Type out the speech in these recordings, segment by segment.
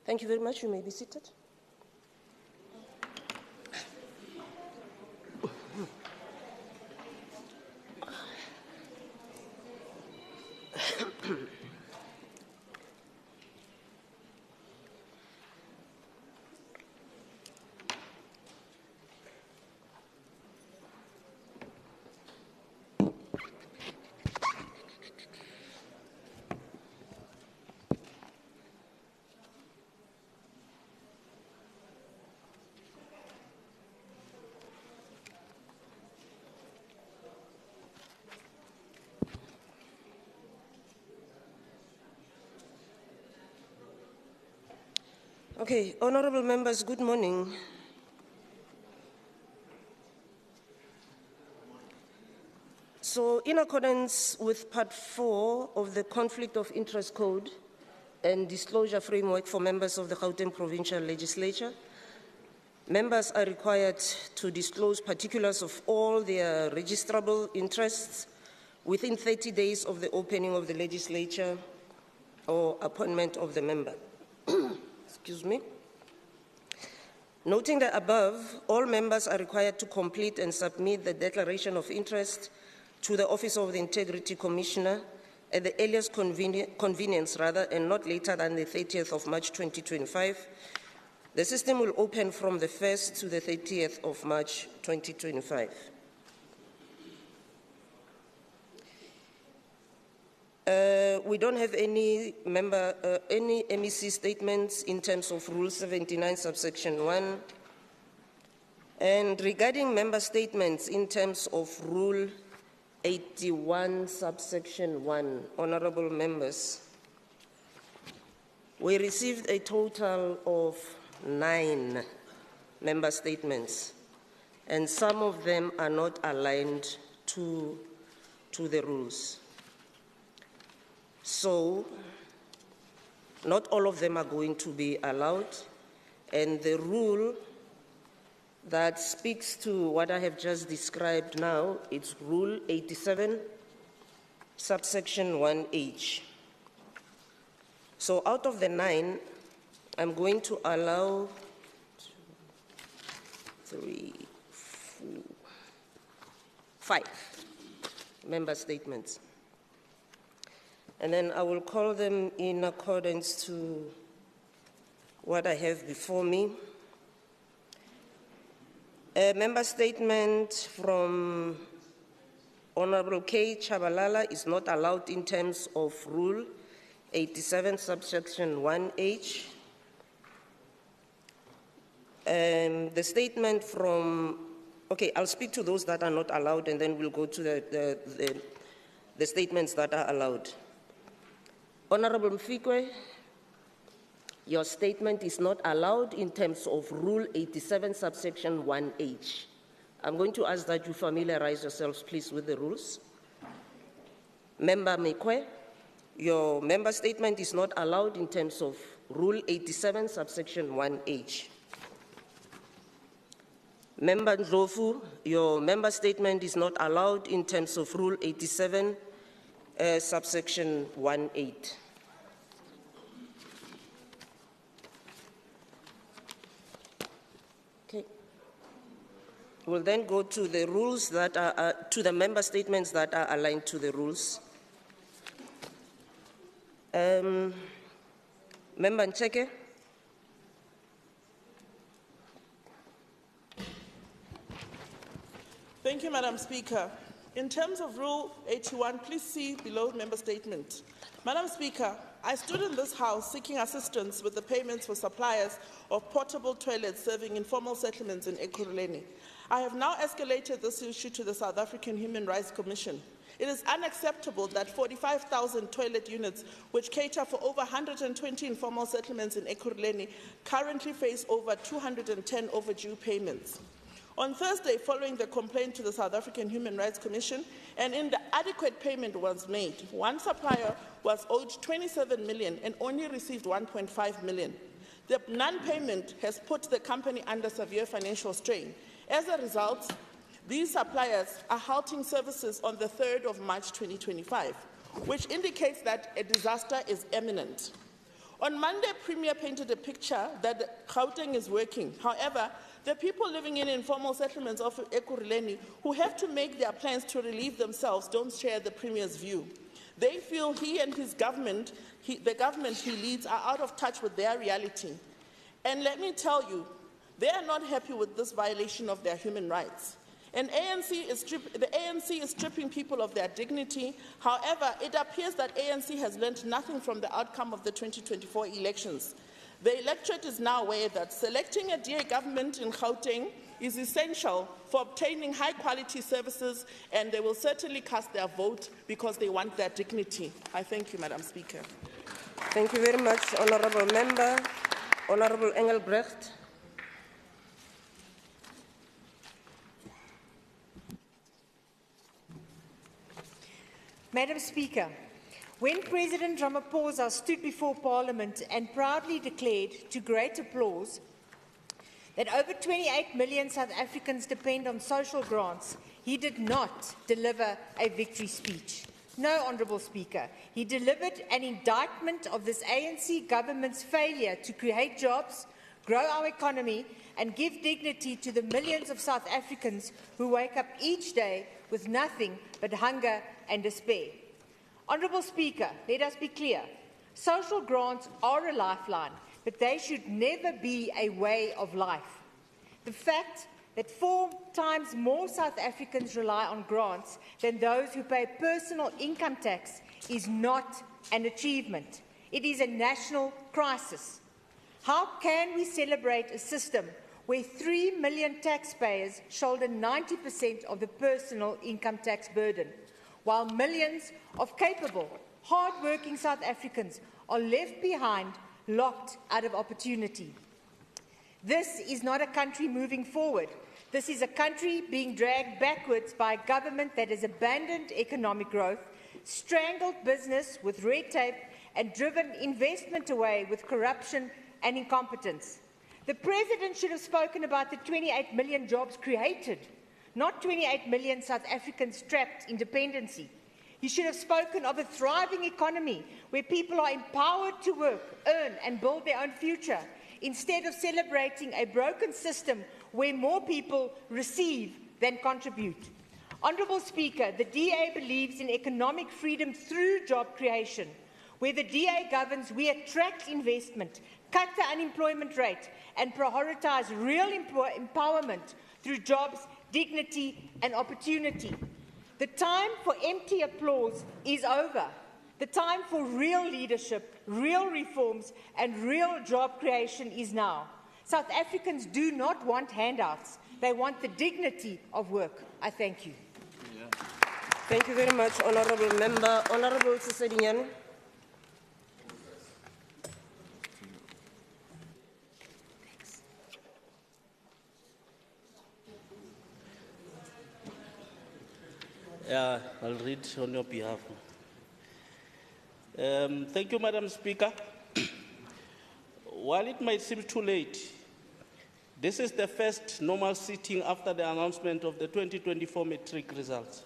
Thank you very much. You may be seated. Okay, honourable members, good morning. So, in accordance with Part 4 of the Conflict of Interest Code and Disclosure Framework for members of the Gauteng Provincial Legislature, members are required to disclose particulars of all their registrable interests within 30 days of the opening of the legislature or appointment of the member. Excuse me. Noting the above, all members are required to complete and submit the declaration of interest to the Office of the Integrity Commissioner at the earliest convenience, and not later than the 30th of March 2025. The system will open from the 1st to the 30th of March 2025. We don't have any MEC statements in terms of Rule 79, subsection 1. And regarding member statements in terms of Rule 81, subsection 1, honourable members, we received a total of 9 member statements, and some of them are not aligned to the rules. So, not all of them are going to be allowed, and the rule that speaks to what I have just described now, it's Rule 87, subsection 1H. So out of the 9, I'm going to allow 5 member statements. And then I will call them in accordance to what I have before me. A member statement from Honourable K. Chabalala is not allowed in terms of Rule 87, subsection 1H. The statement from, okay, I'll speak to those that are not allowed, and then we'll go to the statements that are allowed. Honourable Mfikwe, your statement is not allowed in terms of Rule 87, subsection 1H. I'm going to ask that you familiarize yourselves, please, with the rules. Member Mekwe, your member statement is not allowed in terms of Rule 87, subsection 1H. Member Ndlovu, your member statement is not allowed in terms of Rule 87, subsection 1.8. Okay. We'll then go to the rules that are, to the member statements that are aligned to the rules. Member Ncheke. Thank you, Madam Speaker. In terms of Rule 81, please see below member statement. Madam Speaker, I stood in this House seeking assistance with the payments for suppliers of portable toilets serving informal settlements in Ekurhuleni. I have now escalated this issue to the South African Human Rights Commission. It is unacceptable that 45,000 toilet units, which cater for over 120 informal settlements in Ekurhuleni, currently face over 210 overdue payments. On Thursday, following the complaint to the South African Human Rights Commission, an inadequate payment was made. One supplier was owed 27 million and only received 1.5 million. The non-payment has put the company under severe financial strain. As a result, these suppliers are halting services on the 3rd of March 2025, which indicates that a disaster is imminent. On Monday, Premier painted a picture that Gauteng is working. However, the people living in informal settlements of Ekurhuleni who have to make their plans to relieve themselves don't share the Premier's view. They feel he and his government, the government he leads, are out of touch with their reality. And let me tell you, they are not happy with this violation of their human rights. And the ANC is stripping people of their dignity. However, it appears that ANC has learned nothing from the outcome of the 2024 elections. The electorate is now aware that selecting a DA government in Gauteng is essential for obtaining high-quality services, and they will certainly cast their vote because they want their dignity. I thank you, Madam Speaker. Thank you very much, Honourable Member. Honourable Engelbrecht. Madam Speaker, when President Ramaphosa stood before Parliament and proudly declared, to great applause, that over 28 million South Africans depend on social grants, he did not deliver a victory speech. No, Honourable Speaker, he delivered an indictment of this ANC government's failure to create jobs, grow our economy, and give dignity to the millions of South Africans who wake up each day with nothing but hunger and despair. Honourable Speaker, let us be clear. Social grants are a lifeline, but they should never be a way of life. The fact that 4 times more South Africans rely on grants than those who pay personal income tax is not an achievement. It is a national crisis. How can we celebrate a system where 3 million taxpayers shoulder 90% of the personal income tax burden, while millions of capable, hard-working South Africans are left behind, locked out of opportunity? This is not a country moving forward. This is a country being dragged backwards by a government that has abandoned economic growth, strangled business with red tape, and driven investment away with corruption and incompetence. The President should have spoken about the 28 million jobs created, not 28 million South Africans trapped in dependency. He should have spoken of a thriving economy where people are empowered to work, earn and build their own future, instead of celebrating a broken system where more people receive than contribute. Honourable Speaker, the DA believes in economic freedom through job creation. Where the DA governs, we attract investment, cut the unemployment rate and prioritise real empowerment through jobs, dignity and opportunity. The time for empty applause is over. The time for real leadership, real reforms and real job creation is now. South Africans do not want handouts. They want the dignity of work. I thank you. Thank you very much, Honourable Member. Honourable Tshisekedi. Yeah, I'll read on your behalf. Thank you, Madam Speaker. While it might seem too late, this is the first normal sitting after the announcement of the 2024 Matric results.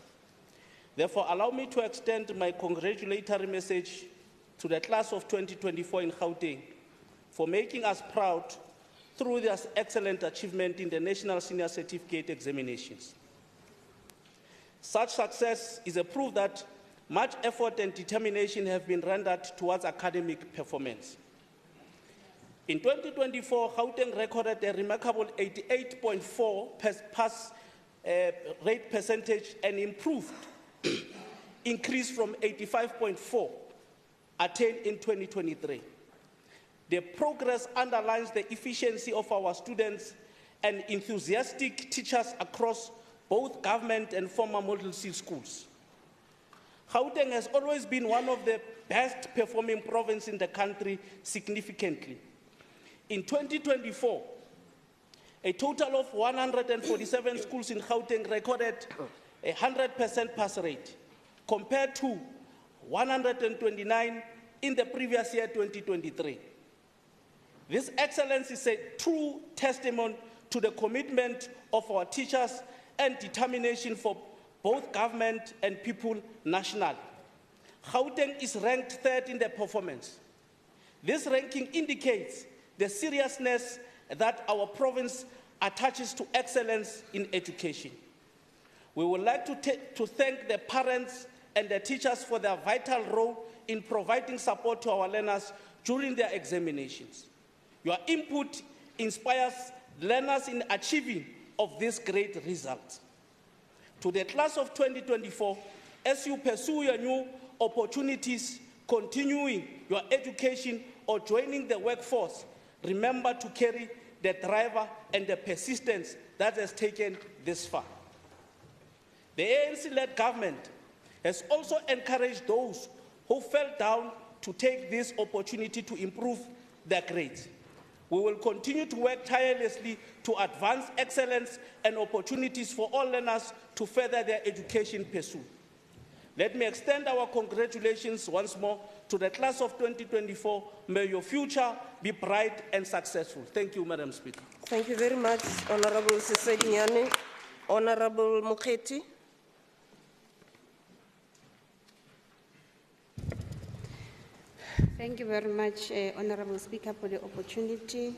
Therefore, allow me to extend my congratulatory message to the class of 2024 in Gauteng for making us proud through their excellent achievement in the National Senior Certificate examinations. Such success is a proof that much effort and determination have been rendered towards academic performance. In 2024, Gauteng recorded a remarkable 88.4% pass rate percentage and improved, increased from 85.4% attained in 2023. The progress underlines the efficiency of our students and enthusiastic teachers across both government and former Model C schools. Gauteng has always been one of the best performing provinces in the country significantly. In 2024, a total of 147 schools in Gauteng recorded a 100% pass rate, compared to 129 in the previous year, 2023. This excellence is a true testament to the commitment of our teachers and determination for both government and people nationally. Gauteng is ranked 3rd in the performance. This ranking indicates the seriousness that our province attaches to excellence in education. We would like to thank the parents and the teachers for their vital role in providing support to our learners during their examinations. Your input inspires learners in achieving of these great results. To the class of 2024, as you pursue your new opportunities, continuing your education or joining the workforce, remember to carry the driver and the persistence that has taken this far. The ANC-led government has also encouraged those who fell down to take this opportunity to improve their grades. We will continue to work tirelessly to advance excellence and opportunities for all learners to further their education pursuit. Let me extend our congratulations once more to the class of 2024. May your future be bright and successful. Thank you, Madam Speaker. Thank you very much, Honourable Sisedinyane. Honourable Moketi. Thank you very much, Honourable Speaker, for the opportunity.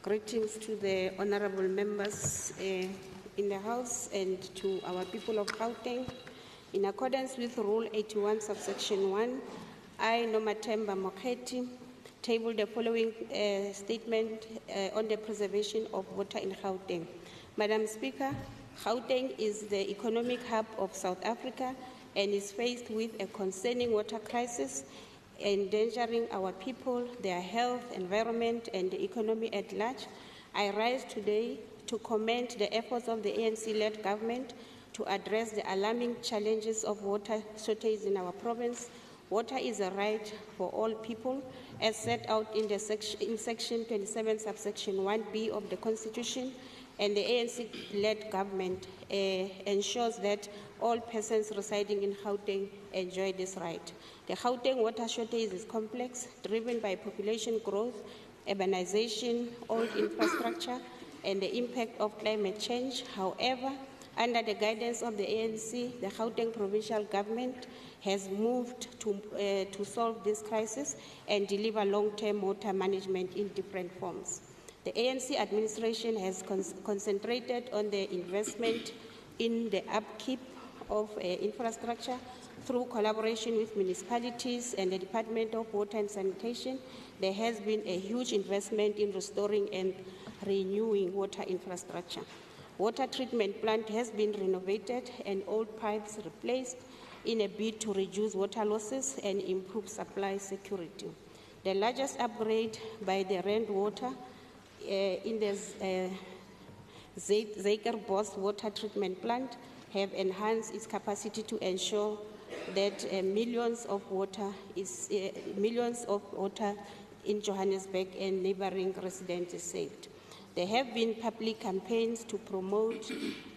Greetings to the honourable members in the House and to our people of Gauteng. In accordance with Rule 81, subsection 1, I, Nomathemba Moketi, table the following statement on the preservation of water in Gauteng. Madam Speaker, Gauteng is the economic hub of South Africa and is faced with a concerning water crisis endangering our people, their health, environment, and the economy at large. I rise today to commend the efforts of the ANC-led government to address the alarming challenges of water shortage in our province. Water is a right for all people, as set out in Section 27, subsection 1B of the Constitution, and the ANC-led government ensures that all persons residing in Gauteng enjoy this right. The Gauteng water shortage is complex, driven by population growth, urbanization, old infrastructure, and the impact of climate change. However, under the guidance of the ANC, the Gauteng Provincial government has moved to solve this crisis and deliver long-term water management in different forms. The ANC administration has concentrated on the investment in the upkeep of infrastructure through collaboration with municipalities and the Department of Water and Sanitation. There has been a huge investment in restoring and renewing water infrastructure. Water treatment plant has been renovated and old pipes replaced in a bid to reduce water losses and improve supply security. The largest upgrade by the Water in the Zeikerbos water treatment plant have enhanced its capacity to ensure that millions of water in Johannesburg and neighboring residents is saved. There have been public campaigns to promote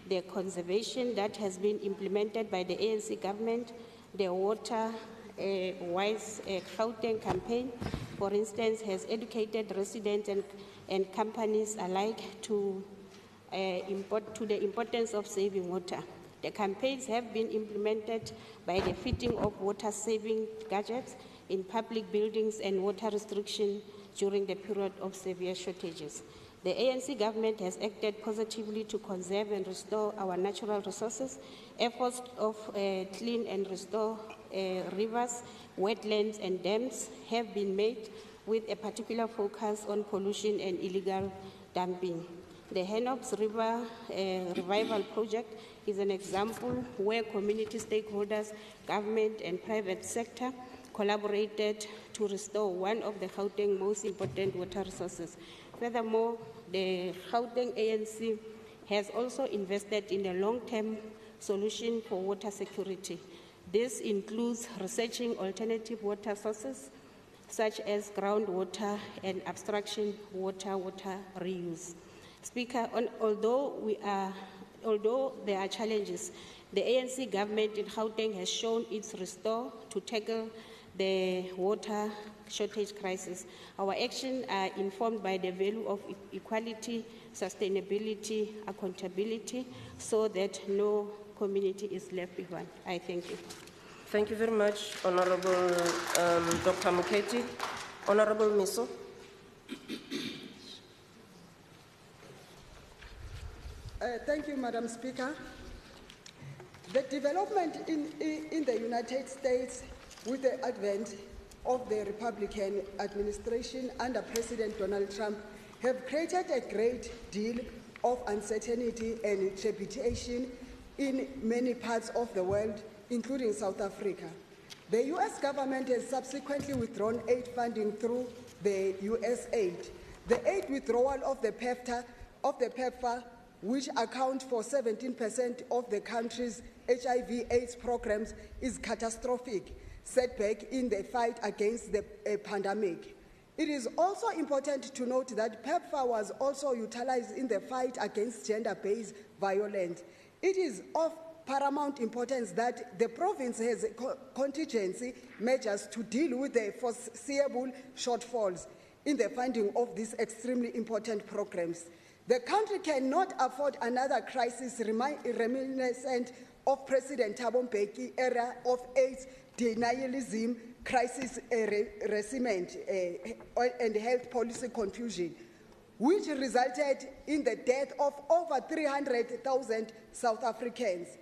the conservation that has been implemented by the ANC government. The Water Wise Gauteng campaign, for instance, has educated residents and companies alike to the importance of saving water. The campaigns have been implemented by the fitting of water-saving gadgets in public buildings and water restriction during the period of severe shortages. The ANC government has acted positively to conserve and restore our natural resources. Efforts of clean and restore rivers, wetlands, and dams have been made with a particular focus on pollution and illegal dumping. The Henops River Revival Project is an example where community stakeholders, government, and private sector collaborated to restore one of the Gauteng's most important water resources. Furthermore, the Gauteng ANC has also invested in a long-term solution for water security. This includes researching alternative water sources, such as groundwater and abstraction water reuse. Speaker, although there are challenges, the ANC government in Gauteng has shown its restore to tackle the water shortage crisis. Our actions are informed by the value of equality, sustainability, accountability, so that no community is left behind. I thank you. Thank you very much, Honourable Dr. Moketi. Honourable Miso. Thank you, Madam Speaker. The development in the United States with the advent of the Republican administration under President Donald Trump have created a great deal of uncertainty and trepidation in many parts of the world, including South Africa. The US government has subsequently withdrawn aid funding through the USAID. The aid withdrawal of the PEPFAR, which account for 17% of the country's HIV/AIDS programs, is catastrophic setback in the fight against the pandemic. It is also important to note that PEPFAR was also utilized in the fight against gender-based violence. It is of paramount importance that the province has contingency measures to deal with the foreseeable shortfalls in the funding of these extremely important programs. The country cannot afford another crisis reminiscent of President Thabo Mbeki's era of AIDS denialism, crisis resentment, and health policy confusion, which resulted in the death of over 300,000 South Africans.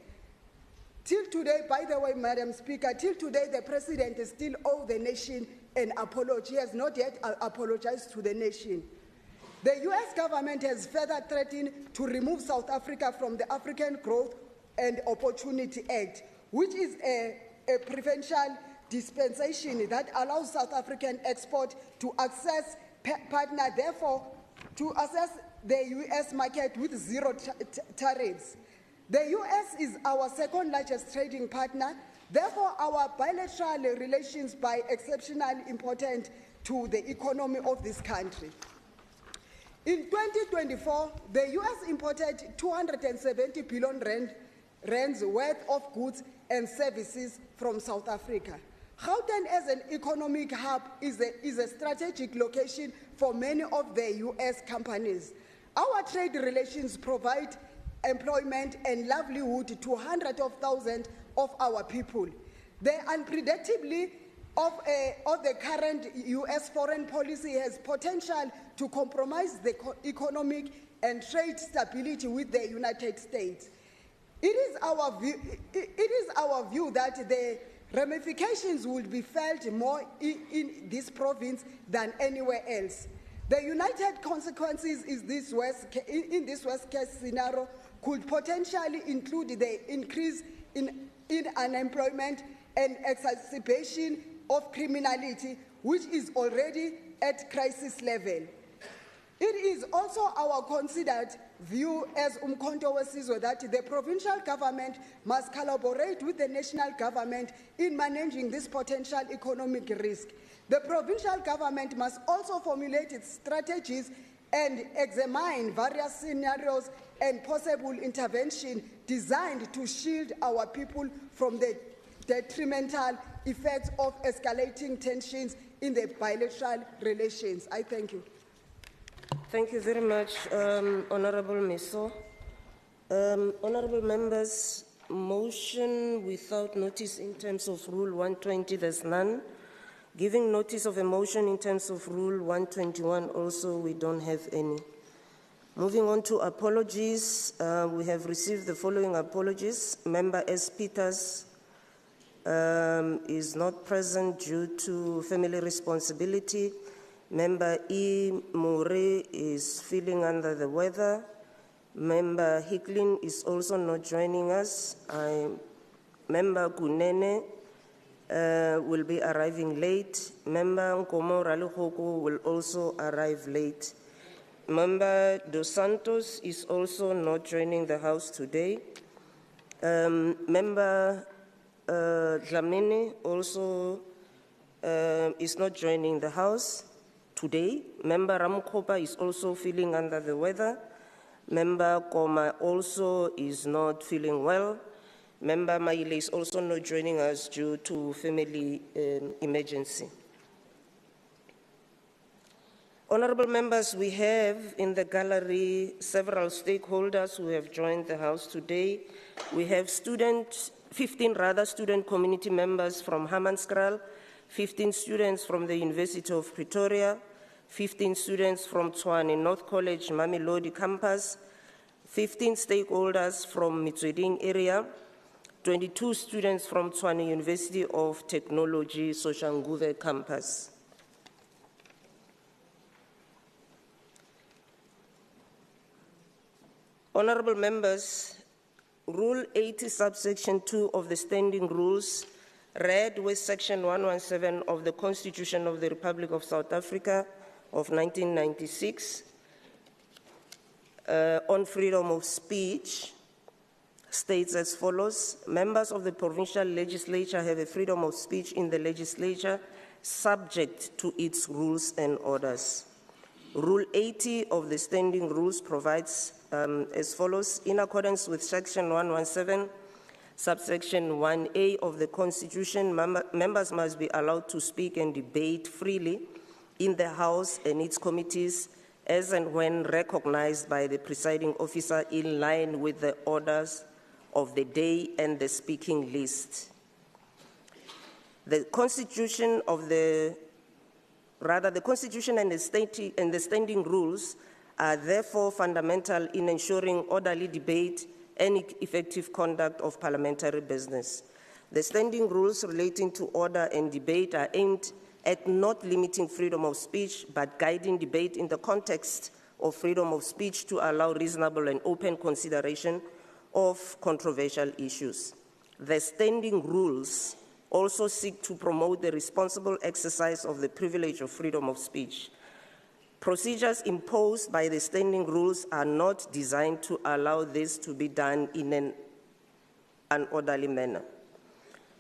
Till today, by the way, Madam Speaker, till today the President still owes the nation an apology. He has not yet apologized to the nation. The US government has further threatened to remove South Africa from the African Growth and Opportunity Act, which is a provincial dispensation that allows South African export to access partner, therefore, to access the US market with zero tariffs. The US is our second largest trading partner, therefore our bilateral relations by exceptionally important to the economy of this country. In 2024, the US imported 270 billion rands worth of goods and services from South Africa. Gauteng as an economic hub is a strategic location for many of the US companies. Our trade relations provide employment and livelihood to hundreds of thousands of our people. The unpredictability of the current US foreign policy has potential to compromise the economic and trade stability with the United States. It is our view that the ramifications will be felt more in this province than anywhere else. The united consequences in this worst case scenario could potentially include the increase in unemployment and exacerbation of criminality, which is already at crisis level. It is also our considered view as Umkhonto weSizwe that the provincial government must collaborate with the national government in managing this potential economic risk. The provincial government must also formulate its strategies and examine various scenarios and possible intervention designed to shield our people from the detrimental effects of escalating tensions in the bilateral relations. I thank you. Thank you very much, Honourable Miso. Honourable members, motion without notice in terms of Rule 120, there's none. Giving notice of a motion in terms of Rule 121 also, we don't have any. Moving on to apologies, we have received the following apologies. Member S. Peters is not present due to family responsibility. Member E. More is feeling under the weather. Member Hicklin is also not joining us. Member Kunene will be arriving late. Member Nkomo Ralihoko will also arrive late. Member Dos Santos is also not joining the House today. Member Dlamini also is not joining the House today. Member Ramkopa is also feeling under the weather. Member Koma also is not feeling well. Member Maile is also not joining us due to family emergency. Honourable members, we have in the gallery several stakeholders who have joined the House today. We have 15 student community members from Hammanskraal, 15 students from the University of Pretoria, 15 students from Tshwane North College, Mamelodi campus, 15 stakeholders from Mitsweding area, 22 students from Tshwane University of Technology, Soshanguve campus. Honourable members, Rule 80, subsection 2 of the Standing Rules, read with Section 117 of the Constitution of the Republic of South Africa of 1996 on freedom of speech, states as follows: members of the Provincial Legislature have a freedom of speech in the Legislature subject to its rules and orders. Rule 80 of the Standing Rules provides as follows: in accordance with Section 117, subsection 1A of the Constitution, members must be allowed to speak and debate freely in the House and its committees as and when recognized by the presiding officer in line with the orders of the day and the speaking list. The Constitution and the Standing Rules are therefore fundamental in ensuring orderly debate and effective conduct of parliamentary business. The Standing Rules relating to order and debate are aimed at not limiting freedom of speech, but guiding debate in the context of freedom of speech to allow reasonable and open consideration of controversial issues. The Standing Rules also seek to promote the responsible exercise of the privilege of freedom of speech. Procedures imposed by the Standing Rules are not designed to allow this to be done in an unorderly manner.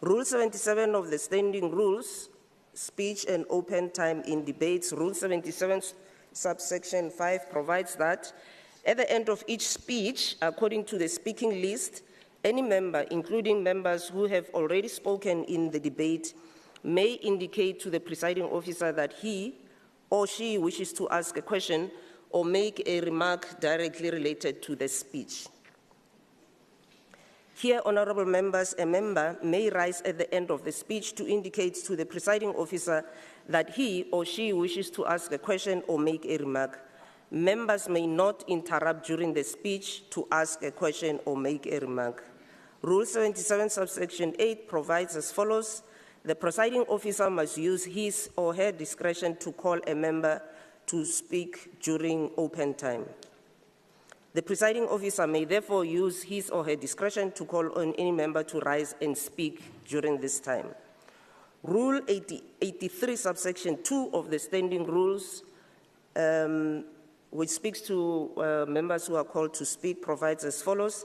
Rule 77 of the Standing Rules, speech and open time in debates. Rule 77, subsection 5 provides that at the end of each speech, according to the speaking list, any member, including members who have already spoken in the debate, may indicate to the presiding officer that he or she wishes to ask a question or make a remark directly related to the speech. Here, honourable members, a member may rise at the end of the speech to indicate to the presiding officer that he or she wishes to ask a question or make a remark. Members may not interrupt during the speech to ask a question or make a remark. Rule 77, subsection 8 provides as follows: the presiding officer must use his or her discretion to call a member to speak during open time. The presiding officer may therefore use his or her discretion to call on any member to rise and speak during this time. Rule 83, subsection 2 of the Standing Rules, which speaks to members who are called to speak, provides as follows: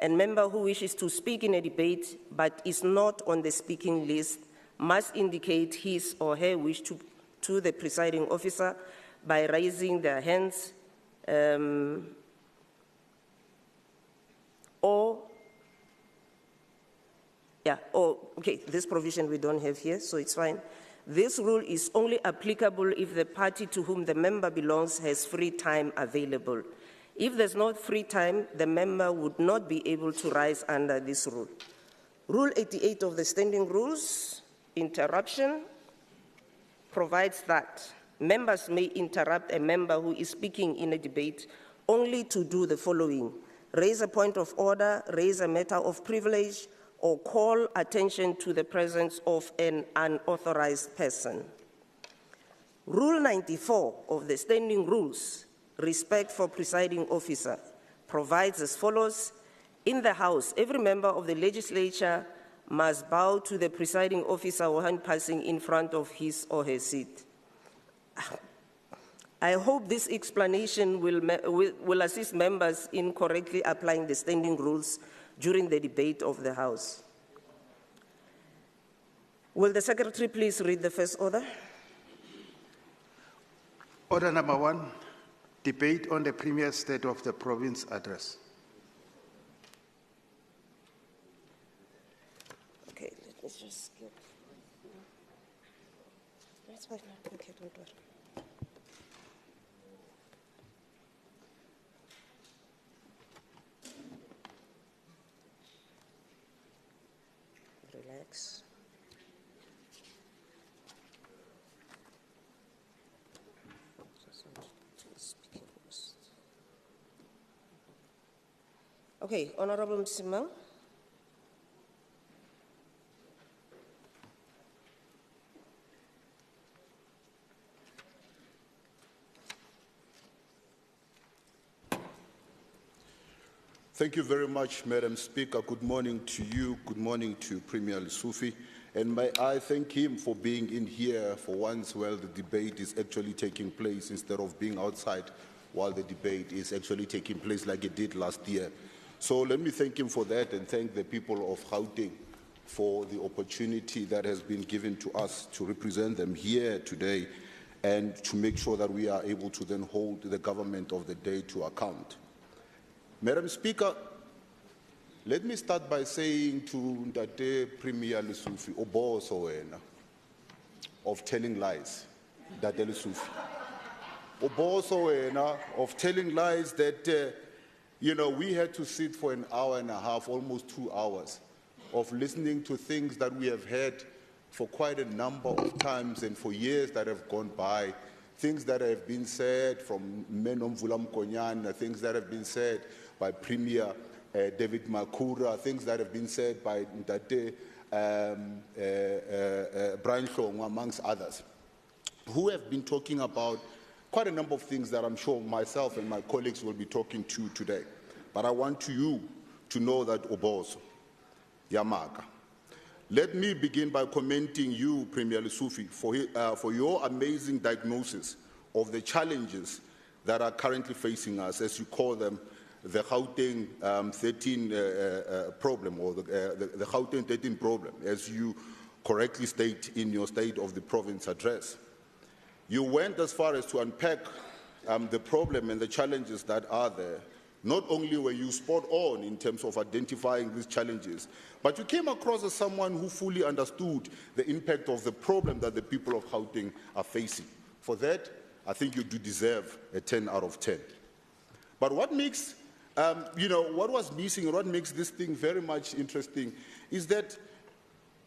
a member who wishes to speak in a debate but is not on the speaking list must indicate his or her wish to the presiding officer by raising their hands this provision we don't have here, so it's fine. This rule is only applicable if the party to whom the member belongs has free time available. If there's not free time, the member would not be able to rise under this rule. Rule 88 of the Standing Rules, interruption, provides that members may interrupt a member who is speaking in a debate only to do the following: raise a point of order, raise a matter of privilege, or call attention to the presence of an unauthorized person. Rule 94 of the Standing Rules, respect for presiding officer, provides as follows: in the House, every member of the Legislature must bow to the presiding officer when passing in front of his or her seat. I hope this explanation will assist members in correctly applying the Standing Rules during the debate of the House. Will the Secretary please read the first order? Order number 1, debate on the Premier's State of the Province address. Okay, let me just skip. That's fine. Okay, don't worry. Relax. Okay, Honourable Msimang. Thank you very much, Madam Speaker. Good morning to you. Good morning to Premier Lesufi. And may I thank him for being in here for once while the debate is actually taking place instead of being outside while the debate is actually taking place like it did last year. So let me thank him for that and thank the people of Gauteng for the opportunity that has been given to us to represent them here today and to make sure that we are able to then hold the government of the day to account. Madam Speaker, let me start by saying to Ndate Premier Lesufi, Oboso wena, of telling lies, Ndate Lesufi. Oboso wena, of telling lies that, we had to sit for an hour and a half, almost 2 hours, of listening to things that we have heard for quite a number of times and for years that have gone by, things that have been said from Menom Vulam Konyan, things that have been said by Premier David Makura, things that have been said by Ndate Brian Hlongwa, amongst others, who have been talking about quite a number of things that I'm sure myself and my colleagues will be talking to today. But I want you to know that Oboso, Yamaka. Let me begin by commending you, Premier Lesufi, for your amazing diagnosis of the challenges that are currently facing us, as you call them, the Gauteng 13 problem, or the Gauteng 13 problem, as you correctly state in your State of the Province address. You went as far as to unpack the problem and the challenges that are there. Not only were you spot on in terms of identifying these challenges, but you came across as someone who fully understood the impact of the problem that the people of Gauteng are facing. For that, I think you do deserve a 10 out of 10. But what makes, what was missing and what makes this thing very much interesting is that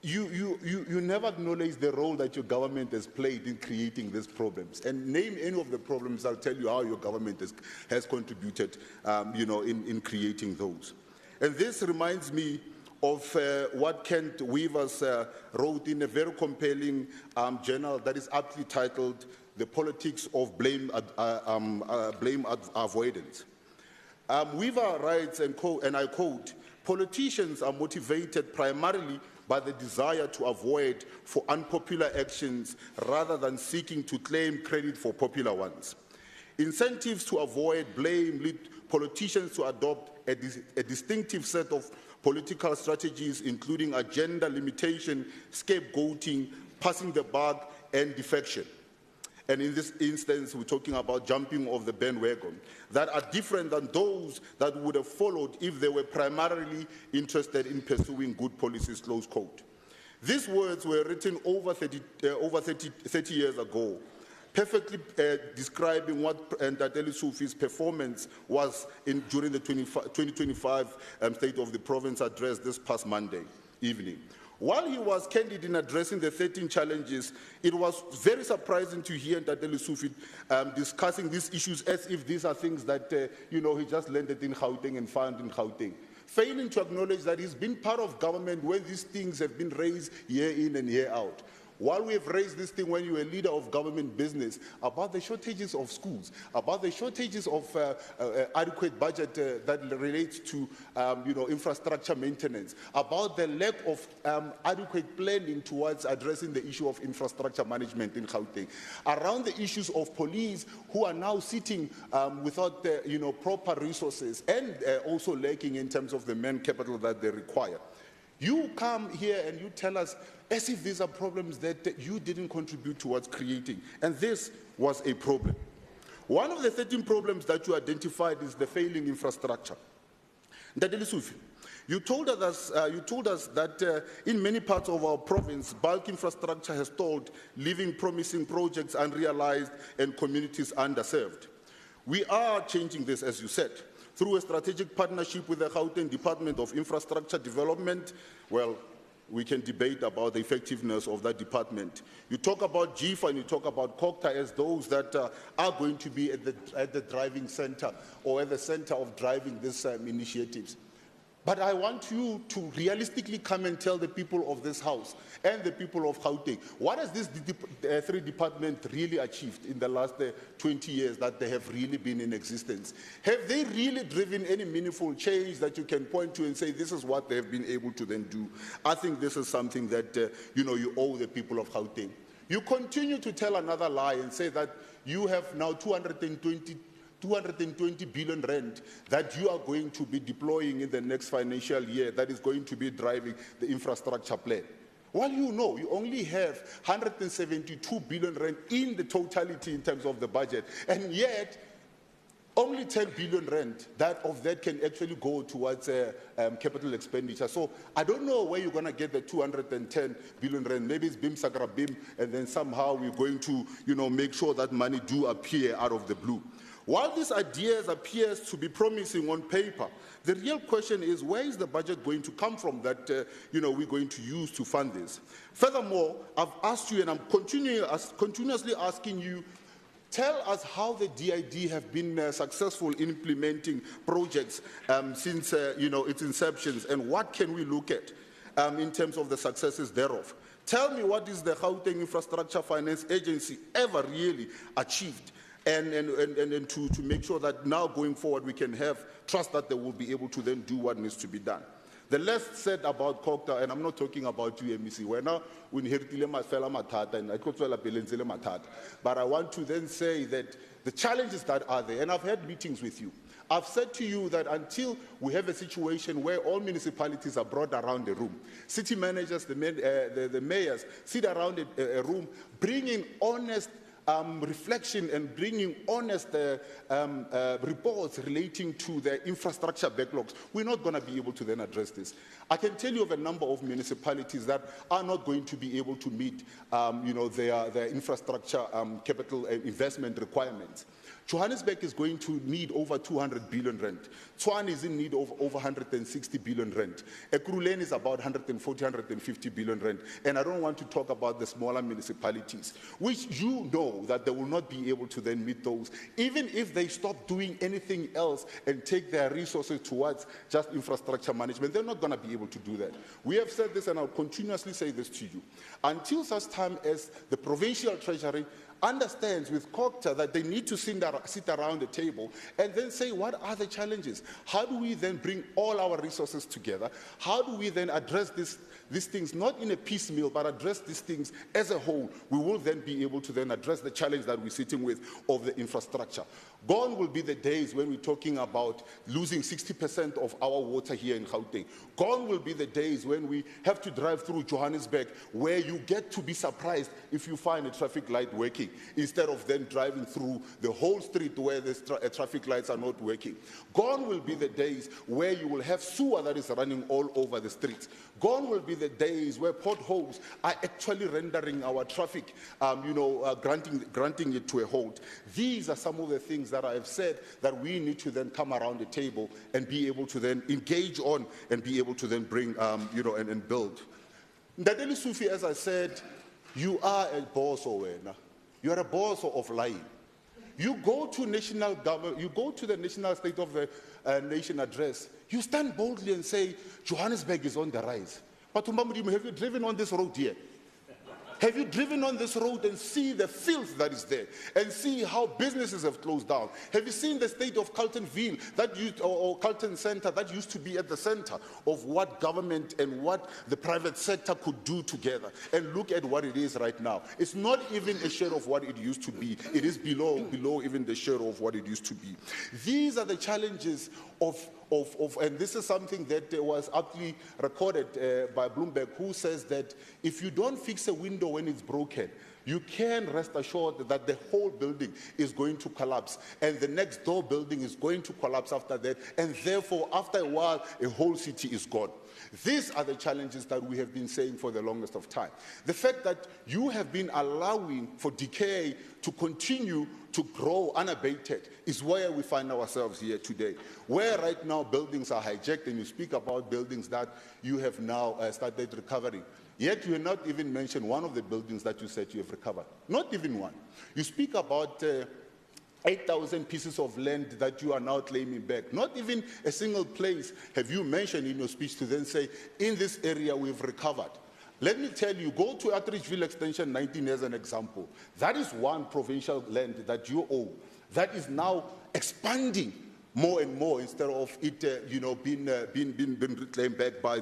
you never acknowledge the role that your government has played in creating these problems. And name any of the problems, I'll tell you how your government has contributed, in creating those. And this reminds me of what Kent Weavers wrote in a very compelling journal that is aptly titled "The Politics of Blame Avoidance." Weaver writes, and I quote, "Politicians are motivated primarily by the desire to avoid for unpopular actions rather than seeking to claim credit for popular ones. Incentives to avoid blame lead politicians to adopt a distinctive set of political strategies, including agenda limitation, scapegoating, passing the buck, and defection. And in this instance, we're talking about jumping off the bandwagon that are different than those that would have followed if they were primarily interested in pursuing good policies," close quote. These words were written over 30 years ago, perfectly describing what Ndate Lesufi's performance was during the 2025 State of the Province address this past Monday evening. While he was candid in addressing the 13 challenges, it was very surprising to hear Ndate Lesufi discussing these issues as if these are things that, he just landed in Gauteng and found in Gauteng, failing to acknowledge that he's been part of government when these things have been raised year in and year out. While we have raised this thing when you were a leader of government business, about the shortages of schools, about the shortages of adequate budget that relates to, infrastructure maintenance, about the lack of adequate planning towards addressing the issue of infrastructure management in Gauteng, around the issues of police who are now sitting without proper resources and also lacking in terms of the man capital that they require. You come here and you tell us as if these are problems that you didn't contribute towards creating. And this was a problem. One of the 13 problems that you identified is the failing infrastructure. Ndate Lesufi, you told us that in many parts of our province, bulk infrastructure has stalled, leaving promising projects unrealized and communities underserved. We are changing this, as you said, through a strategic partnership with the Gauteng Department of Infrastructure Development. Well, we can debate about the effectiveness of that department. You talk about GIFA and you talk about COCTA as those that are going to be at the driving center or at the center of driving these initiatives. But I want you to realistically come and tell the people of this House and the people of Gauteng, what has this three departments really achieved in the last 20 years that they have really been in existence? Have they really driven any meaningful change that you can point to and say this is what they have been able to then do? I think this is something that you owe the people of Gauteng. You continue to tell another lie and say that you have now 220 billion rand that you are going to be deploying in the next financial year that is going to be driving the infrastructure plan. Well, you only have 172 billion rand in the totality in terms of the budget, and yet only 10 billion rand of that can actually go towards capital expenditure. So I don't know where you're going to get the 210 billion rand. Maybe it's BIM Sagra BIM, and then somehow we're going to make sure that money do appear out of the blue. While these ideas appears to be promising on paper, the real question is where is the budget going to come from that we're going to use to fund this? Furthermore, I've asked you, and I'm continuously asking you, tell us how the DID have been successful in implementing projects since its inceptions, and what can we look at in terms of the successes thereof. Tell me, what is the Gauteng Infrastructure Finance Agency ever really achieved? And to make sure that now going forward we can have trust that they will be able to then do what needs to be done. The less said about COCTA, and I'm not talking about you, MEC, we're now but I want to then say that the challenges that are there, and I've had meetings with you, I've said to you that until we have a situation where all municipalities are brought around a room, city managers, the mayors sit around a room, bringing honest reflection and bringing honest reports relating to the infrastructure backlogs, we're not going to be able to then address this. I can tell you of a number of municipalities that are not going to be able to meet their infrastructure capital investment requirements. Johannesburg is going to need over 200 billion rand. Tshwane is in need of over 160 billion rand. Ekurhuleni is about 140, 150 billion rand. And I don't want to talk about the smaller municipalities, which you know that they will not be able to then meet those, even if they stop doing anything else and take their resources towards just infrastructure management. They're not going to be able to do that. We have said this, and I'll continuously say this to you. Until such time as the provincial treasury understands with COCTA that they need to sit around the table and then say, what are the challenges? How do we then bring all our resources together? How do we then address these things, not in a piecemeal, but address these things as a whole? We will then be able to then address the challenge that we're sitting with of the infrastructure. Gone will be the days when we're talking about losing 60% of our water here in Gauteng. Gone will be the days when we have to drive through Johannesburg, where you get to be surprised if you find a traffic light working, instead of then driving through the whole street where the traffic lights are not working. Gone will be the days where you will have sewer that is running all over the streets. Gone will be the days where potholes are actually rendering our traffic, granting it to a halt. These are some of the things that I have said that we need to then come around the table and be able to then engage on and be able to then bring, and build. Ndadeli Sufi, as I said, you are a boss, you are a boss of lying. You go to national government, you go to the National State of the Nation address, you stand boldly and say, Johannesburg is on the rise. But have you driven on this road here? Have you driven on this road and see the filth that is there and see how businesses have closed down? Have you seen the state of Carltonville or Carlton Center that used to be at the center of what government and what the private sector could do together? And look at what it is right now. It's not even a share of what it used to be. It is below even the share of what it used to be. These are the challenges and this is something that was aptly recorded by Bloomberg, who says that if you don't fix a window when it's broken, you can rest assured that the whole building is going to collapse, and the next door building is going to collapse after that, and therefore, after a while, a whole city is gone. These are the challenges that we have been saying for the longest of time. The fact that you have been allowing for decay to continue to grow unabated is where we find ourselves here today, where right now buildings are hijacked, and you speak about buildings that you have now started recovering. Yet you have not even mentioned one of the buildings that you said you have recovered. Not even one. You speak about 8,000 pieces of land that you are now claiming back. Not even a single place have you mentioned in your speech to then say, in this area we've recovered. Let me tell you, go to Matric Extension 19 as an example. That is one provincial land that you own that is now expanding more and more instead of it being reclaimed back by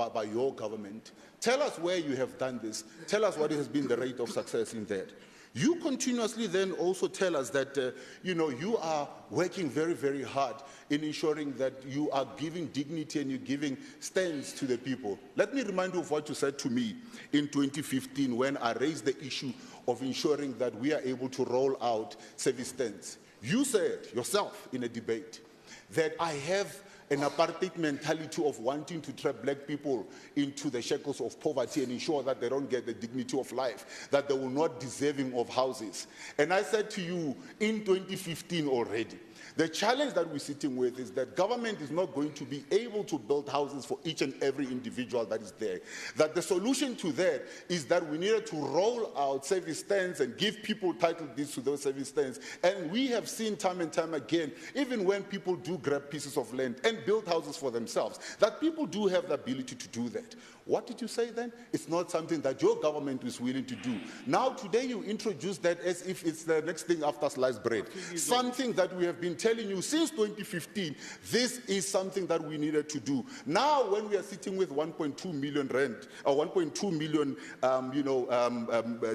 by your government. Tell us where you have done this. Tell us what has been the rate of success in that. You continuously then also tell us that, you are working very, very hard in ensuring that you are giving dignity and you're giving stands to the people. Let me remind you of what you said to me in 2015 when I raised the issue of ensuring that we are able to roll out service stands. You said yourself in a debate that I have an apartheid mentality of wanting to trap black people into the shackles of poverty and ensure that they don't get the dignity of life, that they will not deserving of houses. And I said to you in 2015 already, the challenge that we're sitting with is that government is not going to be able to build houses for each and every individual that is there. That the solution to that is that we needed to roll out service stands and give people title deeds to those service stands. And we have seen time and time again, even when people do grab pieces of land and build houses for themselves, that people do have the ability to do that. What did you say then? It's not something that your government is willing to do. Now today you introduce that as if it's the next thing after sliced bread. Something that we have been telling you since 2015, this is something that we needed to do. Now when we are sitting with 1.2 million rent, or 1.2 million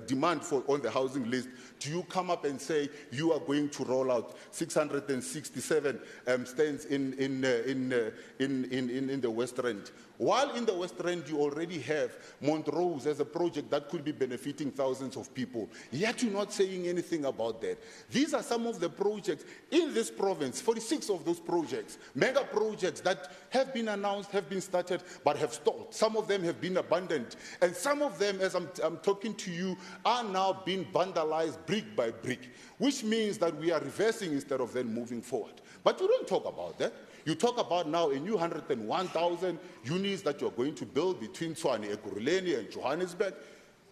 demand for on the housing list, do you come up and say you are going to roll out 667 stands in the West Rand? While in the West Rand you already have Montrose as a project that could be benefiting thousands of people, yet you're not saying anything about that. These are some of the projects in this province, 46 of those projects, mega projects that have been announced, have been started, but have stalled. Some of them have been abandoned, and some of them, as I'm talking to you, are now being vandalized brick by brick, which means that we are reversing instead of then moving forward. But you don't talk about that. You talk about now a new 101,000 units that you're going to build between Tshwane, Ekurhuleni, and Johannesburg.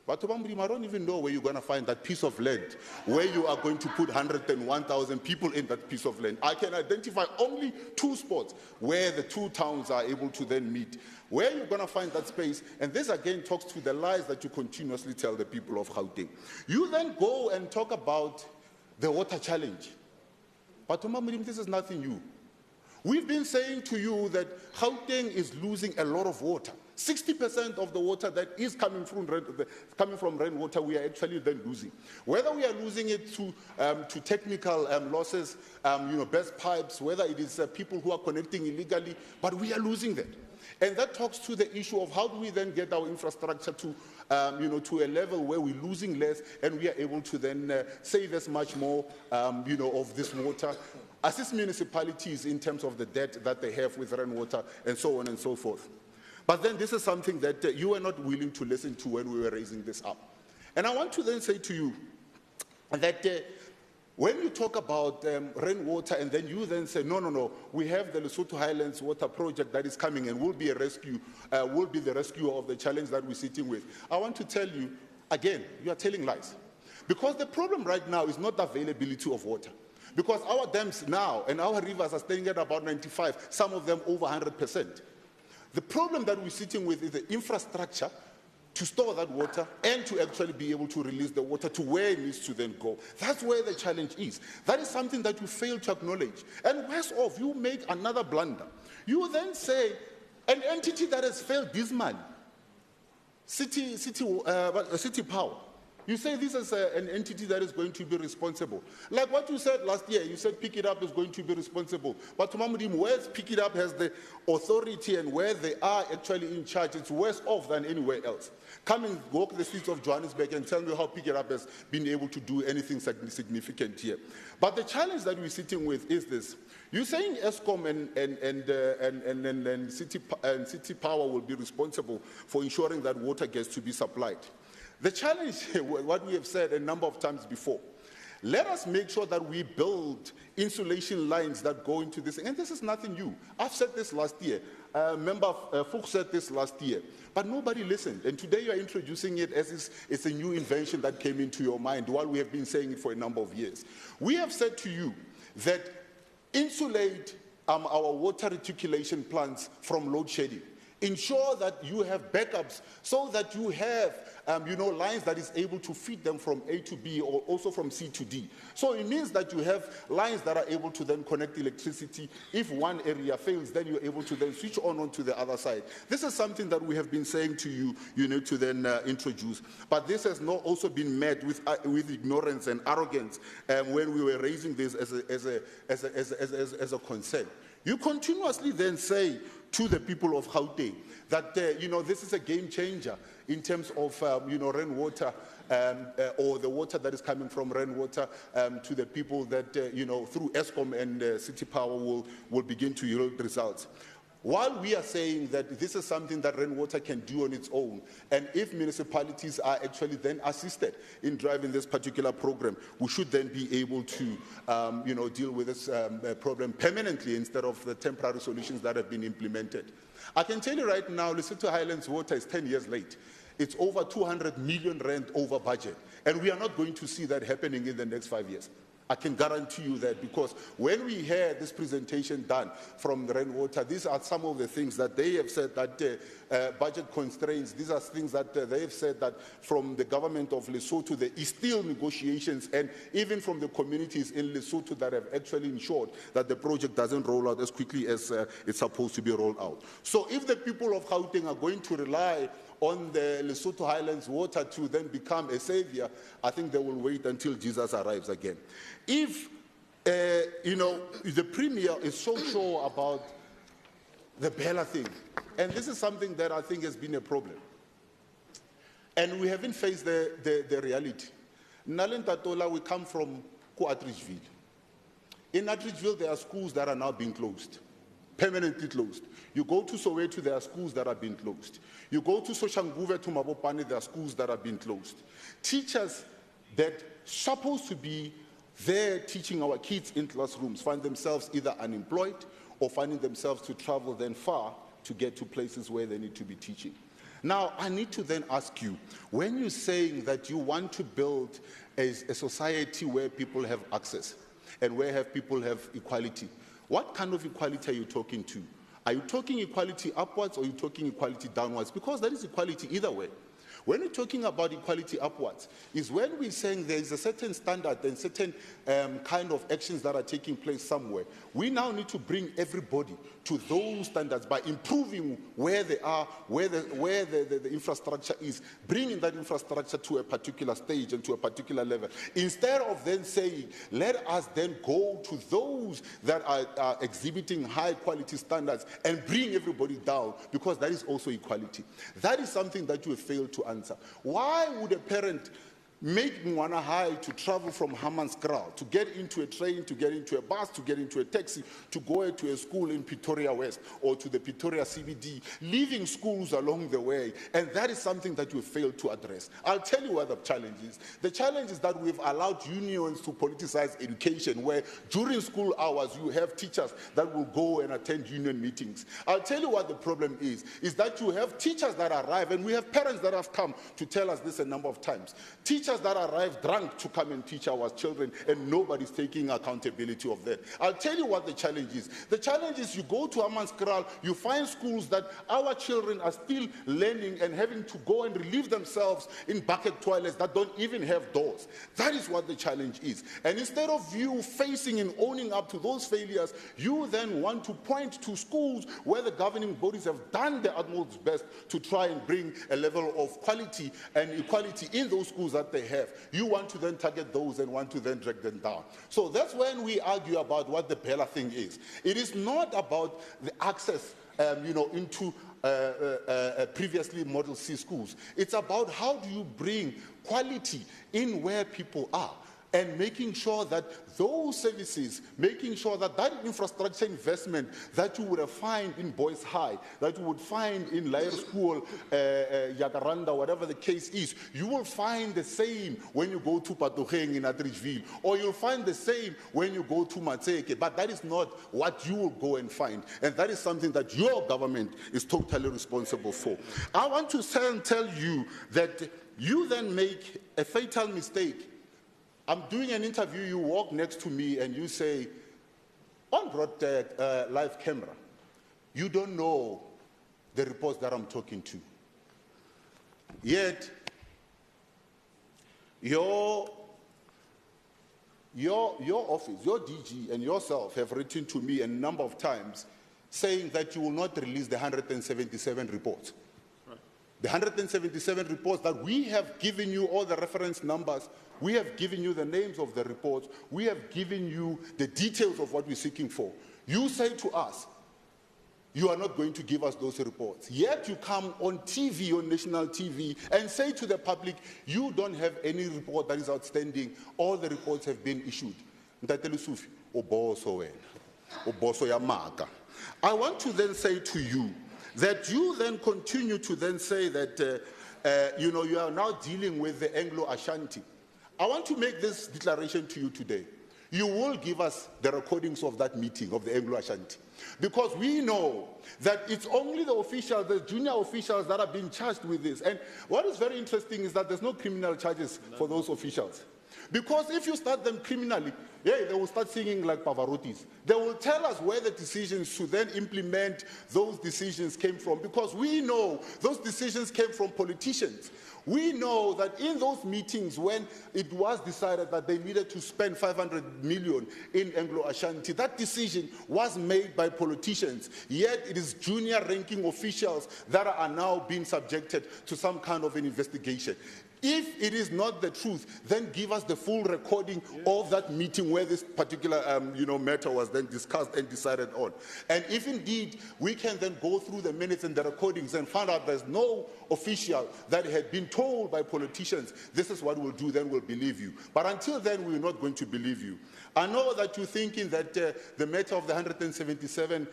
But I don't even know where you're going to find that piece of land, where you are going to put 101,000 people in that piece of land. I can identify only 2 spots where the 2 towns are able to then meet. Where you're going to find that space, and this again talks to the lies that you continuously tell the people of Gauteng. You then go and talk about the water challenge. But this is nothing new. We've been saying to you that Gauteng is losing a lot of water. 60% of the water that is coming from rainwater, we are actually then losing. Whether we are losing it to technical losses, burst pipes, whether it is people who are connecting illegally, but we are losing that. And that talks to the issue of how do we then get our infrastructure to a level where we're losing less and we are able to then save as much more, of this water. Assist municipalities in terms of the debt that they have with rainwater and so on and so forth. But then this is something that you were not willing to listen to when we were raising this up. And I want to then say to you that when you talk about rainwater and then you then say, no, we have the Lesotho Highlands Water Project that is coming and will be the rescuer of the challenge that we're sitting with. I want to tell you, again, you are telling lies. Because the problem right now is not the availability of water. Because our dams now and our rivers are staying at about 95, some of them over 100%. The problem that we're sitting with is the infrastructure to store that water and to actually be able to release the water to where it needs to then go. That's where the challenge is. That is something that you fail to acknowledge. And worse off, you make another blunder. You then say, an entity that has failed dismally, city power, You say this is an entity that is going to be responsible. Like what you said last year, you said Pick It Up is going to be responsible. But Tumamudim, where Pick It Up has the authority and where they are actually in charge, it's worse off than anywhere else. Come and walk the streets of Johannesburg and tell me how Pick It Up has been able to do anything significant here. But the challenge that we're sitting with is this. You're saying ESCOM and City Power will be responsible for ensuring that water gets to be supplied. The challenge, what we have said a number of times before, let us make sure that we build insulation lines that go into this. And this is nothing new. I've said this last year. Member Fuchs said this last year. But nobody listened. And today you are introducing it as it's a new invention that came into your mind while we have been saying it for a number of years. We have said to you that insulate our water reticulation plants from load shedding. Ensure that you have backups so that you have lines that is able to feed them from A to B or also from C to D. So it means that you have lines that are able to then connect electricity. If one area fails, then you're able to then switch on to the other side. This is something that we have been saying to you, you need to then introduce. But this has not also been met with ignorance and arrogance when we were raising this as a concern. You continuously then say to the people of Gauteng that, this is a game changer in terms of, rainwater or the water that is coming from rainwater to the people that, through ESCOM and City Power will begin to yield results. While we are saying that this is something that rainwater can do on its own, and if municipalities are actually then assisted in driving this particular program, we should then be able to, deal with this problem permanently instead of the temporary solutions that have been implemented. I can tell you right now, Lesotho Highlands Water is 10 years late. It's over 200 million rand over budget, and we are not going to see that happening in the next 5 years. I can guarantee you that, because when we had this presentation done from the rainwater, these are some of the things that they have said that budget constraints, these are things that they have said that from the government of Lesotho, there is still negotiations, and even from the communities in Lesotho that have actually ensured that the project doesn't roll out as quickly as it's supposed to be rolled out. So if the people of Gauteng are going to rely on the Lesotho Highlands Water to then become a savior, I think they will wait until Jesus arrives again. If, the Premier is so sure about the Bella thing, and this is something that I think has been a problem, and we haven't faced the reality. Nalentatola, we come from Matric. In Matric, there are schools that are now being closed. Permanently closed. You go to Soweto, there are schools that are being closed. You go to Soshanguve, to Mabopane, there are schools that are being closed. Teachers that supposed to be there teaching our kids in classrooms find themselves either unemployed or finding themselves to travel then far to get to places where they need to be teaching. Now, I need to then ask you, when you're saying that you want to build a society where people have access and where people have equality, what kind of equality are you talking to? Are you talking equality upwards or are you talking equality downwards? Because there is equality either way. When we're talking about equality upwards, is when we're saying there is a certain standard and certain kind of actions that are taking place somewhere. We now need to bring everybody to those standards by improving where they are, where the infrastructure is, bringing that infrastructure to a particular stage and to a particular level. Instead of then saying, let us then go to those that are exhibiting high quality standards and bring everybody down, because that is also equality. That is something that you have failed to answer. Why would a parent make Mwana High to travel from Hammanskraal, to get into a train, to get into a bus, to get into a taxi, to go to a school in Pretoria West or to the Pretoria CBD, leaving schools along the way? And that is something that you failed to address. I'll tell you what the challenge is. The challenge is that we've allowed unions to politicize education, where during school hours you have teachers that will go and attend union meetings. I'll tell you what the problem is that you have teachers that arrive, and we have parents that have come to tell us this a number of times. Teachers that arrive drunk to come and teach our children, and nobody's taking accountability of that. I'll tell you what the challenge is. The challenge is you go to Hammanskraal, you find schools that our children are still learning and having to go and relieve themselves in bucket toilets that don't even have doors. That is what the challenge is. And instead of you facing and owning up to those failures, you then want to point to schools where the governing bodies have done their utmost best to try and bring a level of quality and equality in those schools that they they have, you want to then target those and want to then drag them down. So that's when we argue about what the Bella thing is. It is not about the access into previously Model C schools. It's about how do you bring quality in where people are, and making sure that those services, making sure that that infrastructure investment that you would find in Boys High, that you would find in Layer School, Yakaranda, whatever the case is, you will find the same when you go to Patoheng in Matric, or you'll find the same when you go to Matric, but that is not what you will go and find. And that is something that your government is totally responsible for. I want to tell you that you then make a fatal mistake. I'm doing an interview, you walk next to me and you say, on broad live camera, you don't know the reports that I'm talking to. Yet, your office, your DG and yourself have written to me a number of times saying that you will not release the 177 reports. The 177 reports that we have given you all the reference numbers, we have given you the names of the reports, we have given you the details of what we're seeking for. You say to us, you are not going to give us those reports. Yet you come on TV, on national TV, and say to the public, you don't have any report that is outstanding. All the reports have been issued. I want to then say to you that you then continue to then say that, you are now dealing with the Anglo-Ashanti. I want to make this declaration to you today. You will give us the recordings of that meeting of the Anglo-Ashanti. Because we know that it's only the officials, the junior officials that are being charged with this. And what is very interesting is that there's no criminal charges for those officials. Because if you start them criminally, they will start singing like Pavarotis. They will tell us where the decisions to then implement those decisions came from. Because we know those decisions came from politicians. We know that in those meetings when it was decided that they needed to spend 500 million in Anglo-Ashanti, that decision was made by politicians. Yet it is junior ranking officials that are now being subjected to some kind of an investigation. If it is not the truth, then give us the full recording of that meeting where this particular matter was then discussed and decided on. And if indeed we can then go through the minutes and the recordings and find out there's no official that had been told by politicians, this is what we'll do, then we'll believe you. But until then, we're not going to believe you. I know that you're thinking that the matter of the 177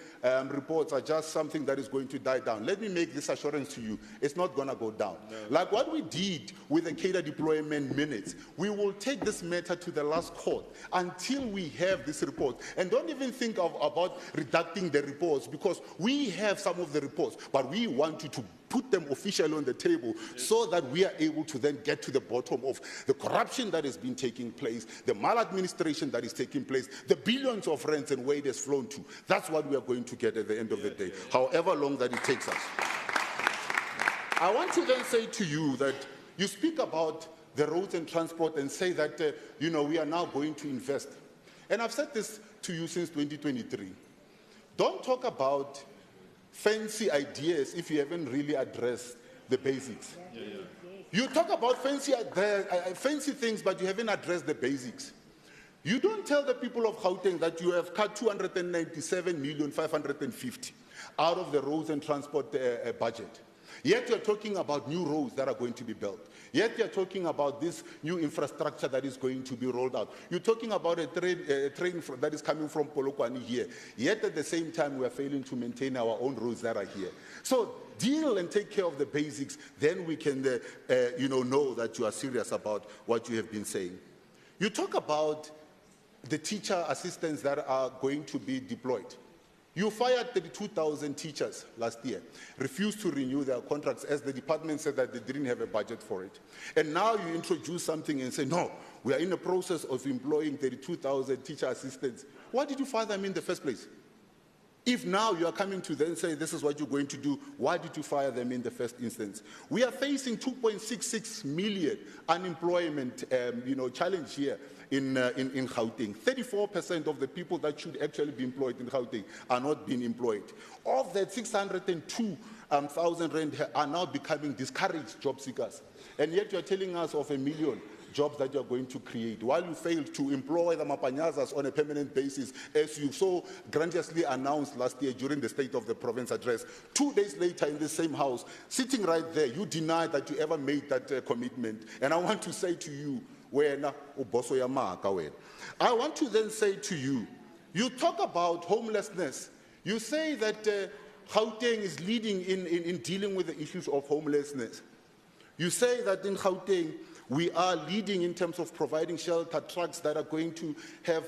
reports are just something that is going to die down. Let me make this assurance to you. It's not going to go down. No. Like what we did with the cadre deployment minutes, we will take this matter to the last court until we have this report. And don't even think about redacting the reports, because we have some of the reports, but we want you to put them officially on the table so that we are able to then get to the bottom of the corruption that has been taking place, the maladministration that is taking place, the billions of rents and where it has flown to. That's what we are going to get at the end of the day, however long that it takes us. I want to then say to you that you speak about the roads and transport and say that, we are now going to invest. And I've said this to you since 2023. Don't talk about fancy ideas if you haven't really addressed the basics. You talk about fancy things, but you haven't addressed the basics. You don't tell the people of Gauteng that you have cut 297,550,000 out of the roads and transport budget. Yet you're talking about new roads that are going to be built. Yet you're talking about this new infrastructure that is going to be rolled out. You're talking about a train that is coming from Polokwane here. Yet at the same time, we are failing to maintain our own roads that are here. So deal and take care of the basics. Then we can, know that you are serious about what you have been saying. You talk about the teacher assistants that are going to be deployed. You fired 32,000 teachers last year, refused to renew their contracts as the department said that they didn't have a budget for it. And now you introduce something and say, no, we are in the process of employing 32,000 teacher assistants. Why did you fire them in the first place? If now you are coming to then say this is what you're going to do, why did you fire them in the first instance? We are facing 2.66 million unemployment challenge here in Gauteng. 34% of the people that should actually be employed in Gauteng are not being employed. Of that, 602,000 rand are now becoming discouraged job seekers. And yet you're telling us of 1 million jobs that you are going to create, while you failed to employ the Mapanyazas on a permanent basis, as you so grandiosely announced last year during the State of the Province address. 2 days later in the same house, sitting right there, you denied that you ever made that commitment. And I want to say to you, I want to then say to you, you talk about homelessness. You say that Gauteng is leading in dealing with the issues of homelessness. You say that in Gauteng, we are leading in terms of providing shelter, trucks that are going to have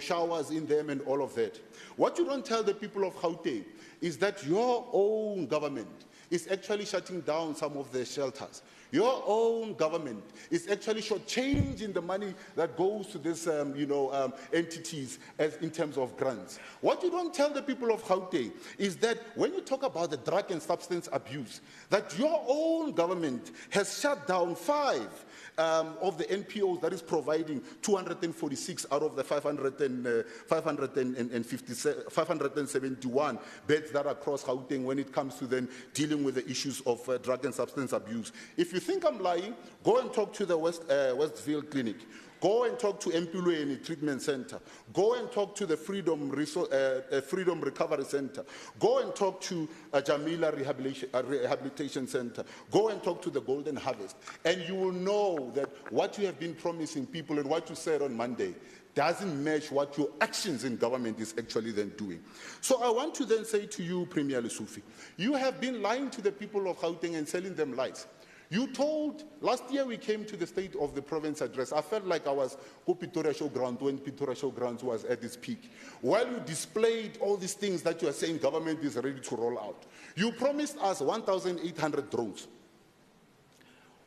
showers in them and all of that. What you don't tell the people of Gauteng is that your own government is actually shutting down some of the shelters. Your own government is actually shortchanging the money that goes to these entities as in terms of grants. What you don't tell the people of Gauteng is that when you talk about the drug and substance abuse, that your own government has shut down 5 of the NPOs that is providing 246 out of the 571 beds that are across Gauteng when it comes to then dealing with the issues of drug and substance abuse. If you think I'm lying, go and talk to the Westfield Clinic. Go and talk to Mpilweni Treatment Center. Go and talk to the Freedom Recovery Center. Go and talk to Jamila Rehabilitation Center. Go and talk to the Golden Harvest. And you will know that what you have been promising people and what you said on Monday doesn't match what your actions in government is actually then doing. So I want to then say to you, Premier Lesufi, you have been lying to the people of Gauteng and selling them lies. You told, last year we came to the State of the Province address. I felt like I was at Pretoria Showground when Pretoria Showgrounds was at its peak. While you displayed all these things that you are saying government is ready to roll out, you promised us 1,800 drones.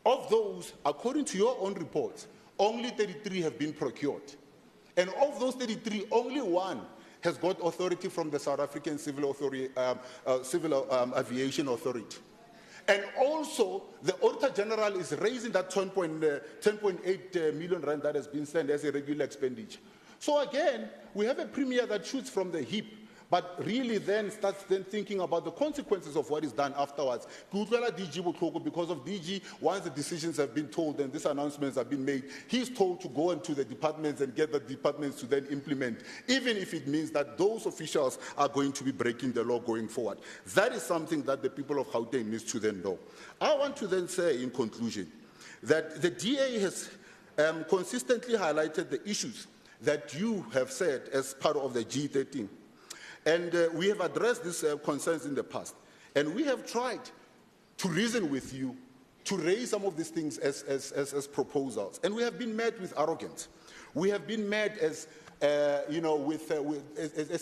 Of those, according to your own reports, only 33 have been procured. And of those 33, only 1 has got authority from the South African Civil Aviation Authority. And also, the Auditor General is raising that 10.8 million rand that has been sent as a regular expenditure. So again, we have a premier that shoots from the hip, but really then starts then thinking about the consequences of what is done afterwards. Because of DG, once the decisions have been told and these announcements have been made, he's told to go into the departments and get the departments to then implement, even if it means that those officials are going to be breaking the law going forward. That is something that the people of Gauteng needs to then know. I want to then say in conclusion that the DA has consistently highlighted the issues that you have said as part of the G13. And we have addressed these concerns in the past. And we have tried to reason with you, to raise some of these things as proposals. And we have been met with arrogance. We have been met as, as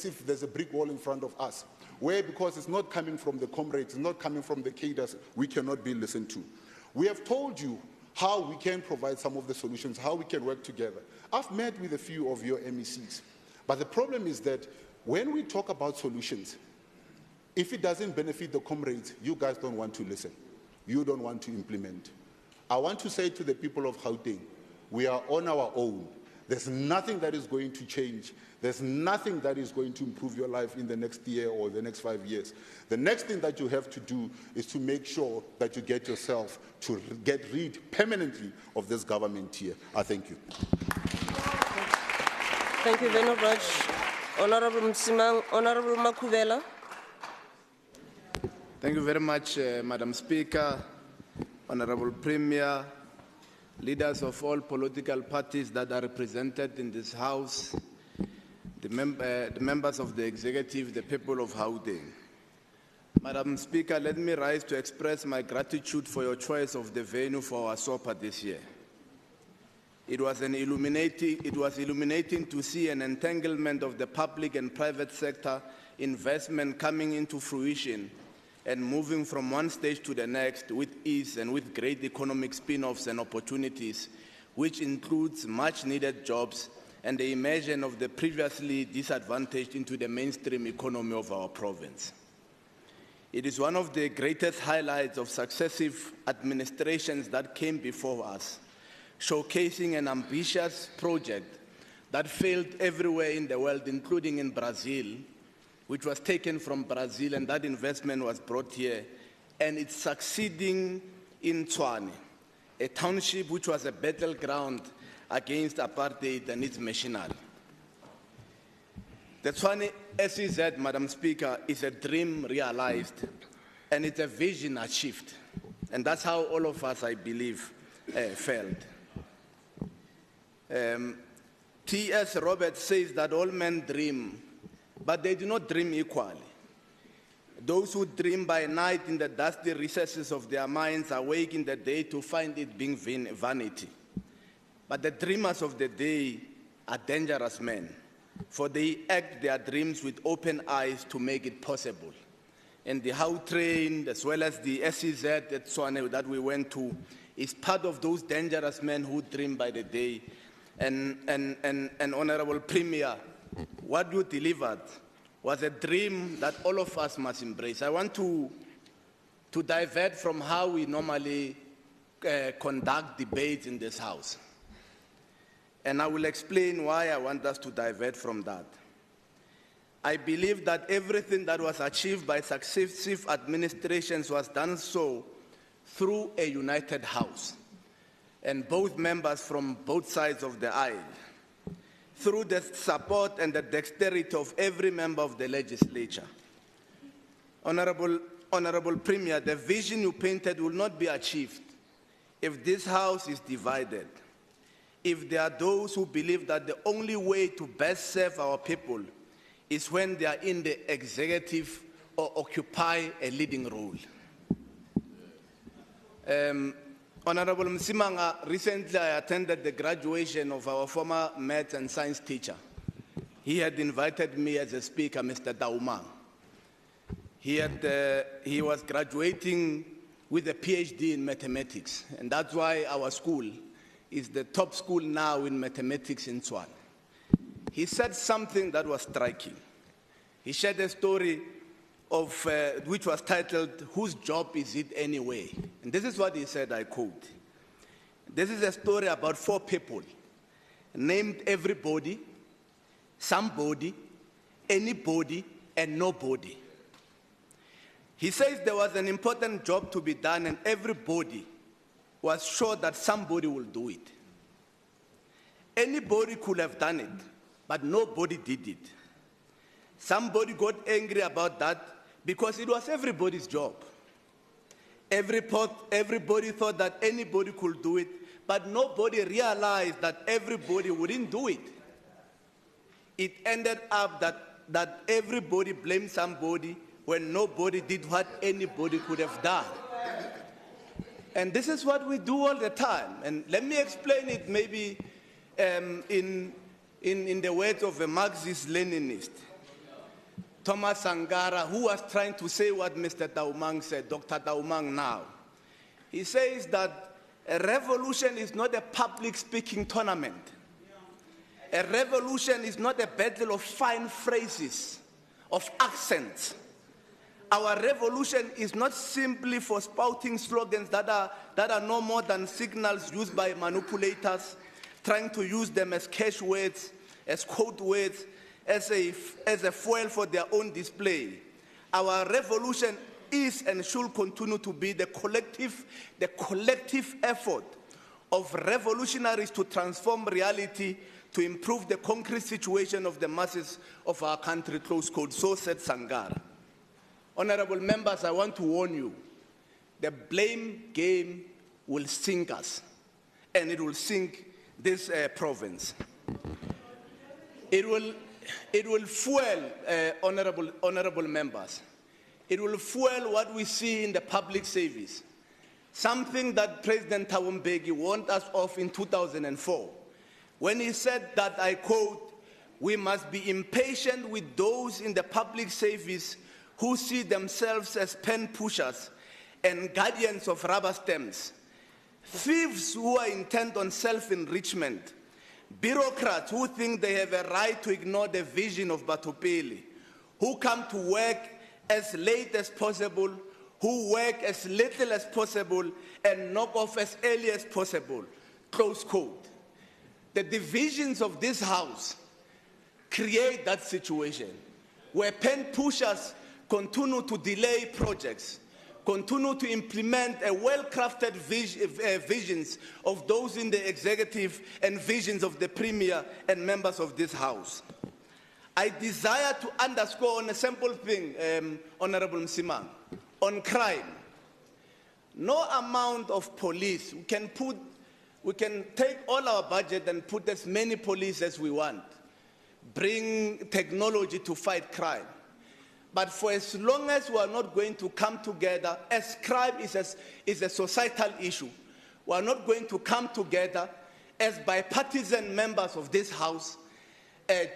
if there's a brick wall in front of us, where because it's not coming from the comrades, it's not coming from the cadres, we cannot be listened to. We have told you how we can provide some of the solutions, how we can work together. I've met with a few of your MECs. But the problem is that when we talk about solutions, if it doesn't benefit the comrades, you guys don't want to listen. You don't want to implement. I want to say to the people of Gauteng, we are on our own. There's nothing that is going to change. There's nothing that is going to improve your life in the next year or the next 5 years. The next thing that you have to do is to make sure that you get yourself to get rid permanently of this government here. I thank you. Thank you very much. Honourable Msimang, Honourable Makubela. Thank you very much, Madam Speaker, Honourable Premier, leaders of all political parties that are represented in this House, the members of the executive, the people of Gauteng. Madam Speaker, let me rise to express my gratitude for your choice of the venue for our SOPA this year. It was illuminating to see an entanglement of the public and private sector investment coming into fruition and moving from one stage to the next with ease and with great economic spin-offs and opportunities, which includes much-needed jobs and the immersion of the previously disadvantaged into the mainstream economy of our province. It is one of the greatest highlights of successive administrations that came before us, showcasing an ambitious project that failed everywhere in the world, including in Brazil, which was taken from Brazil, and that investment was brought here, and it's succeeding in Tshwane. a township which was a battleground against apartheid and its machinery. The Tshwane SEZ, Madam Speaker, is a dream realized, and it's a vision achieved. And that's how all of us, I believe, felt. T.S. Roberts says that all men dream, but they do not dream equally. Those who dream by night in the dusty recesses of their minds awake in the day to find it being vanity. But the dreamers of the day are dangerous men, for they act their dreams with open eyes to make it possible. And the How Train, as well as the SEZ at Tshwane that we went to, is part of those dangerous men who dream by the day. And Honourable Premier, what you delivered was a dream that all of us must embrace. I want to divert from how we normally conduct debates in this House. And I will explain why I want us to divert from that. I believe that everything that was achieved by successive administrations was done so through a united House, and both members from both sides of the aisle, through the support and the dexterity of every member of the legislature. Honourable Premier, the vision you painted will not be achieved if this House is divided, if there are those who believe that the only way to best serve our people is when they are in the executive or occupy a leading role. Honourable Msimanga, recently I attended the graduation of our former maths and science teacher. He had invited me as a speaker, Mr. Daumang. He was graduating with a PhD in mathematics, and that's why our school is the top school now in mathematics in Tshwane. He said something that was striking. He shared a story of which was titled, "Whose Job Is It Anyway?" And this is what he said, I quote. This is a story about 4 people named everybody, somebody, anybody, and nobody. He says there was an important job to be done and everybody was sure that somebody will do it. Anybody could have done it, but nobody did it. Somebody got angry about that because it was everybody's job. Everybody thought that anybody could do it, but nobody realized that everybody wouldn't do it. It ended up that everybody blamed somebody when nobody did what anybody could have done. And this is what we do all the time. And let me explain it maybe in the words of a Marxist-Leninist, Thomas Sankara, who was trying to say what Mr. Daumang said, Dr. Daumang now. He says that a revolution is not a public speaking tournament. A revolution is not a battle of fine phrases, of accents. Our revolution is not simply for spouting slogans that are no more than signals used by manipulators, trying to use them as catchwords, as code words, as a foil for their own display. Our revolution is and should continue to be the collective effort of revolutionaries to transform reality, to improve the concrete situation of the masses of our country, close quote. So said Sankara. Honourable members, I want to warn you, the blame game will sink us, and it will sink this province. It will fuel, honourable members, it will fuel what we see in the public service, something that President Thabo Mbeki warned us of in 2004, when he said that, I quote, "We must be impatient with those in the public service who see themselves as pen pushers and guardians of rubber stamps, thieves who are intent on self-enrichment, bureaucrats who think they have a right to ignore the vision of Batopele, who come to work as late as possible, who work as little as possible, and knock off as early as possible," close quote. The divisions of this House create that situation where pen pushers continue to delay projects, continue to implement a well-crafted visions of those in the executive and visions of the Premier and members of this House. I desire to underscore on a simple thing, Honourable Msimang, on crime. No amount of police, we can take all our budget and put as many police as we want, bring technology to fight crime. But for as long as we are not going to come together, as crime is a societal issue, we are not going to come together as bipartisan members of this House,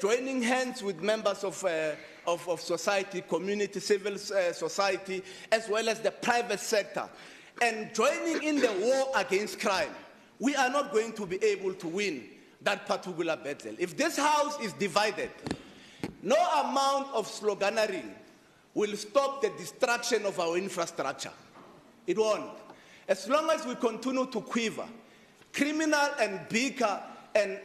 joining hands with members of society, community, civil society, as well as the private sector, and joining in the war against crime. We are not going to be able to win that particular battle. If this House is divided, no amount of sloganeering will stop the destruction of our infrastructure. It won't. As long as we continue to quiver, criminal and bicker and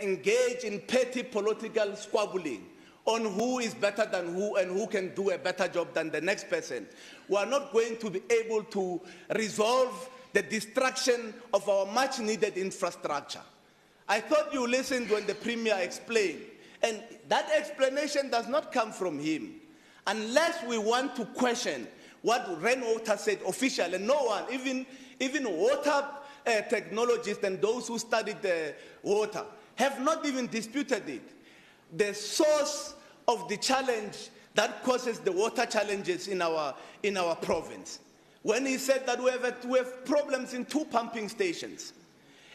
engage in petty political squabbling on who is better than who and who can do a better job than the next person, we are not going to be able to resolve the destruction of our much-needed infrastructure. I thought you listened when the Premier explained, and that explanation does not come from him. Unless we want to question what rainwater said officially, and no one, even water technologists and those who studied the water, have not even disputed it. The source of the challenge that causes the water challenges in our province. When he said that we have problems in 2 pumping stations,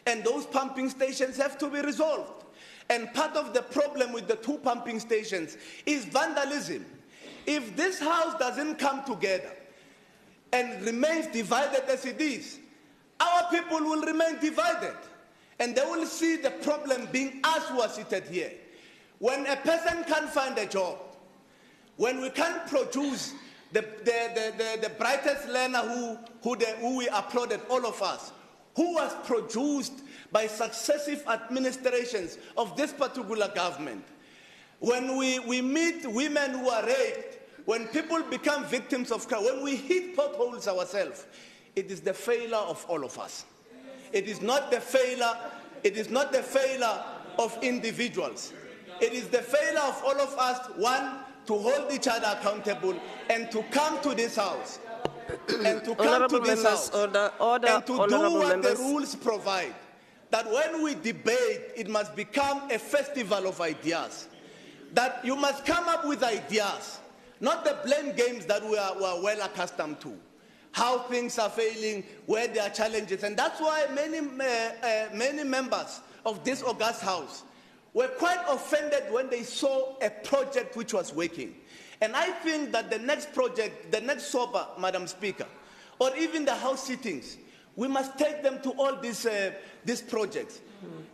and those pumping stations have to be resolved. And part of the problem with the 2 pumping stations is vandalism. If this House doesn't come together and remains divided as it is, our people will remain divided. And they will see the problem being us who are seated here. When a person can't find a job, when we can't produce the brightest learner who we applauded, all of us, who was produced by successive administrations of this particular government. When we meet women who are raped, when people become victims of crime, when we hit potholes ourselves, it is the failure of all of us. It is not the failure of individuals. It is the failure of all of us, one, to hold each other accountable and to come to this House. And to come to this House and to do what the rules provide. That when we debate, it must become a festival of ideas. That you must come up with ideas, not the blame games that we are well accustomed to. How things are failing, where there are challenges. And that's why many members of this august House were quite offended when they saw a project which was working. And I think that the next project, the next SOPA, Madam Speaker, or even the House sittings, we must take them to all these projects.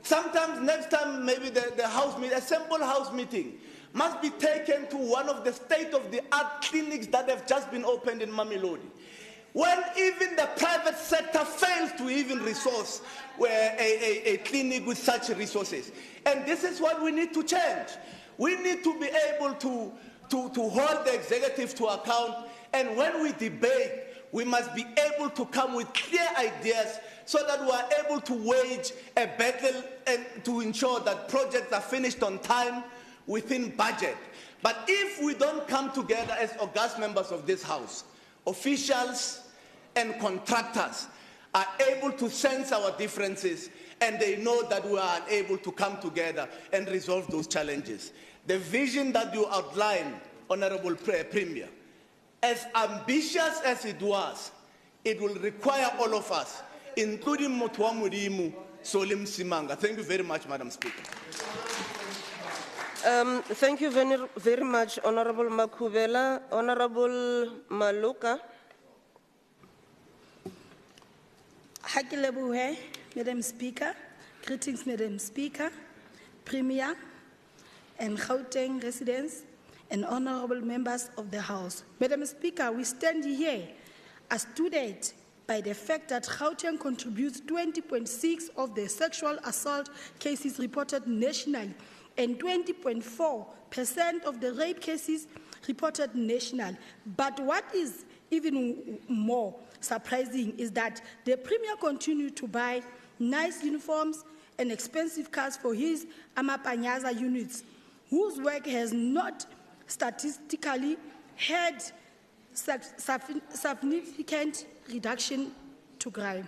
Sometimes next time, maybe the House meeting, a simple House meeting, must be taken to one of the state-of-the-art clinics that have just been opened in Mamelodi. When even the private sector fails to even resource a clinic with such resources. And this is what we need to change. We need to be able to hold the executive to account, and when we debate, we must be able to come with clear ideas so that we are able to wage a battle and to ensure that projects are finished on time within budget. But if we don't come together as august members of this House, officials and contractors are able to sense our differences, and they know that we are unable to come together and resolve those challenges. The vision that you outlined, Honourable Premier, as ambitious as it was, it will require all of us, including Motwa Mudimu, Solim Simanga. Thank you very much, Madam Speaker. Thank you very much, Honourable Makubela. Honourable Maluka. Hakilebuhe, Madam Speaker. Greetings, Madam Speaker, Premier, and Gauteng residents, and honourable members of the House. Madam Speaker, we stand here as students by the fact that Gauteng contributes 20.6% of the sexual assault cases reported nationally and 20.4% of the rape cases reported nationally. But what is even more surprising is that the Premier continued to buy nice uniforms and expensive cars for his Amapanyaza units, whose work has not statistically had significant reduction to crime.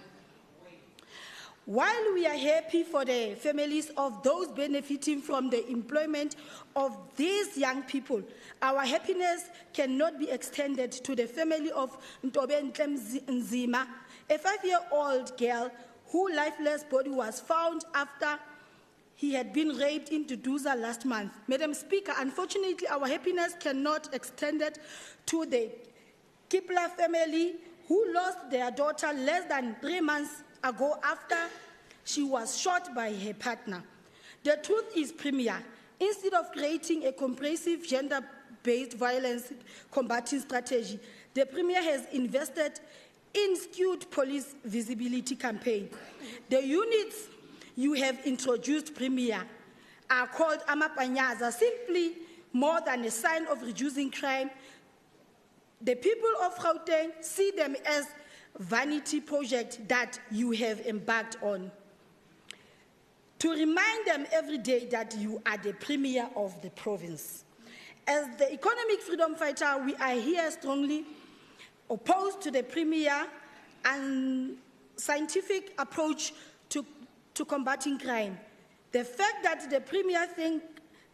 While we are happy for the families of those benefiting from the employment of these young people, our happiness cannot be extended to the family of Ntobe Nzima, a 5-year-old girl whose lifeless body was found after he had been raped in Duduza last month. Madam Speaker, unfortunately, our happiness cannot extend to the Kipler family who lost their daughter less than 3 months ago after she was shot by her partner. The truth is, Premier, instead of creating a comprehensive gender-based violence combating strategy, the Premier has invested in skewed police visibility campaign. The units you have introduced, Premier, are called Amapanyaza, simply more than a sign of reducing crime. The people of Gauteng see them as vanity project that you have embarked on, to remind them every day that you are the Premier of the province. As the economic freedom fighter, we are here strongly opposed to the Premier and scientific approach to combating crime. The fact that the Premier thinks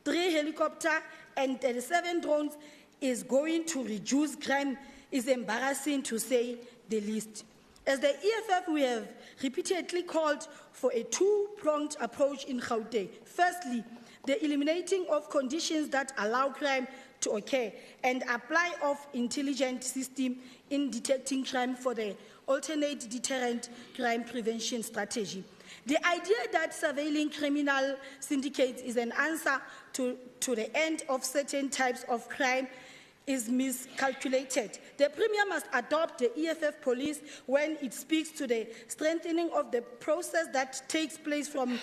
3 helicopters and 37 drones is going to reduce crime is embarrassing, to say the least. As the EFF, we have repeatedly called for a two-pronged approach in Gauteng. Firstly, the eliminating of conditions that allow crime to occur and apply of intelligent system in detecting crime for the alternate deterrent crime prevention strategy. The idea that surveilling criminal syndicates is an answer to the end of certain types of crime is miscalculated. The Premier must adopt the EFF police when it speaks to the strengthening of the process that takes place from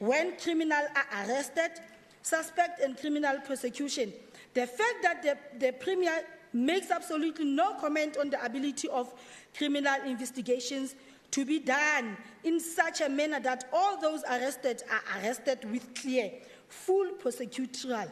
when criminals are arrested, suspect and criminal prosecution. The fact that the Premier makes absolutely no comment on the ability of criminal investigations to be done in such a manner that all those arrested are arrested with clear, full prosecutorial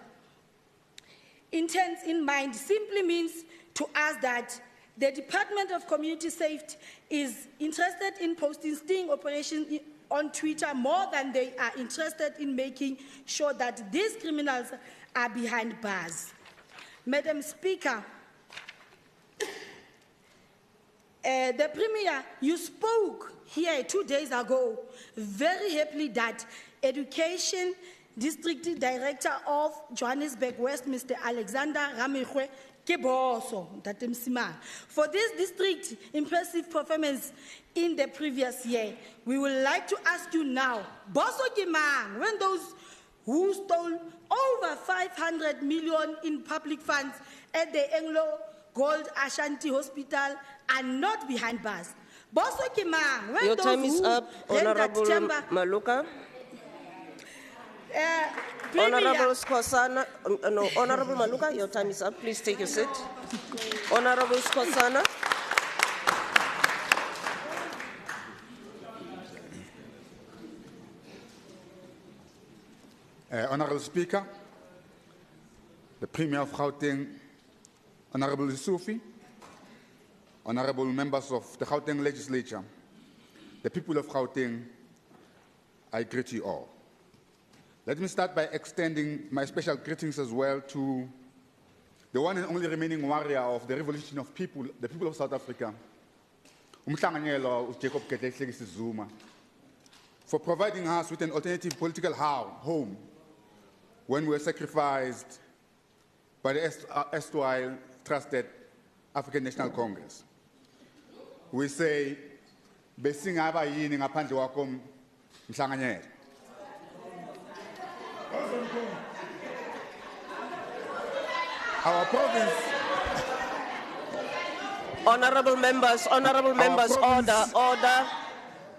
intent in mind simply means to us that the Department of Community Safety is interested in posting sting operations on Twitter more than they are interested in making sure that these criminals are behind bars. Madam Speaker, the Premier, you spoke here 2 days ago very happily that Education District Director of Johannesburg West, Mr. Alexander Ramekwe, for this district impressive performance in the previous year. We would like to ask you now, Boso Kimang, when those who stole over 500 million in public funds at the Anglo Gold Ashanti Hospital are not behind bars. Boso Kimang, when your those time is who up, Honourable Maluka. Honourable Skosana, no, Honourable Maluka, your time is up. Please take your seat. Honourable Skosana. Honourable Speaker, the Premier of Gauteng, Honourable Yusufi, Honourable members of the Gauteng Legislature, the people of Gauteng, I greet you all. Let me start by extending my special greetings as well to the one and only remaining warrior of the revolution of people, the people of South Africa, Jacob Ketehlekisi Zuma, for providing us with an alternative political home when we were sacrificed by the erstwhile trusted African National Congress. We say, besingaba yini ngaphandle kwakho mhlanganyelo. Our province. Honourable members, order.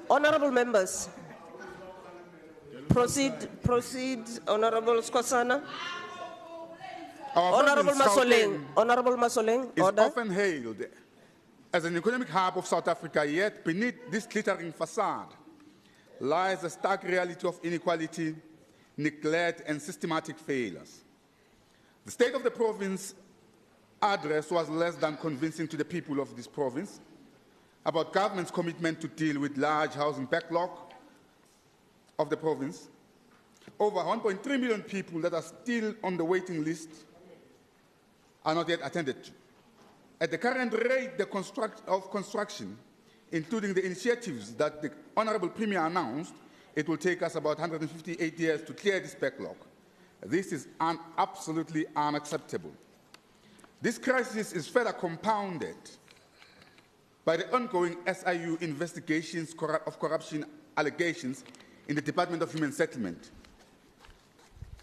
Honourable members. Proceed, Honourable Skosana. Honourable Masoleng, is order. often hailed As an economic hub of South Africa, yet beneath this glittering facade lies the stark reality of inequality, neglect, and systematic failures. The State of the Province address was less than convincing to the people of this province about government's commitment to deal with large housing backlog of the province. Over 1.3 million people that are still on the waiting list are not yet attended to. At the current rate of construction, including the initiatives that the Honourable Premier announced, it will take us about 158 years to clear this backlog. This is absolutely unacceptable. This crisis is further compounded by the ongoing SIU investigations of corruption allegations in the Department of Human Settlement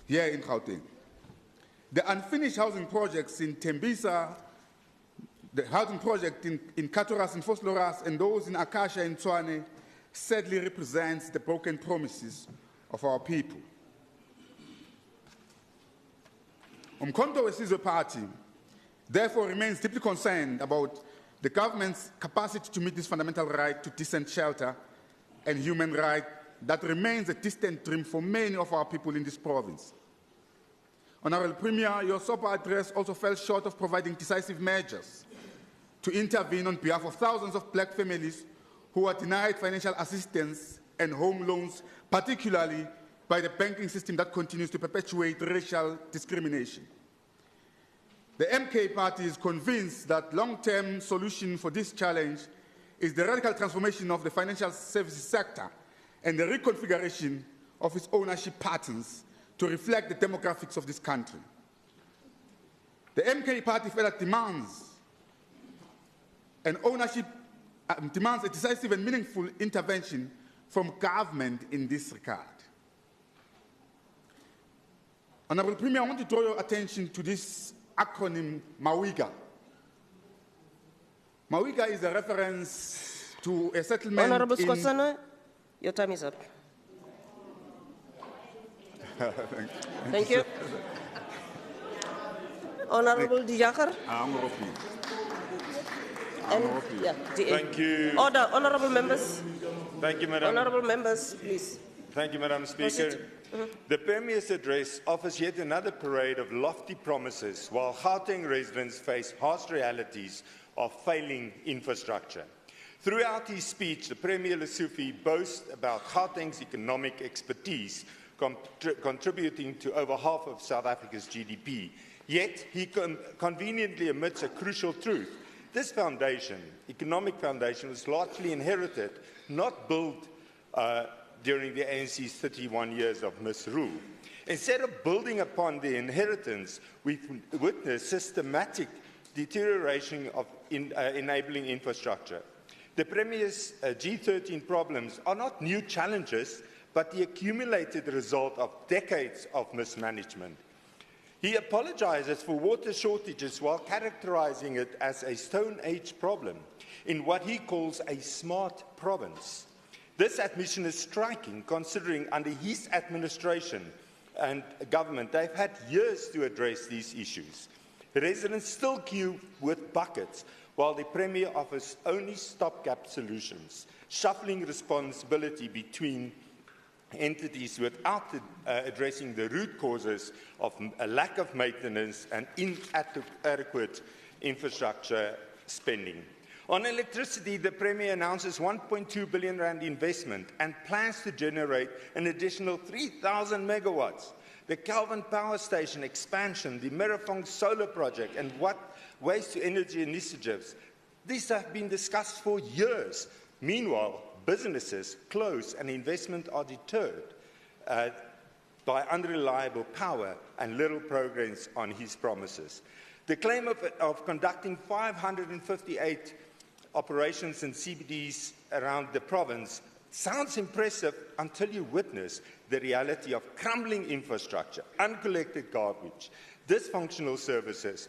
here in Gauteng. The unfinished housing projects in Tembisa, the housing project in Katuras and Vosloorus, and those in Akasha and Tshwane sadly represents the broken promises of our people. Umkhonto weSizwe Party therefore remains deeply concerned about the government's capacity to meet this fundamental right to decent shelter and human right that remains a distant dream for many of our people in this province. Honourable Premier, your SOPA address also fell short of providing decisive measures to intervene on behalf of thousands of black families who are denied financial assistance and home loans, particularly by the banking system that continues to perpetuate racial discrimination. The MK Party is convinced that long-term solution for this challenge is the radical transformation of the financial services sector and the reconfiguration of its ownership patterns to reflect the demographics of this country. The MK Party further demands demands a decisive and meaningful intervention from government in this regard. Honourable Premier, I want to draw your attention to this acronym MAWIGA. MAWIGA is a reference to a settlement Honourable Skosana, your time is up. Thank you. Honourable Dijakar. Thank you. Order, honourable members. Thank you, Madam. Honourable members, please. Thank you, Madam Speaker. The Premier's address offers yet another parade of lofty promises while Gauteng residents face harsh realities of failing infrastructure. Throughout his speech, the Premier Lesufi boasts about Gauteng's economic expertise contributing to over half of South Africa's GDP. Yet he conveniently omits a crucial truth. This foundation, economic foundation, was largely inherited, not built during the ANC's 31 years of misrule. Instead of building upon the inheritance, we've witnessed systematic deterioration of enabling infrastructure. The Premier's G13 problems are not new challenges, but the accumulated result of decades of mismanagement. He apologizes for water shortages while characterizing it as a Stone Age problem in what he calls a smart province. This admission is striking, considering under his administration and government, they've had years to address these issues. Residents still queue with buckets, while the Premier offers only stopgap solutions, shuffling responsibility between entities without addressing the root causes of a lack of maintenance and inadequate infrastructure spending. On electricity, the Premier announces 1.2 billion rand investment and plans to generate an additional 3,000 megawatts. The Calvin Power Station expansion, the Merafong Solar Project, and waste-to-energy initiatives, these have been discussed for years. Meanwhile, businesses close and investment are deterred by unreliable power and little progress on his promises. The claim of conducting 558 operations in CBDs around the province sounds impressive until you witness the reality of crumbling infrastructure, uncollected garbage, dysfunctional services,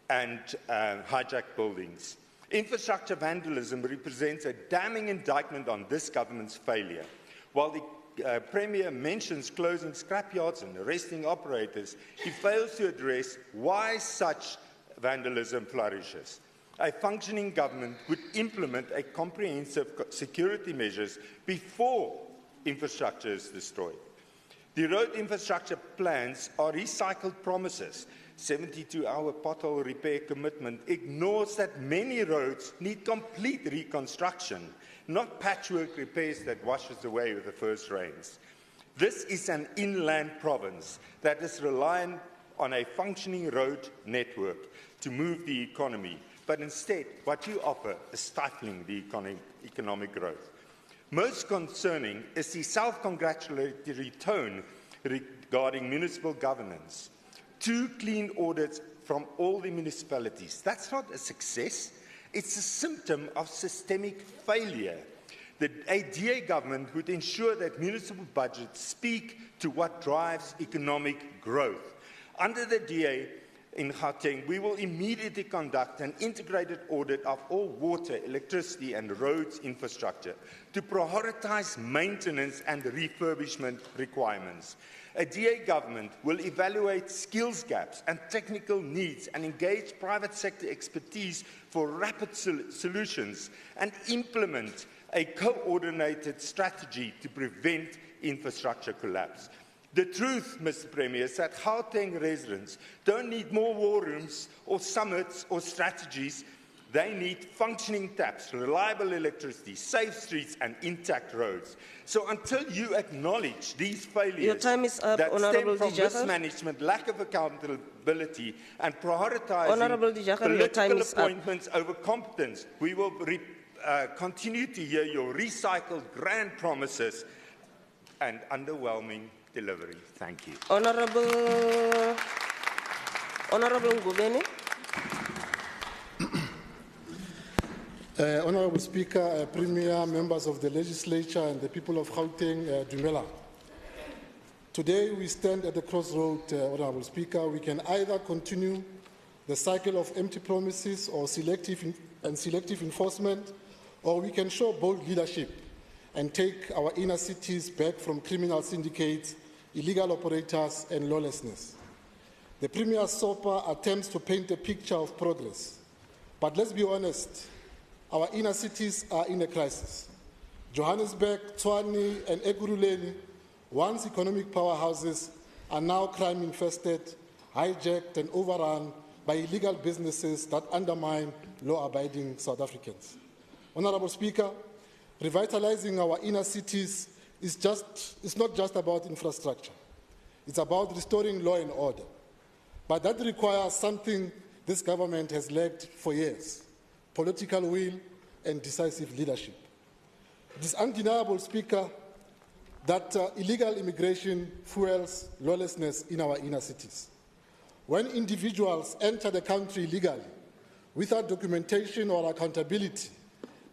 and hijacked buildings. Infrastructure vandalism represents a damning indictment on this government's failure. While the Premier mentions closing scrapyards and arresting operators, he fails to address why such vandalism flourishes. A functioning government would implement a comprehensive security measures before infrastructure is destroyed. The road infrastructure plans are recycled promises. 72-hour pothole repair commitment ignores that many roads need complete reconstruction, not patchwork repairs that washes away with the first rains. This is an inland province that is reliant on a functioning road network to move the economy, but instead what you offer is stifling the economic growth. Most concerning is the self-congratulatory tone regarding municipal governance. 2 clean audits from all the municipalities. That's not a success. It's a symptom of systemic failure. A DA government would ensure that municipal budgets speak to what drives economic growth. Under the DA in Gauteng, we will immediately conduct an integrated audit of all water, electricity and roads infrastructure to prioritize maintenance and refurbishment requirements. A DA government will evaluate skills gaps and technical needs and engage private sector expertise for rapid solutions and implement a coordinated strategy to prevent infrastructure collapse. The truth, Mr. Premier, is that Gauteng residents don't need more war rooms or summits or strategies. They need functioning taps, reliable electricity, safe streets and intact roads. So until you acknowledge these failures Your time is up, that Honourable stem from Dijaga. mismanagement, lack of accountability and prioritizing Honourable Dijaga, your time political is up. appointments over competence, we will continue to hear your recycled grand promises and underwhelming delivery. Thank you. Honourable Ngubeni. Honourable Speaker, Premier, members of the Legislature and the people of Gauteng, Dumela. Today we stand at the crossroad, Honourable Speaker. We can either continue the cycle of empty promises or selective enforcement, or we can show bold leadership and take our inner cities back from criminal syndicates, illegal operators and lawlessness. The Premier's SOPA attempts to paint a picture of progress. But let's be honest, our inner cities are in a crisis. Johannesburg, Tshwane and Ekurhuleni, once economic powerhouses, are now crime-infested, hijacked and overrun by illegal businesses that undermine law-abiding South Africans. Honourable Speaker, revitalizing our inner cities is not just about infrastructure. It's about restoring law and order. But that requires something this government has lacked for years: political will and decisive leadership. It is undeniable, Speaker, that illegal immigration fuels lawlessness in our inner cities. When individuals enter the country illegally, without documentation or accountability,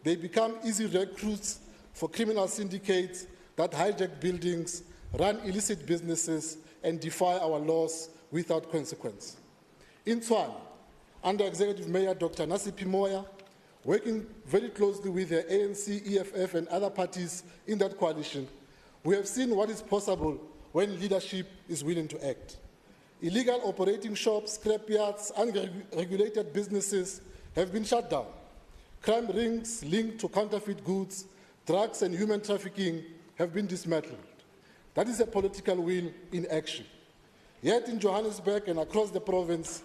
they become easy recruits for criminal syndicates that hijack buildings, run illicit businesses, and defy our laws without consequence. In Tshwane, under Executive Mayor Dr. Nasipi Moya, working very closely with the ANC, EFF, and other parties in that coalition, we have seen what is possible when leadership is willing to act. Illegal operating shops, scrapyards, unregulated businesses have been shut down. Crime rings linked to counterfeit goods, drugs, and human trafficking have been dismantled. That is a political will in action. Yet in Johannesburg and across the province,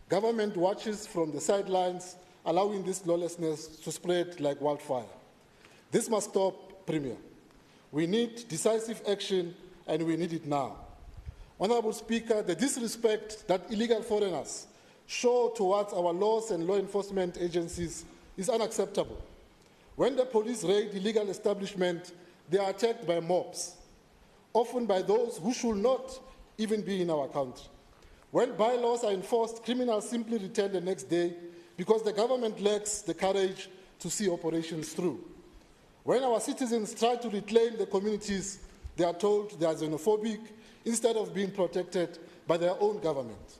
government watches from the sidelines, allowing this lawlessness to spread like wildfire. This must stop, Premier. We need decisive action, and we need it now. Honourable Speaker, the disrespect that illegal foreigners show towards our laws and law enforcement agencies is unacceptable. When the police raid illegal establishments, they are attacked by mobs, often by those who should not even be in our country. When bylaws are enforced, criminals simply return the next day because the government lacks the courage to see operations through. When our citizens try to reclaim the communities, they are told they are xenophobic instead of being protected by their own government.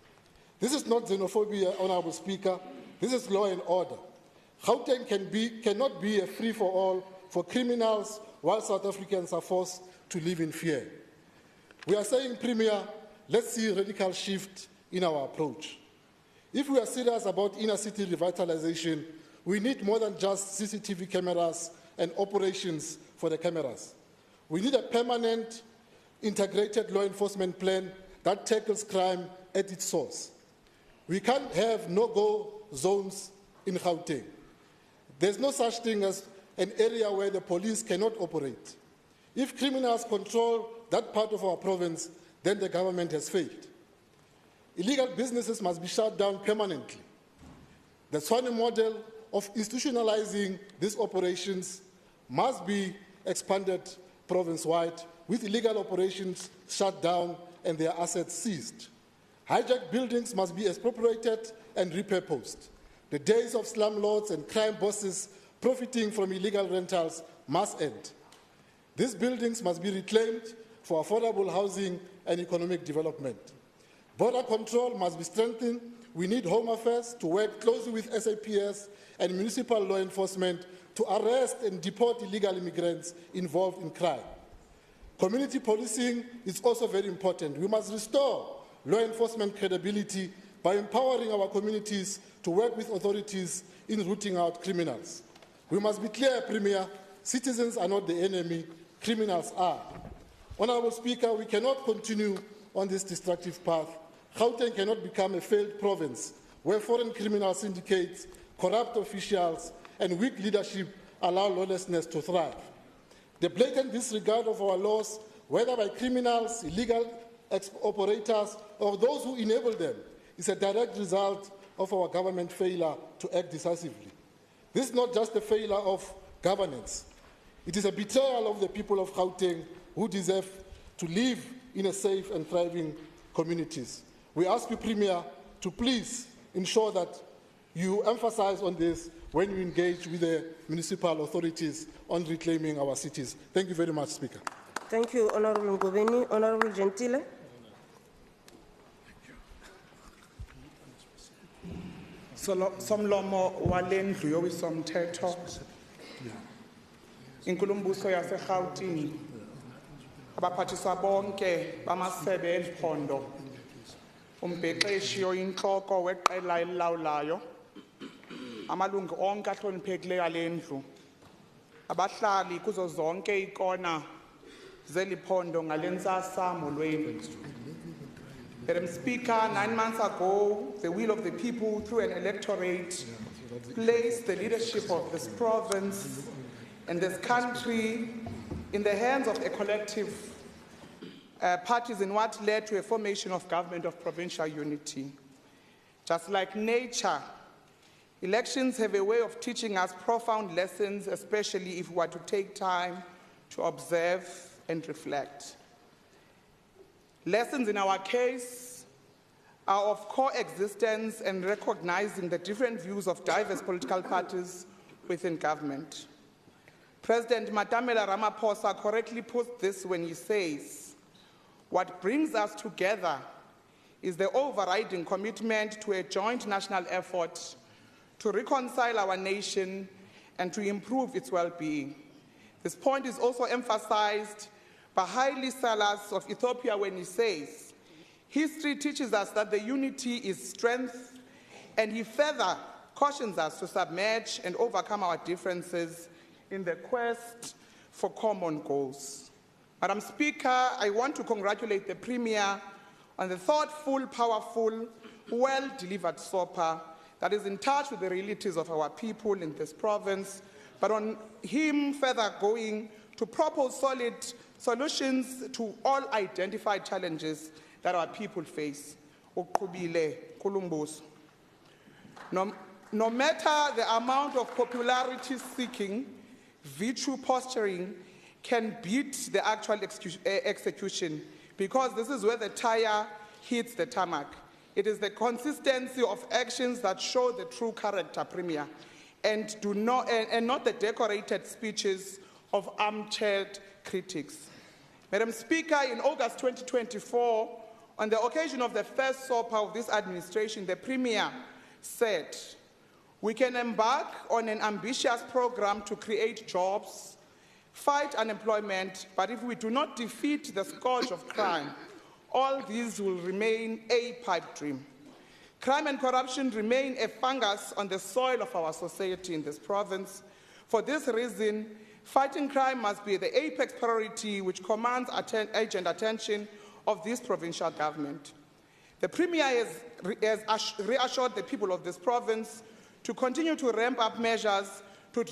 This is not xenophobia, Honourable Speaker. This is law and order. Gauteng cannot be a free-for-all for criminals while South Africans are forced to live in fear. We are saying, Premier, let's see a radical shift in our approach. If we are serious about inner city revitalization, we need more than just CCTV cameras and operations for the cameras. We need a permanent, integrated law enforcement plan that tackles crime at its source. We can't have no-go zones in Gauteng. There's no such thing as an area where the police cannot operate. If criminals control that part of our province, then the government has failed. Illegal businesses must be shut down permanently. The Tshwane model of institutionalizing these operations must be expanded province-wide, with illegal operations shut down and their assets seized. Hijacked buildings must be expropriated and repurposed. The days of slum lords and crime bosses profiting from illegal rentals must end. These buildings must be reclaimed for affordable housing and economic development. Border control must be strengthened. We need Home Affairs to work closely with SAPS and municipal law enforcement to arrest and deport illegal immigrants involved in crime. Community policing is also very important. We must restore law enforcement credibility by empowering our communities to work with authorities in rooting out criminals. We must be clear, Premier, citizens are not the enemy, criminals are. Honourable Speaker, we cannot continue on this destructive path. Gauteng cannot become a failed province where foreign criminal syndicates, corrupt officials, and weak leadership allow lawlessness to thrive. The blatant disregard of our laws, whether by criminals, illegal operators, or those who enable them, is a direct result of our government failure to act decisively. This is not just a failure of governance. It is a betrayal of the people of Gauteng who deserve to live in a safe and thriving communities. We ask you, Premier, to please ensure that you emphasize on this when you engage with the municipal authorities on reclaiming our cities. Thank you very much, Speaker. Thank you, Honourable Ngobeni. Honourable Gentile. Somlomo walendlu yowisomthetho inkulumbuso yaseGauteng abaphathiswa bonke bamasebe eliphondo umbhexeshi oyinhloko weqela elilawulayo amalungu onke ahloniphekileyo alendlu abahlali kuzo zonke ikona zeliphondo ngalentsasa molweni. Madam Speaker, 9 months ago, the will of the people through an electorate placed the leadership of this province and this country in the hands of a collective parties in what led to a formation of government of provincial unity. Just like nature, elections have a way of teaching us profound lessons, especially if we are to take time to observe and reflect. Lessons in our case are of coexistence and recognizing the different views of diverse political parties within government. President Matamela Ramaphosa correctly puts this when he says, what brings us together is the overriding commitment to a joint national effort to reconcile our nation and to improve its well-being. This point is also emphasized by Haile Selassie of Ethiopia when he says, history teaches us that the unity is strength, and he further cautions us to submerge and overcome our differences in the quest for common goals. Madam Speaker, I want to congratulate the Premier on the thoughtful, powerful, well-delivered SOPA that is in touch with the realities of our people in this province, but on him further going to propose solid solutions to all identified challenges that our people face. No matter the amount of popularity seeking, virtue posturing can beat the actual execution, because this is where the tire hits the tarmac. It is the consistency of actions that show the true character, Premier, and not the decorated speeches of armchair critics. Madam Speaker, in August 2024, on the occasion of the first SOPA of this administration, the Premier said, we can embark on an ambitious program to create jobs, fight unemployment, but if we do not defeat the scourge of crime, all these will remain a pipe dream. Crime and corruption remain a fungus on the soil of our society in this province. For this reason, fighting crime must be the apex priority which commands urgent attention of this provincial government. The Premier has reassured the people of this province to continue to ramp up measures to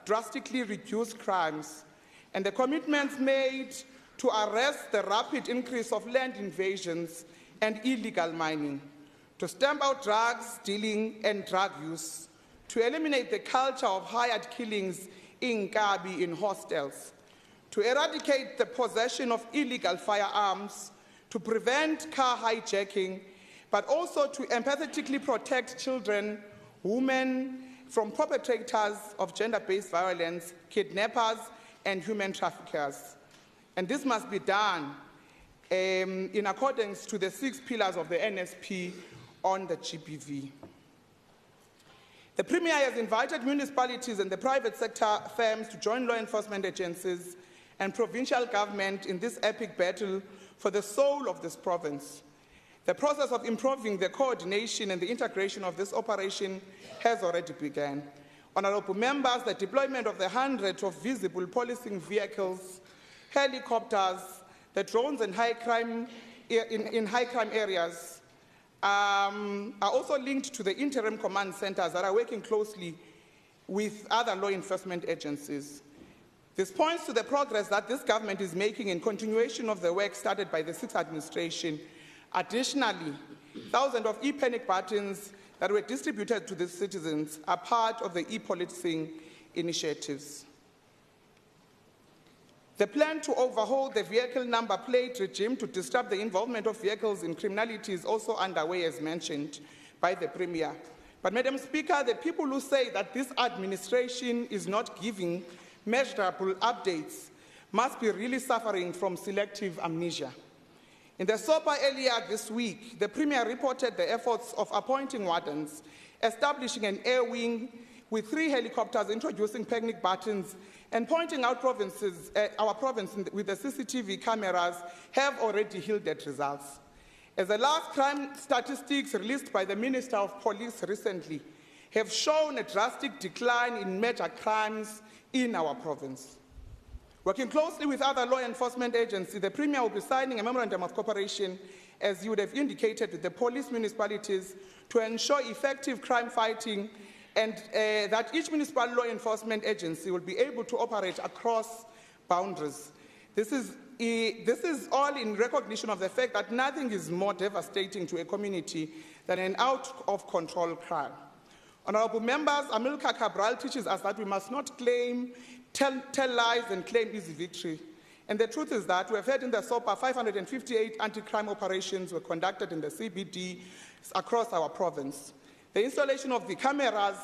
drastically reduce crimes, and the commitments made to arrest the rapid increase of land invasions and illegal mining, to stamp out drugs dealing and drug use, to eliminate the culture of hired killings in Kabi in hostels, to eradicate the possession of illegal firearms, to prevent car hijacking, but also to empathetically protect children, women from perpetrators of gender-based violence, kidnappers, and human traffickers. And this must be done in accordance to the 6 pillars of the NSP on the GBV. The Premier has invited municipalities and the private sector firms to join law enforcement agencies and provincial government in this epic battle for the soul of this province. The process of improving the coordination and the integration of this operation has already begun. Honourable members, the deployment of the hundreds of visible policing vehicles, helicopters, the drones and in high crime areas are also linked to the interim command centers that are working closely with other law enforcement agencies. This points to the progress that this government is making in continuation of the work started by the 6th administration. Additionally, thousands of e-panic buttons that were distributed to the citizens are part of the e-policing initiatives. The plan to overhaul the vehicle number plate regime to disrupt the involvement of vehicles in criminality is also underway, as mentioned by the Premier. But, Madam Speaker, the people who say that this administration is not giving measurable updates must be really suffering from selective amnesia. In the SOPA earlier this week, the Premier reported the efforts of appointing wardens, establishing an air wing with 3 helicopters, introducing panic buttons, and pointing out our province with the CCTV cameras have already yielded results. As the last crime statistics released by the Minister of Police recently have shown a drastic decline in major crimes in our province. Working closely with other law enforcement agencies, the Premier will be signing a memorandum of cooperation, as you would have indicated, with the police municipalities to ensure effective crime fighting and that each municipal law enforcement agency will be able to operate across boundaries. This is all in recognition of the fact that nothing is more devastating to a community than an out-of-control crime. Honourable members, Amilcar Cabral teaches us that we must not tell lies and claim easy victory. And the truth is that we have heard in the SOPA 558 anti-crime operations were conducted in the CBD across our province. The installation of the cameras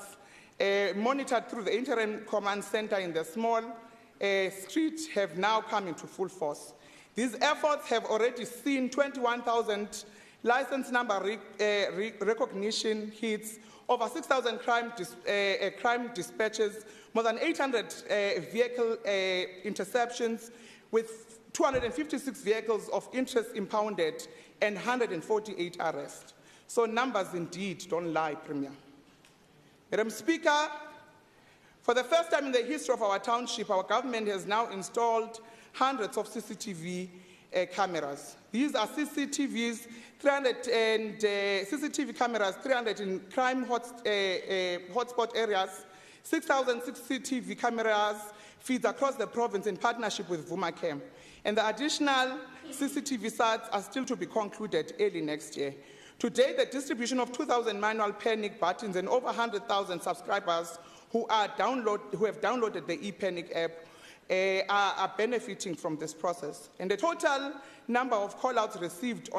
monitored through the interim command center in the small street have now come into full force. These efforts have already seen 21,000 license number recognition hits, over 6,000 crime dispatches, more than 800 vehicle interceptions, with 256 vehicles of interest impounded and 148 arrests. So numbers indeed don't lie, Premier. Madam Speaker, for the first time in the history of our township, our government has now installed hundreds of CCTV cameras. These are CCTV cameras, 300 in crime hotspot areas, 6,000 CCTV cameras feeds across the province in partnership with Vumakem. And the additional CCTV sites are still to be concluded early next year. Today, the distribution of 2,000 manual panic buttons and over 100,000 subscribers who have downloaded the ePanic app are benefiting from this process. And the total number of call-outs received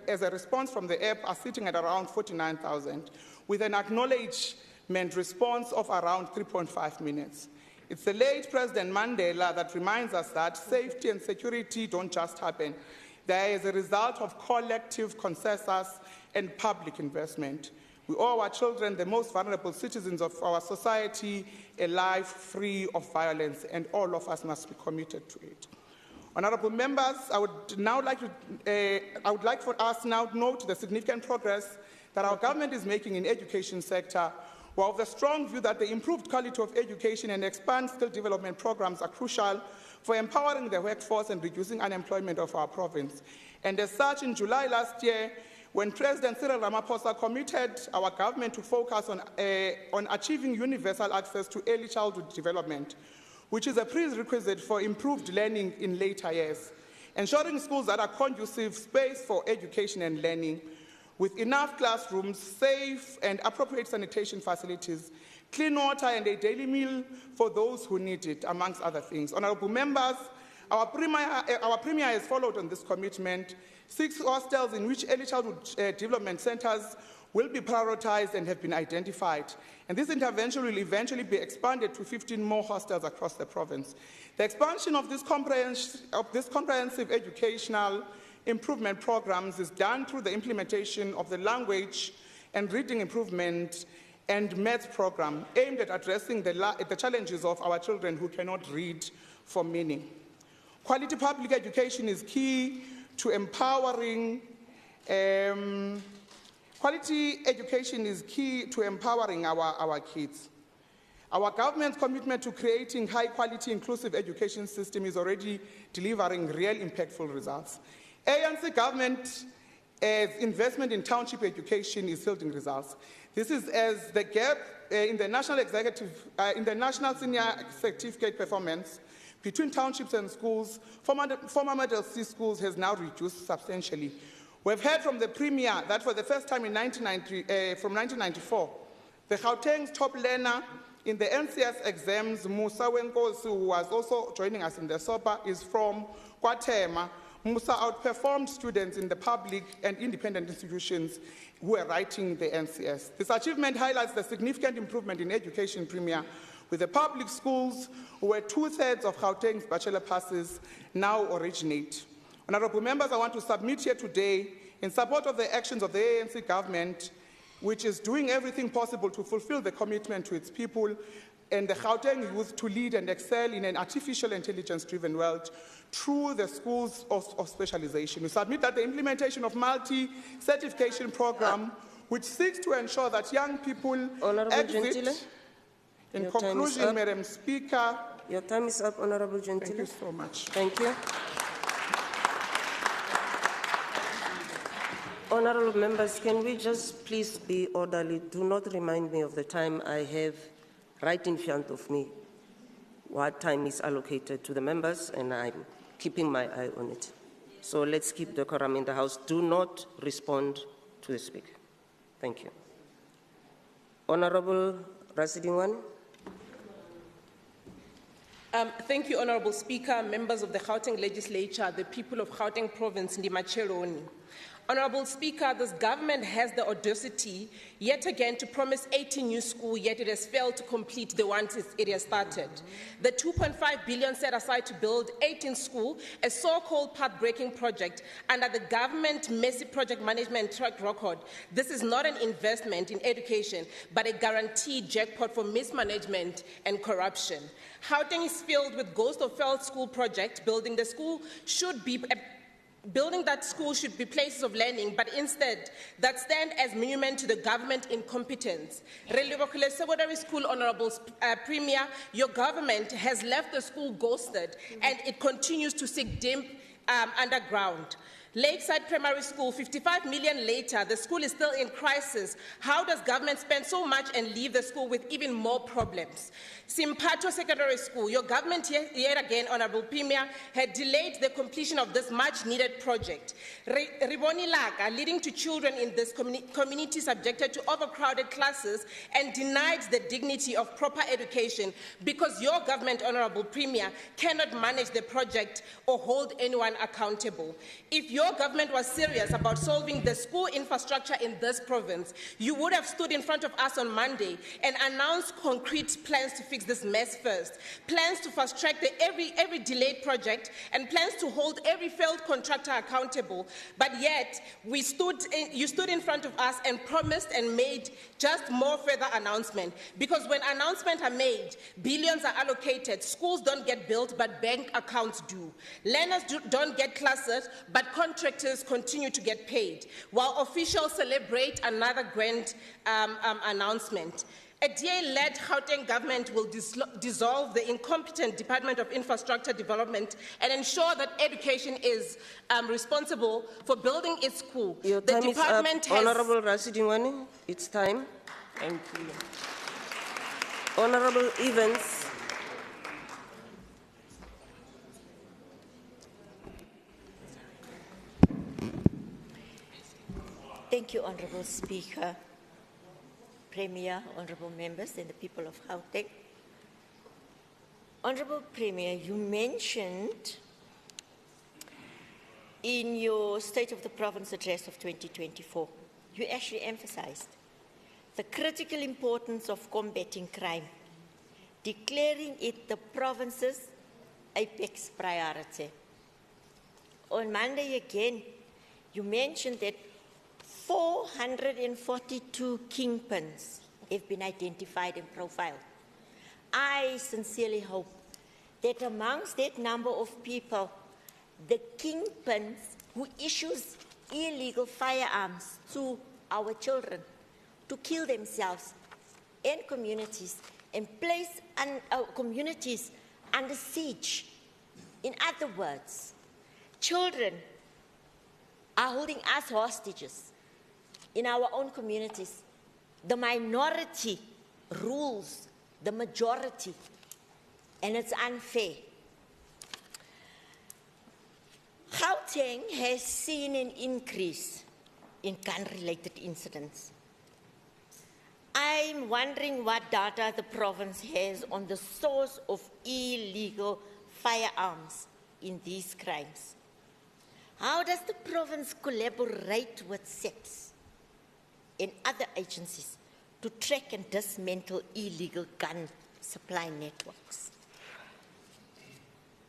as a response from the app are sitting at around 49,000, with an acknowledgement response of around 3.5 minutes. It's the late President Mandela that reminds us that safety and security don't just happen. They are as a result of collective consensus and public investment. We owe our children, the most vulnerable citizens of our society, a life free of violence, and all of us must be committed to it. Honourable members, I would like for us now to note the significant progress that our government is making in the education sector, we're of the strong view that the improved quality of education and expanded skill development programs are crucial for empowering the workforce and reducing unemployment of our province. And as such, in July last year, when President Cyril Ramaphosa committed our government to focus on achieving universal access to early childhood development, which is a prerequisite for improved learning in later years, ensuring schools that are conducive space for education and learning, with enough classrooms, safe and appropriate sanitation facilities, clean water and a daily meal for those who need it, amongst other things. Honourable members, our Premier has followed on this commitment. 6 hostels in which early childhood development centres will be prioritised and have been identified. And this intervention will eventually be expanded to 15 more hostels across the province. The expansion of this comprehensive educational improvement programs is done through the implementation of the language and reading improvement and maths program aimed at addressing the challenges of our children who cannot read for meaning. Quality public education is key to empowering our kids. Our government's commitment to creating high-quality, inclusive education system is already delivering real impactful results. ANC government investment in township education is yielding results. This is as the gap in the national senior certificate performance between townships and schools, former Middle C schools, has now reduced substantially. We've heard from the Premier that for the first time from 1994, the Gauteng's top learner in the NCS exams, Musa Wenkosi, who was also joining us in the SOPA, is from Kwatema. Musa outperformed students in the public and independent institutions who are writing the NCS. This achievement highlights the significant improvement in education, Premier, with the public schools, where 2/3 of Gauteng's bachelor passes now originate. Honourable members, I want to submit here today in support of the actions of the ANC government, which is doing everything possible to fulfill the commitment to its people and the Gauteng youth to lead and excel in an artificial intelligence-driven world through the schools of specialization. We submit that the implementation of multi-certification program, which seeks to ensure that young people exit. In conclusion, Madam Speaker. Your time is up, Honourable Gentile. Thank you so much. Thank you. Honourable members, can we just please be orderly? Do not remind me of the time I have right in front of me, what time is allocated to the members, and I'm keeping my eye on it. So let's keep decorum in the House. Do not respond to the Speaker. Thank you. Honourable Rasidingwane. Thank you, Honourable Speaker, members of the Gauteng Legislature, the people of Gauteng Province, Ndimacheroni. Honourable Speaker, this government has the audacity yet again to promise 18 new schools, yet it has failed to complete the ones it has started. The 2.5 billion set aside to build 18 schools, a so-called path-breaking project under the government messy project management track record. This is not an investment in education, but a guaranteed jackpot for mismanagement and corruption. Gauteng is filled with ghost of failed school project. Building that school should be places of learning, but instead that stand as monument to the government incompetence. Relibokile Secondary School, Honourable Premier, your government has left the school ghosted and it continues to sink deep underground. Lakeside Primary School, 55 million later, the school is still in crisis. How does government spend so much and leave the school with even more problems? Simpato Secondary School, your government yet again, Honourable Premier, had delayed the completion of this much-needed project. Riboni Laga, leading to children in this community subjected to overcrowded classes and denied the dignity of proper education because your government, Honourable Premier, cannot manage the project or hold anyone accountable. If your government was serious about solving the school infrastructure in this province, you would have stood in front of us on Monday and announced concrete plans to fix this mess first, plans to fast-track every delayed project, and plans to hold every failed contractor accountable. But yet, you stood in front of us and promised and made just more further announcement. Because when announcements are made, billions are allocated, schools don't get built, but bank accounts do. Learners don't get classes, but contractors continue to get paid, while officials celebrate another grand announcement. A DA-led Gauteng government will dissolve the incompetent Department of Infrastructure Development and ensure that education is responsible for building its school. Your The time department is up. has... Honourable Rasidingwane, it's time. Thank you. Honourable Evans. Thank you, Honourable Speaker, Premier, Honourable Members and the people of Gauteng. Honourable Premier, you mentioned in your State of the Province Address of 2024, you actually emphasised the critical importance of combating crime, declaring it the province's apex priority. On Monday again, you mentioned that 442 kingpins have been identified and profiled. I sincerely hope that amongst that number of people, the kingpins who issues illegal firearms to our children to kill themselves and communities and place communities under siege. In other words, children are holding us hostages in our own communities. The minority rules the majority, and it's unfair. Gauteng has seen an increase in gun-related incidents. I'm wondering what data the province has on the source of illegal firearms in these crimes. How does the province collaborate with SEX and other agencies to track and dismantle illegal gun supply networks?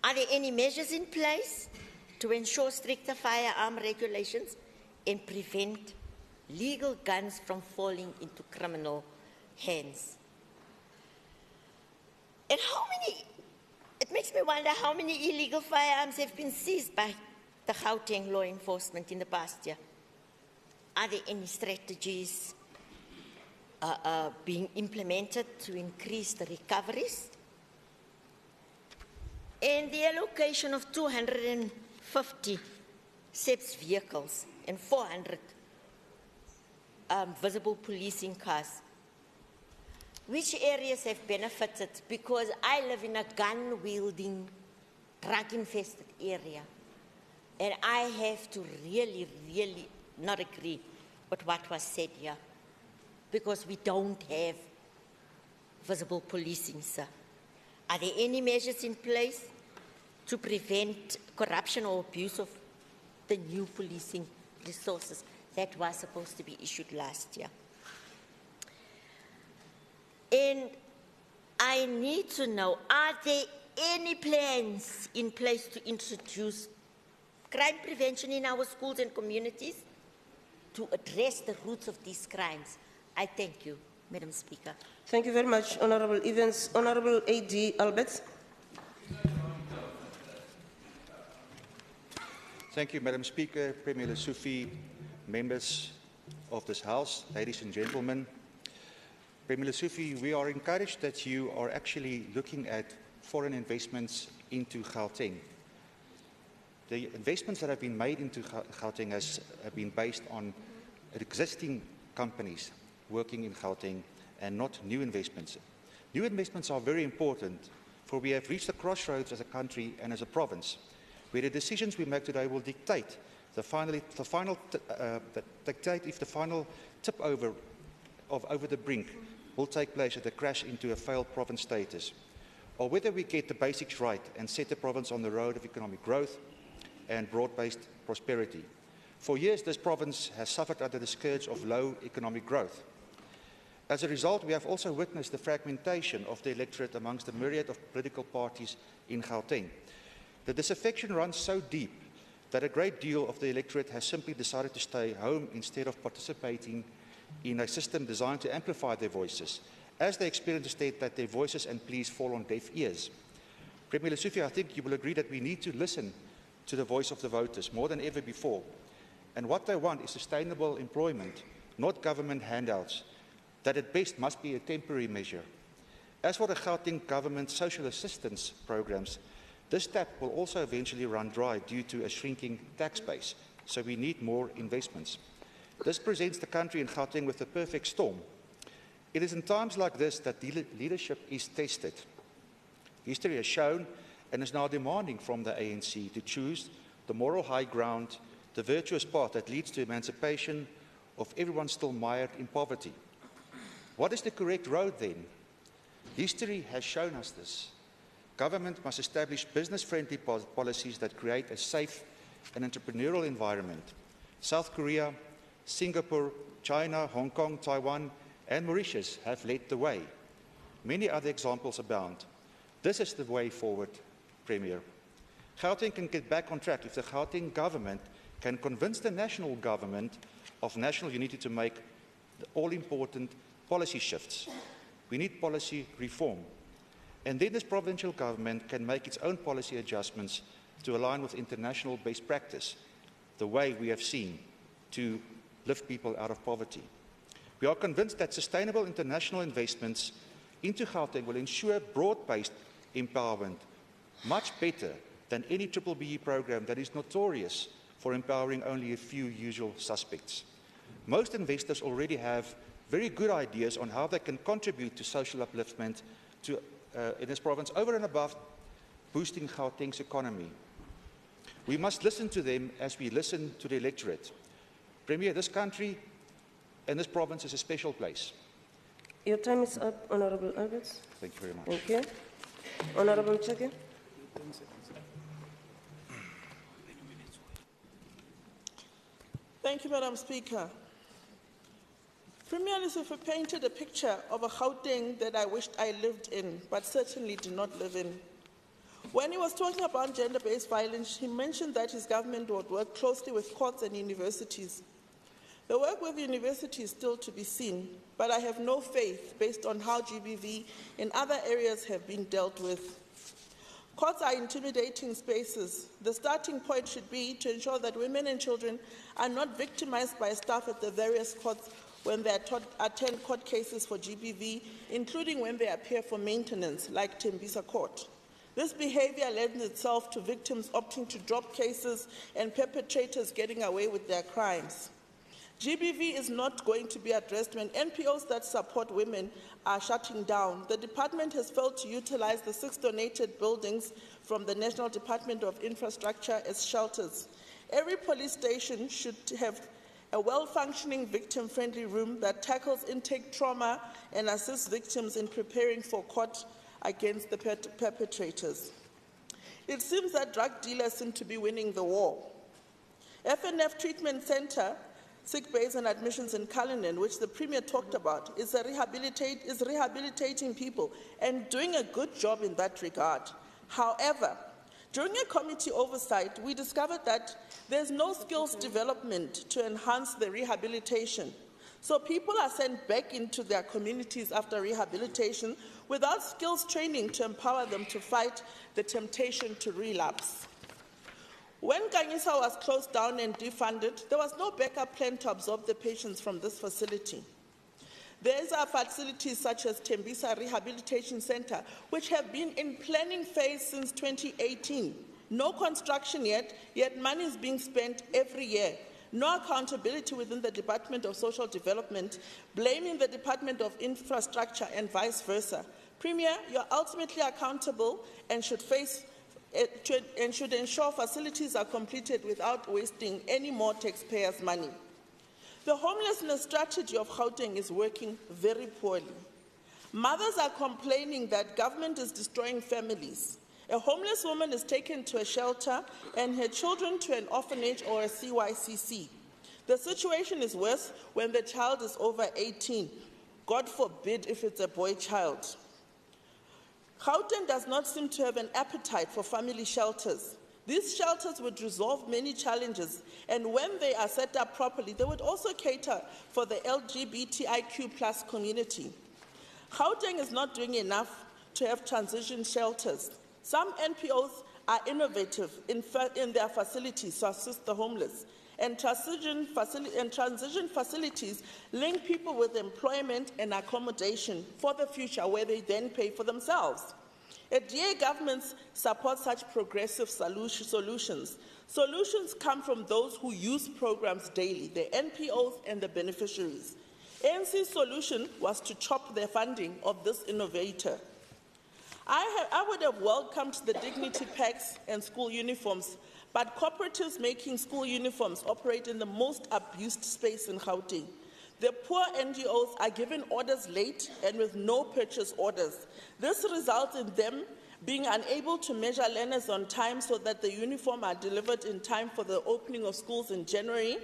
Are there any measures in place to ensure stricter firearm regulations and prevent legal guns from falling into criminal hands? And it makes me wonder how many illegal firearms have been seized by the Gauteng law enforcement in the past year. Are there any strategies being implemented to increase the recoveries? And the allocation of 250 SEPS vehicles and 400 visible policing cars. Which areas have benefited? Because I live in a gun-wielding, drug-infested area. And I have to really, really not agree with what was said here, because we don't have visible policing, sir. Are there any measures in place to prevent corruption or abuse of the new policing resources that was supposed to be issued last year? And I need to know, are there any plans in place to introduce crime prevention in our schools and communities to address the roots of these crimes? I thank you, Madam Speaker. Thank you very much, Honourable Evans. Honourable A.D. Alberts. Thank you, Madam Speaker, Premier Lesufi, members of this House, ladies and gentlemen. Premier Lesufi, we are encouraged that you are actually looking at foreign investments into Gauteng. The investments that have been made into Gauteng have been based on existing companies working in Gauteng and not new investments. New investments are very important, for we have reached a crossroads as a country and as a province, where the decisions we make today will dictate if the final tip over the brink will take place at a crash into a failed province status, or whether we get the basics right and set the province on the road of economic growth and broad-based prosperity. For years, this province has suffered under the scourge of low economic growth. As a result, we have also witnessed the fragmentation of the electorate amongst the myriad of political parties in Gauteng. The disaffection runs so deep that a great deal of the electorate has simply decided to stay home instead of participating in a system designed to amplify their voices, as they experience instead that their voices and pleas fall on deaf ears. Premier Lesufi, I think you will agree that we need to listen to the voice of the voters more than ever before. And what they want is sustainable employment, not government handouts, that at best must be a temporary measure. As for the Gauteng government social assistance programs, this tap will also eventually run dry due to a shrinking tax base, so we need more investments. This presents the country in Gauteng with a perfect storm. It is in times like this that leadership is tested. History has shown and is now demanding from the ANC to choose the moral high ground, the virtuous path that leads to emancipation of everyone still mired in poverty. What is the correct road then? History has shown us this. Government must establish business-friendly policies that create a safe and entrepreneurial environment. South Korea, Singapore, China, Hong Kong, Taiwan, and Mauritius have led the way. Many other examples abound. This is the way forward, Premier. Gauteng can get back on track if the Gauteng government can convince the national government of national unity to make the all-important policy shifts. We need policy reform. And then this provincial government can make its own policy adjustments to align with international best practice, the way we have seen to lift people out of poverty. We are convinced that sustainable international investments into Gauteng will ensure broad-based empowerment, much better than any BBBE program that is notorious for empowering only a few usual suspects. Most investors already have very good ideas on how they can contribute to social upliftment in this province over and above boosting Gauteng's economy. We must listen to them as we listen to the electorate. Premier, this country and this province is a special place. Your time is up, Honourable Alberts. Thank you very much. Thank you. Honourable Cheke. Thank you, Madam Speaker. Premier Lesotho painted a picture of a Gauteng that I wished I lived in, but certainly did not live in. When he was talking about gender-based violence, he mentioned that his government would work closely with courts and universities. The work with the university is still to be seen, but I have no faith based on how GBV in other areas have been dealt with. Courts are intimidating spaces. The starting point should be to ensure that women and children are not victimized by staff at the various courts when they attend court cases for GBV, including when they appear for maintenance, like Tembisa Court. This behavior lends itself to victims opting to drop cases and perpetrators getting away with their crimes. GBV is not going to be addressed when NPOs that support women are shutting down. The department has failed to utilize the 6 donated buildings from the National Department of Infrastructure as shelters. Every police station should have a well-functioning victim-friendly room that tackles intake trauma and assists victims in preparing for court against the perpetrators. It seems that drug dealers seem to be winning the war. FNF Treatment Center, sick bays and admissions in Cullinan, which the Premier talked about, is rehabilitating people and doing a good job in that regard. However, during a committee oversight, we discovered that there's no skills development to enhance the rehabilitation. So people are sent back into their communities after rehabilitation without skills training to empower them to fight the temptation to relapse. When Kanyisa was closed down and defunded, there was no backup plan to absorb the patients from this facility. There are facilities such as Tembisa Rehabilitation Center, which have been in planning phase since 2018. No construction yet money is being spent every year. No accountability within the Department of Social Development, blaming the Department of Infrastructure and vice versa. Premier, you're ultimately accountable and should ensure facilities are completed without wasting any more taxpayers' money. The homelessness strategy of Gauteng is working very poorly. Mothers are complaining that government is destroying families. A homeless woman is taken to a shelter and her children to an orphanage or a CYCC. The situation is worse when the child is over 18. God forbid if it's a boy child. Gauteng does not seem to have an appetite for family shelters. These shelters would resolve many challenges, and when they are set up properly, they would also cater for the LGBTIQ+ community. Gauteng is not doing enough to have transition shelters. Some NPOs are innovative in their facilities to assist the homeless, and transition facilities link people with employment and accommodation for the future, where they then pay for themselves. DA governments support such progressive solutions. Solutions come from those who use programs daily, the NPOs and the beneficiaries. ANC's solution was to chop the funding of this innovator. I would have welcomed the dignity packs and school uniforms, but cooperatives making school uniforms operate in the most abused space in Gauteng. The poor NGOs are given orders late and with no purchase orders. This results in them being unable to measure learners on time so that the uniform are delivered in time for the opening of schools in January.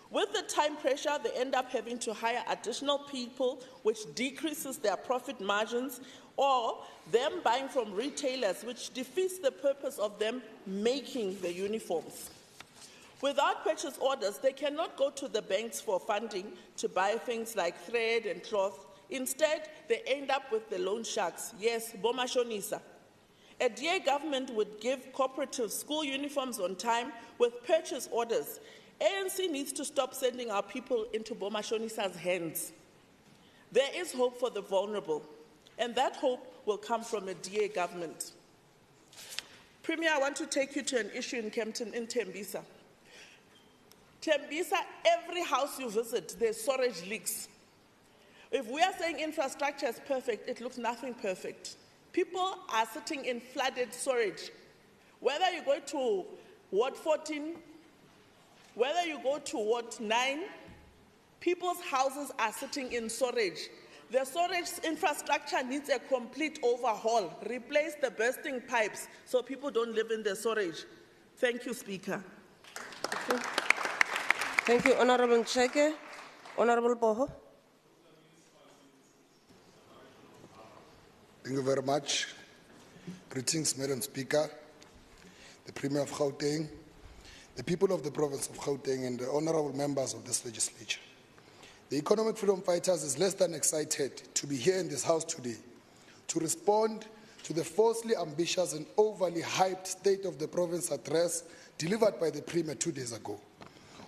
With the time pressure, they end up having to hire additional people, which decreases their profit margins, or them buying from retailers, which defeats the purpose of them making the uniforms. Without purchase orders, they cannot go to the banks for funding to buy things like thread and cloth. Instead, they end up with the loan sharks. Yes, bomashonisa. A DA government would give cooperatives school uniforms on time with purchase orders. ANC needs to stop sending our people into bomashonisa's hands. There is hope for the vulnerable, and that hope will come from a DA government. Premier, I want to take you to an issue in Kempton, in Tembisa. Tembisa, every house you visit, there's storage leaks. If we are saying infrastructure is perfect, it looks nothing perfect. People are sitting in flooded storage. Whether you go to Ward 14, whether you go to Ward 9, people's houses are sitting in storage. The storage infrastructure needs a complete overhaul. Replace the bursting pipes so people don't live in the storage. Thank you, Speaker. Thank you, Honourable Ncheke. Honourable Boho. Thank you very much. Greetings, Madam Speaker, the Premier of Gauteng, the people of the province of Gauteng, and the honourable members of this legislature. The Economic Freedom Fighters is less than excited to be here in this house today to respond to the falsely ambitious and overly hyped State of the Province address delivered by the Premier 2 days ago.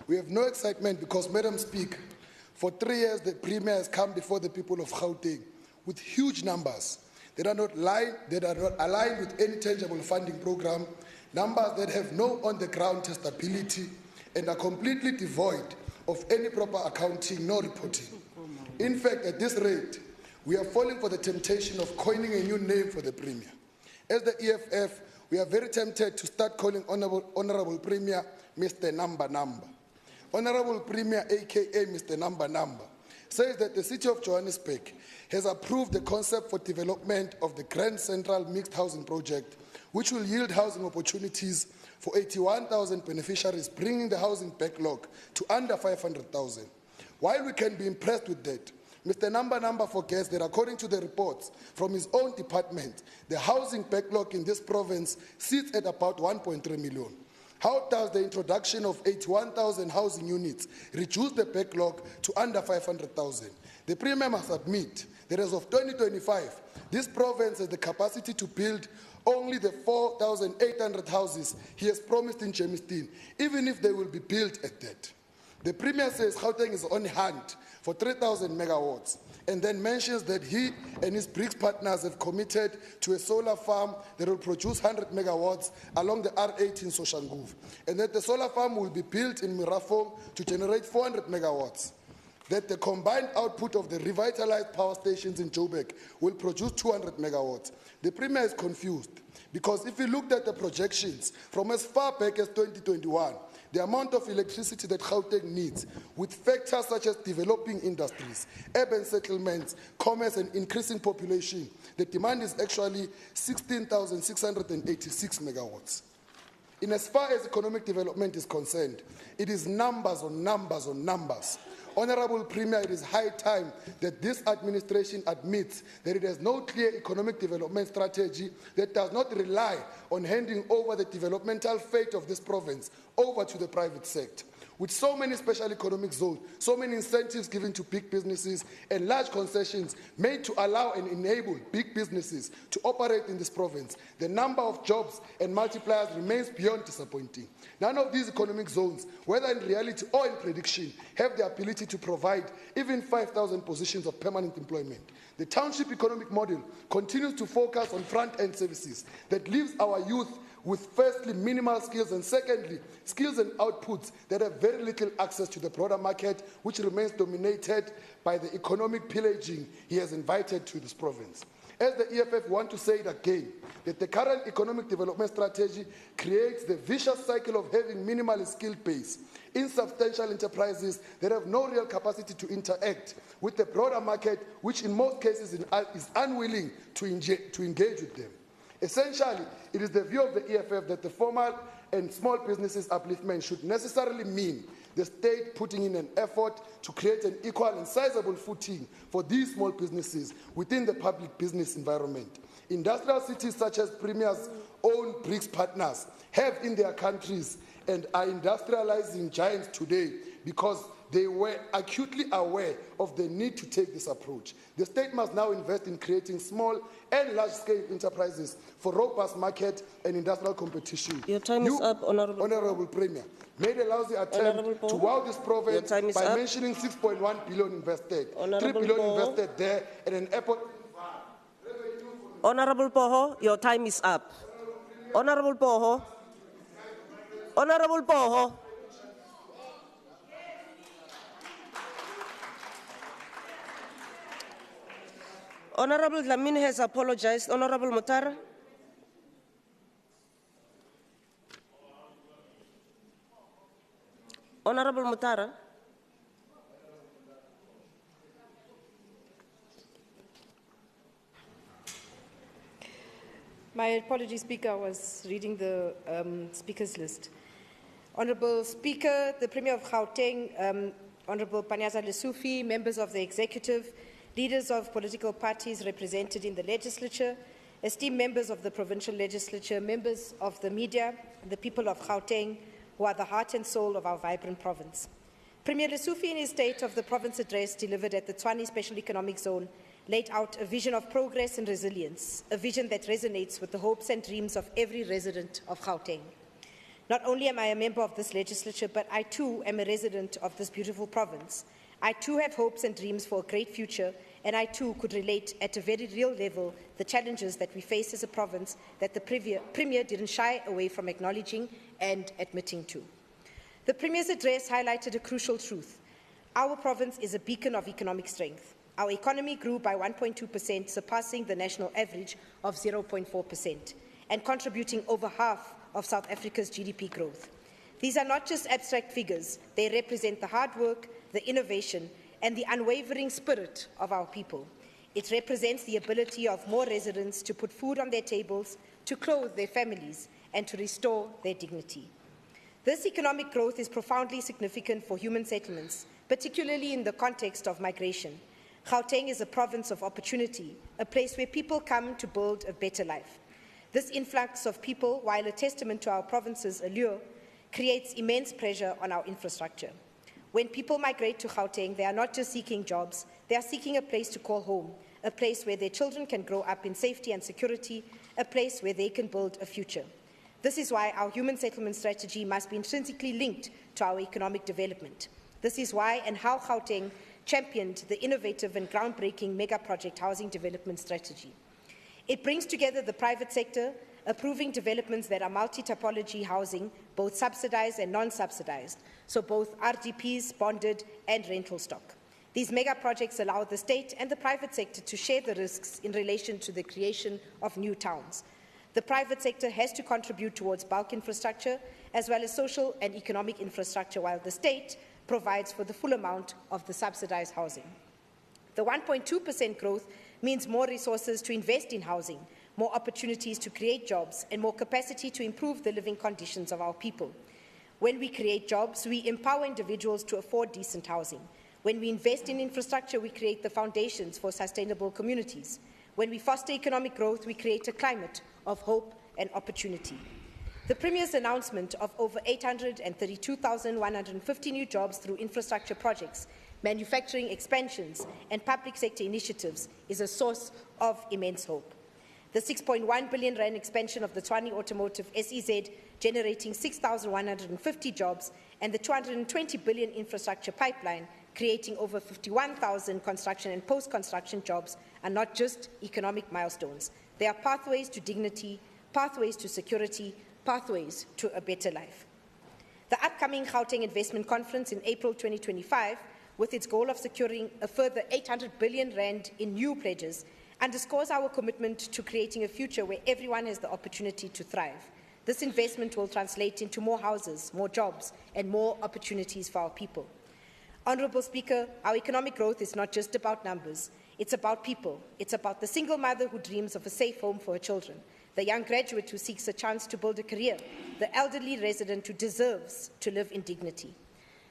We have no excitement because, Madam Speaker, for 3 years the Premier has come before the people of Gauteng with huge numbers that are not aligned with any tangible funding program, numbers that have no on-the-ground testability and are completely devoid of any proper accounting nor reporting. In fact, at this rate, we are falling for the temptation of coining a new name for the Premier. As the EFF, we are very tempted to start calling Honourable Premier Mr. Number. Honourable Premier, aka Mr. Number, says that the City of Johannesburg has approved the concept for development of the Grand Central Mixed Housing Project, which will yield housing opportunities for 81,000 beneficiaries, bringing the housing backlog to under 500,000. While we can be impressed with that, Mr. Number forgets that according to the reports from his own department, the housing backlog in this province sits at about 1.3 million. How does the introduction of 81,000 housing units reduce the backlog to under 500,000? The Premier must admit that as of 2025, this province has the capacity to build only the 4,800 houses he has promised in Germiston, even if they will be built at that. The Premier says Gauteng is on hand for 3,000 megawatts, and then mentions that he and his BRICS partners have committed to a solar farm that will produce 100 megawatts along the R8 in Soshanguve, and that the solar farm will be built in Mirafong to generate 400 megawatts. That the combined output of the revitalized power stations in Joburg will produce 200 megawatts. The Premier is confused because if he looked at the projections from as far back as 2021, the amount of electricity that Gauteng needs, with factors such as developing industries, urban settlements, commerce, and increasing population, the demand is actually 16,686 megawatts. In as far as economic development is concerned, it is numbers on numbers on numbers. Honourable Premier, it is high time that this administration admits that it has no clear economic development strategy that does not rely on handing over the developmental fate of this province over to the private sector. With so many special economic zones, so many incentives given to big businesses, and large concessions made to allow and enable big businesses to operate in this province, the number of jobs and multipliers remains beyond disappointing. None of these economic zones, whether in reality or in prediction, have the ability to provide even 5,000 positions of permanent employment. The township economic model continues to focus on front-end services that leaves our youth with firstly minimal skills and secondly skills and outputs that have very little access to the broader market, which remains dominated by the economic pillaging he has invited to this province. As the EFF want to say it again, that the current economic development strategy creates the vicious cycle of having minimally skilled base, insubstantial enterprises that have no real capacity to interact with the broader market, which in most cases is unwilling to engage with them. Essentially, it is the view of the EFF that the formal and small businesses upliftment should necessarily mean the state putting in an effort to create an equal and sizable footing for these small businesses within the public business environment. Industrial cities such as Premier's own BRICS partners have in their countries and are industrializing giants today because they were acutely aware of the need to take this approach. The state must now invest in creating small and large-scale enterprises for robust market and industrial competition. Your time is up, Honourable Premier. Made a lousy attempt to wow this province by mentioning 6.1 billion invested, 3 billion invested there, and an airport. Honourable Poho, your time is up. Honourable Poho. Honourable Poho. Honourable Dlamini has apologized. Honourable Mutara. Honourable Mutara. My apologies, Speaker. I was reading the speakers list. Honourable Speaker, the Premier of Gauteng, Honourable Panyaza Lesufi, members of the Executive, leaders of political parties represented in the Legislature, esteemed members of the Provincial Legislature, members of the media, and the people of Gauteng, who are the heart and soul of our vibrant province. Premier Lesufi, in his State of the Province address delivered at the Tshwane Special Economic Zone, laid out a vision of progress and resilience, a vision that resonates with the hopes and dreams of every resident of Gauteng. Not only am I a member of this legislature, but I too am a resident of this beautiful province. I too have hopes and dreams for a great future, and I too could relate at a very real level the challenges that we face as a province that the Premier didn't shy away from acknowledging and admitting to. The Premier's address highlighted a crucial truth. Our province is a beacon of economic strength. Our economy grew by 1.2%, surpassing the national average of 0.4%, and contributing over half of South Africa's GDP growth. These are not just abstract figures. They represent the hard work, the innovation, and the unwavering spirit of our people. It represents the ability of more residents to put food on their tables, to clothe their families, and to restore their dignity. This economic growth is profoundly significant for human settlements, particularly in the context of migration. Gauteng is a province of opportunity, a place where people come to build a better life. This influx of people, while a testament to our province's allure, creates immense pressure on our infrastructure. When people migrate to Gauteng, they are not just seeking jobs, they are seeking a place to call home, a place where their children can grow up in safety and security, a place where they can build a future. This is why our human settlement strategy must be intrinsically linked to our economic development. This is why and how Gauteng championed the innovative and groundbreaking mega-project housing development strategy. It brings together the private sector, approving developments that are multi-typology housing, both subsidized and non-subsidized, so both RDPs, bonded, and rental stock. These mega-projects allow the state and the private sector to share the risks in relation to the creation of new towns. The private sector has to contribute towards bulk infrastructure, as well as social and economic infrastructure, while the state provides for the full amount of the subsidized housing. The 1.2% growth means more resources to invest in housing, more opportunities to create jobs, and more capacity to improve the living conditions of our people. When we create jobs, we empower individuals to afford decent housing. When we invest in infrastructure, we create the foundations for sustainable communities. When we foster economic growth, we create a climate of hope and opportunity. The Premier's announcement of over 832,150 new jobs through infrastructure projects, manufacturing expansions and public sector initiatives is a source of immense hope. The 6.1 billion rand expansion of the Tshwane Automotive SEZ, generating 6,150 jobs, and the 220 billion infrastructure pipeline, creating over 51,000 construction and post-construction jobs, are not just economic milestones. They are pathways to dignity, pathways to security, pathways to a better life. The upcoming Gauteng Investment Conference in April 2025, with its goal of securing a further 800 billion rand in new pledges, underscores our commitment to creating a future where everyone has the opportunity to thrive. This investment will translate into more houses, more jobs, and more opportunities for our people. Honourable Speaker, our economic growth is not just about numbers. It's about people. It's about the single mother who dreams of a safe home for her children, the young graduate who seeks a chance to build a career, the elderly resident who deserves to live in dignity.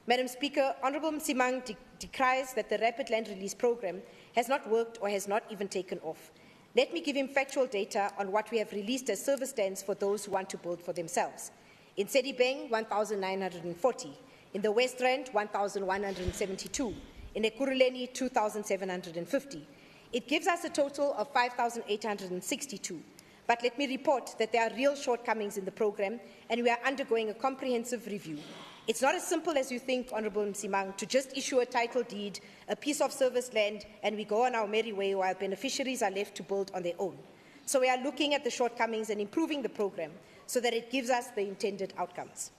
Madam Speaker, Honourable Msimang decries that the Rapid Land Release Programme has not worked or has not even taken off. Let me give him factual data on what we have released as service stands for those who want to build for themselves. In Sedibeng, 1,940. In the West Rand, 1,172. In Ekurhuleni, 2,750. It gives us a total of 5,862. But let me report that there are real shortcomings in the programme, and we are undergoing a comprehensive review. It's not as simple as you think, Honourable Msimang, to just issue a title deed, a piece of service land, and we go on our merry way while beneficiaries are left to build on their own. So we are looking at the shortcomings and improving the programme so that it gives us the intended outcomes.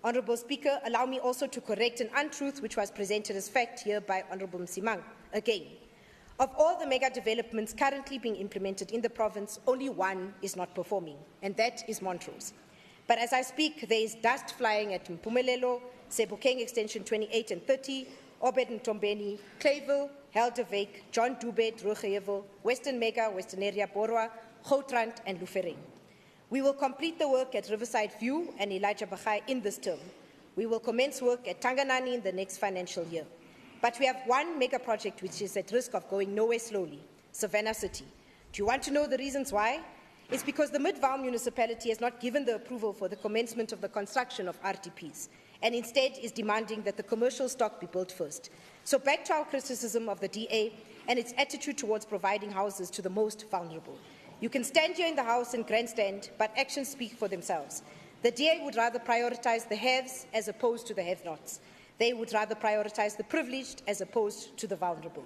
Honourable Speaker, allow me also to correct an untruth which was presented as fact here by Honourable Msimang. Again, of all the mega developments currently being implemented in the province, only one is not performing, and that is Montrose. But as I speak, there is dust flying at Mpumelelo, Sebokeng Extension 28 and 30, Obed Ntombeni, Clayville, Helderwyk, John Dubet, Rugehevel, Western Mega, Western Area, Borwa, Goutrand, and Lufereng. We will complete the work at Riverside View and Elijah Bahai in this term. We will commence work at Tanganani in the next financial year. But we have one mega project which is at risk of going nowhere slowly, Savannah City. Do you want to know the reasons why? It's because the Mid-Vaal municipality has not given the approval for the commencement of the construction of RDPs, and instead is demanding that the commercial stock be built first. So back to our criticism of the DA and its attitude towards providing houses to the most vulnerable. You can stand here in the House and grandstand, but actions speak for themselves. The DA would rather prioritise the haves as opposed to the have-nots. They would rather prioritise the privileged as opposed to the vulnerable.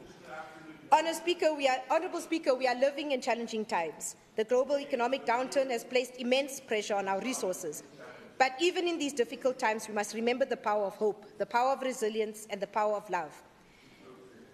Honourable Speaker, we are living in challenging times. The global economic downturn has placed immense pressure on our resources. But even in these difficult times, we must remember the power of hope, the power of resilience, and the power of love.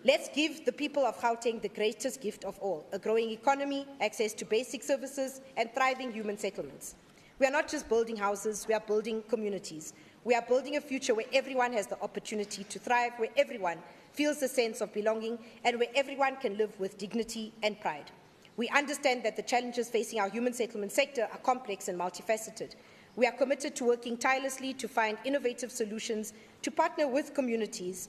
Let's give the people of Gauteng the greatest gift of all, a growing economy, access to basic services, and thriving human settlements. We are not just building houses, we are building communities. We are building a future where everyone has the opportunity to thrive, where everyone feels a sense of belonging, and where everyone can live with dignity and pride. We understand that the challenges facing our human settlement sector are complex and multifaceted. We are committed to working tirelessly to find innovative solutions, to partner with communities,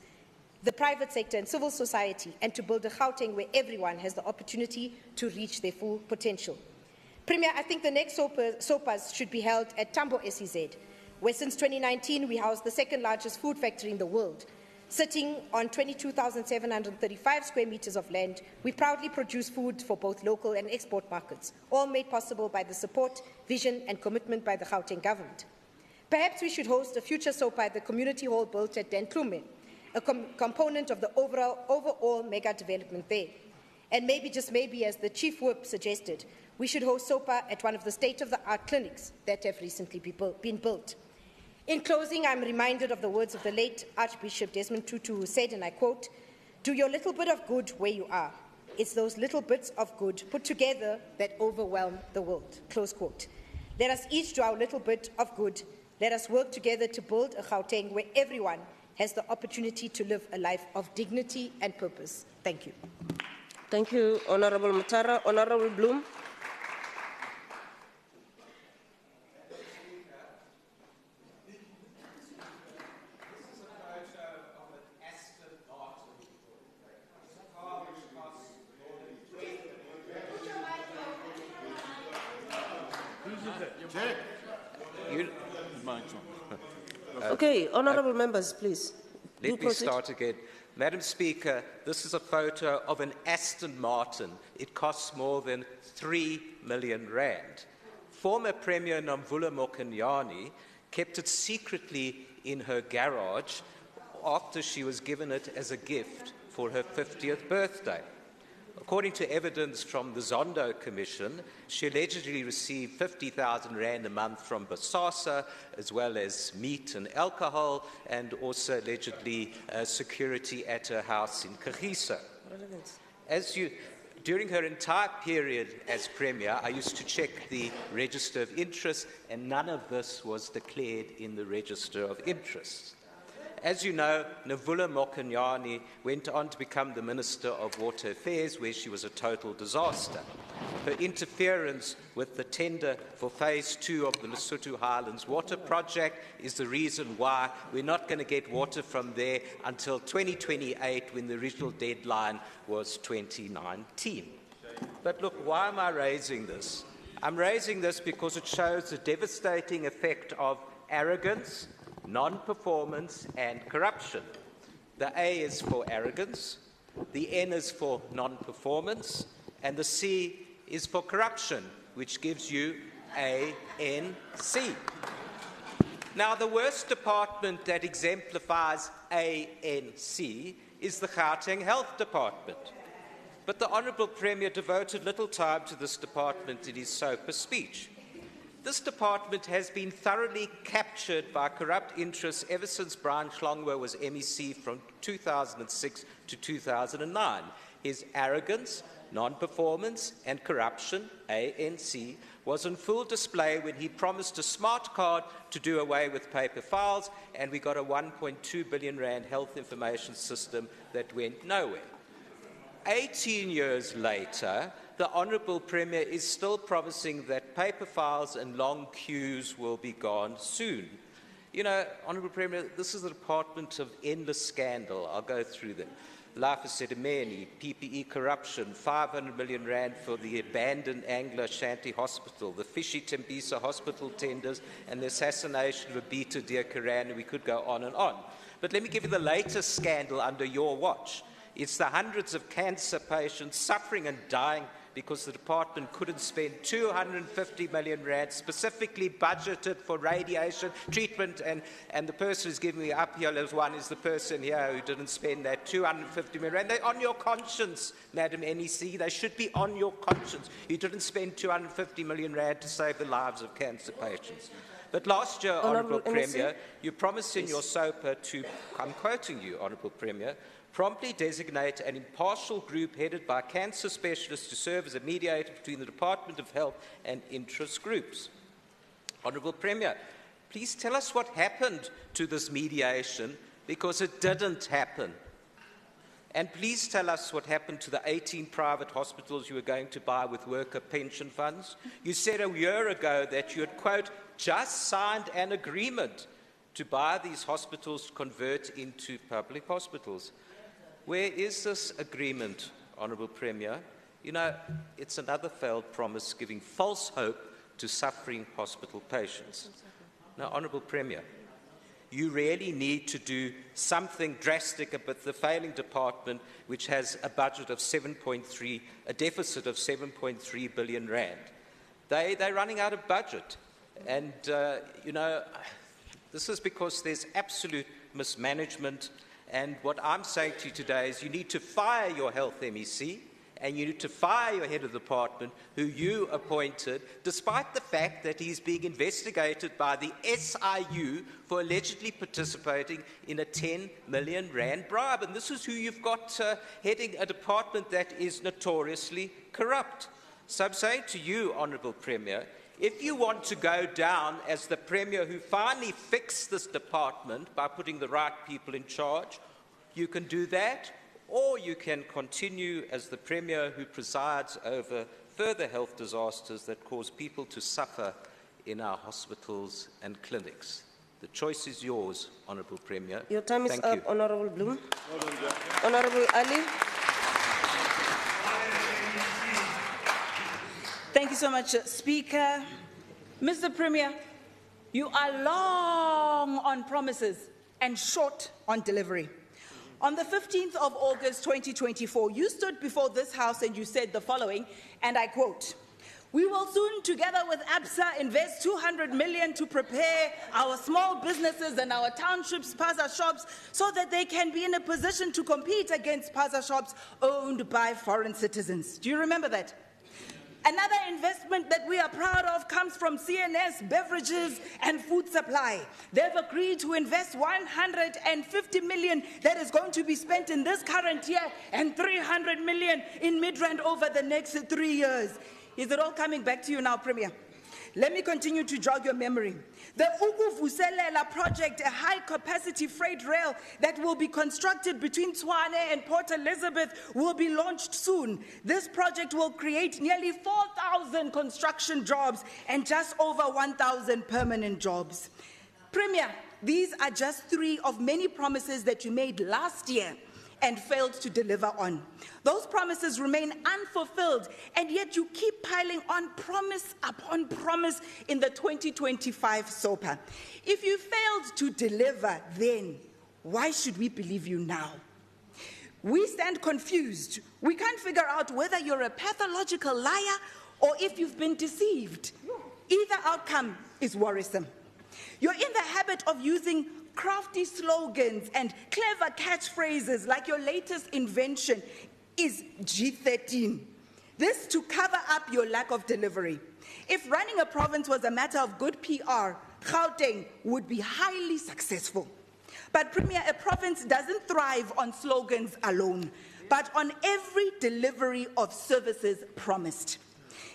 the private sector and civil society, and to build a Gauteng where everyone has the opportunity to reach their full potential. Premier, I think the next SOPAs should be held at Tambo SEZ, where since 2019 we house the second largest food factory in the world. Sitting on 22,735 square meters of land, we proudly produce food for both local and export markets, all made possible by the support, vision and commitment by the Gauteng government. Perhaps we should host a future SOPA at the community hall built at Den Klume, a component of the overall mega development there. And maybe, just maybe, as the Chief Whip suggested, we should host SOPA at one of the state-of-the-art clinics that have recently been built. In closing, I'm reminded of the words of the late Archbishop Desmond Tutu, who said, and I quote, "Do your little bit of good where you are. It's those little bits of good put together that overwhelm the world." Close quote. Let us each do our little bit of good. Let us work together to build a Gauteng where everyone has the opportunity to live a life of dignity and purpose. Thank you. Thank you, Honourable Matara. Honourable Bloom. Okay, honourable members, please. Let me start again. Madam Speaker, this is a photo of an Aston Martin. It costs more than 3 million rand. Former Premier Nomvula Morakane kept it secretly in her garage after she was given it as a gift for her 50th birthday. According to evidence from the Zondo Commission, she allegedly received 50,000 rand a month from Bosasa, as well as meat and alcohol, and also allegedly security at her house in Kagiso. During her entire period as Premier, I used to check the Register of Interest, and none of this was declared in the Register of Interest. As you know, Nomvula Morakane went on to become the Minister of Water Affairs, where she was a total disaster. Her interference with the tender for Phase 2 of the Lesotho Highlands Water Project is the reason why we're not going to get water from there until 2028, when the original deadline was 2019. But look, why am I raising this? I'm raising this because it shows the devastating effect of arrogance, non-performance and corruption. The A is for arrogance, the N is for non-performance, and the C is for corruption, which gives you ANC. Now, the worst department that exemplifies ANC is the Gauteng Health Department. But the Honourable Premier devoted little time to this department in his SOPA speech. This department has been thoroughly captured by corrupt interests ever since Brian Schlongwa was MEC from 2006 to 2009. His arrogance, non-performance and corruption, ANC, was on full display when he promised a smart card to do away with paper files, and we got a 1.2 billion rand health information system that went nowhere. 18 years later, the Honourable Premier is still promising that paper files and long queues will be gone soon. You know, Honourable Premier, this is a department of endless scandal. I'll go through them. Life of Sedimeni, PPE corruption, 500 million rand for the abandoned Anglo-Ashanti Hospital, the Fishy Tembisa hospital tenders, and the assassination of Abita Diakarana. We could go on and on. But let me give you the latest scandal under your watch. It's the hundreds of cancer patients suffering and dying because the department couldn't spend 250 million rand specifically budgeted for radiation treatment, and the person who's giving me up here as one is the person here who didn't spend that 250 million rand. They're on your conscience, Madam NEC. They should be on your conscience. You didn't spend 250 million rand to save the lives of cancer patients. But last year, Honourable Premier, you promised in your SOPA to, I'm quoting you, Honourable Premier, promptly designate an impartial group headed by cancer specialists to serve as a mediator between the Department of Health and interest groups. Honourable Premier, please tell us what happened to this mediation, because it didn't happen. And please tell us what happened to the 18 private hospitals you were going to buy with worker pension funds. You said a year ago that you had, quote, just signed an agreement to buy these hospitals to convert into public hospitals. Where is this agreement, Honourable Premier? You know, it's another failed promise giving false hope to suffering hospital patients. Now, Honourable Premier, you really need to do something drastic about the failing department, which has a budget of a deficit of 7.3 billion rand. They're running out of budget. And, you know, this is because there's absolute mismanagement. And what I'm saying to you today is you need to fire your health MEC, and you need to fire your head of the department, who you appointed, despite the fact that he's being investigated by the SIU for allegedly participating in a 10 million rand bribe. And this is who you've got heading a department that is notoriously corrupt. So I'm saying to you, Honourable Premier, if you want to go down as the Premier who finally fixed this department by putting the right people in charge, you can do that, or you can continue as the Premier who presides over further health disasters that cause people to suffer in our hospitals and clinics. The choice is yours, Honourable Premier. Your time is Thank up, you. Honourable Bloom. Honourable Ali. Thank you so much, Speaker. Mr. Premier, you are long on promises and short on delivery. On the 15th of August 2024, you stood before this House and you said the following, and I quote, "We will soon, together with ABSA, invest 200 million to prepare our small businesses and our townships, spaza shops, so that they can be in a position to compete against spaza shops owned by foreign citizens." Do you remember that? Another investment that we are proud of comes from CNS Beverages and Food Supply. They've agreed to invest 150 million that is going to be spent in this current year and 300 million in Midrand over the next 3 years. Is it all coming back to you now, Premier? Let me continue to jog your memory. The Ukuvuselela project, a high-capacity freight rail that will be constructed between Tshwane and Port Elizabeth, will be launched soon. This project will create nearly 4,000 construction jobs and just over 1,000 permanent jobs. Premier, these are just 3 of many promises that you made last year and failed to deliver on. Those promises remain unfulfilled, and yet you keep piling on promise upon promise in the 2025 SOPA. If you failed to deliver then, why should we believe you now? We stand confused. We can't figure out whether you're a pathological liar or if you've been deceived. Either outcome is worrisome. You're in the habit of using crafty slogans and clever catchphrases like your latest invention is G13. This to cover up your lack of delivery. If running a province was a matter of good PR, Gauteng would be highly successful. But Premier, a province doesn't thrive on slogans alone, but on every delivery of services promised.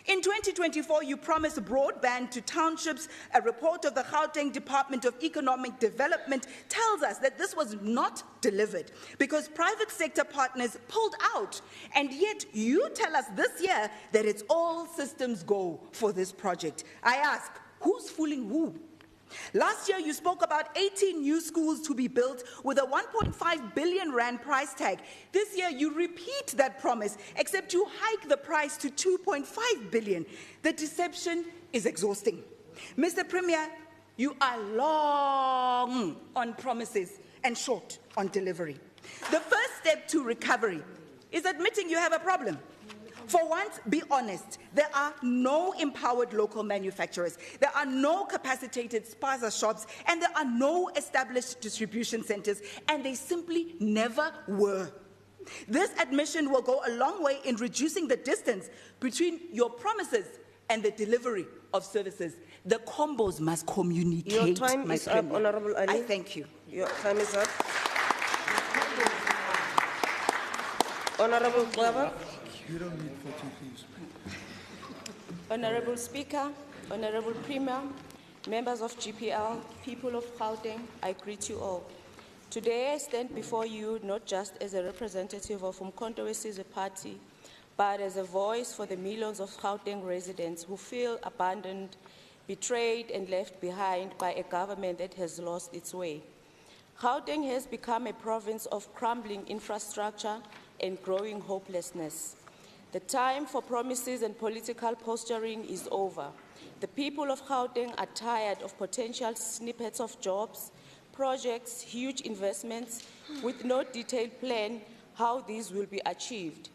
In 2024, you promised broadband to townships. A report of the Gauteng Department of Economic Development tells us that this was not delivered because private sector partners pulled out. And yet you tell us this year that it's all systems go for this project. I ask, who's fooling who? Last year, you spoke about 18 new schools to be built with a 1.5 billion rand price tag. This year, you repeat that promise, except you hike the price to 2.5 billion. The deception is exhausting. Mr. Premier, you are long on promises and short on delivery. The first step to recovery is admitting you have a problem. For once, be honest. There are no empowered local manufacturers. There are no capacitated spaza shops, and there are no established distribution centers, and they simply never were. This admission will go a long way in reducing the distance between your promises and the delivery of services. The combos must communicate. Your time is up, Honourable Ali. I thank you. Your time is up. Honourable Glover. You don't need 14 please. Honourable Speaker, Honourable Premier, members of GPL, people of Gauteng, I greet you all. Today I stand before you not just as a representative of Umkhonto weSizwe Party, but as a voice for the millions of Gauteng residents who feel abandoned, betrayed and left behind by a government that has lost its way. Gauteng has become a province of crumbling infrastructure and growing hopelessness. The time for promises and political posturing is over. The people of Gauteng are tired of potential snippets of jobs, projects, huge investments, with no detailed plan how these will be achieved.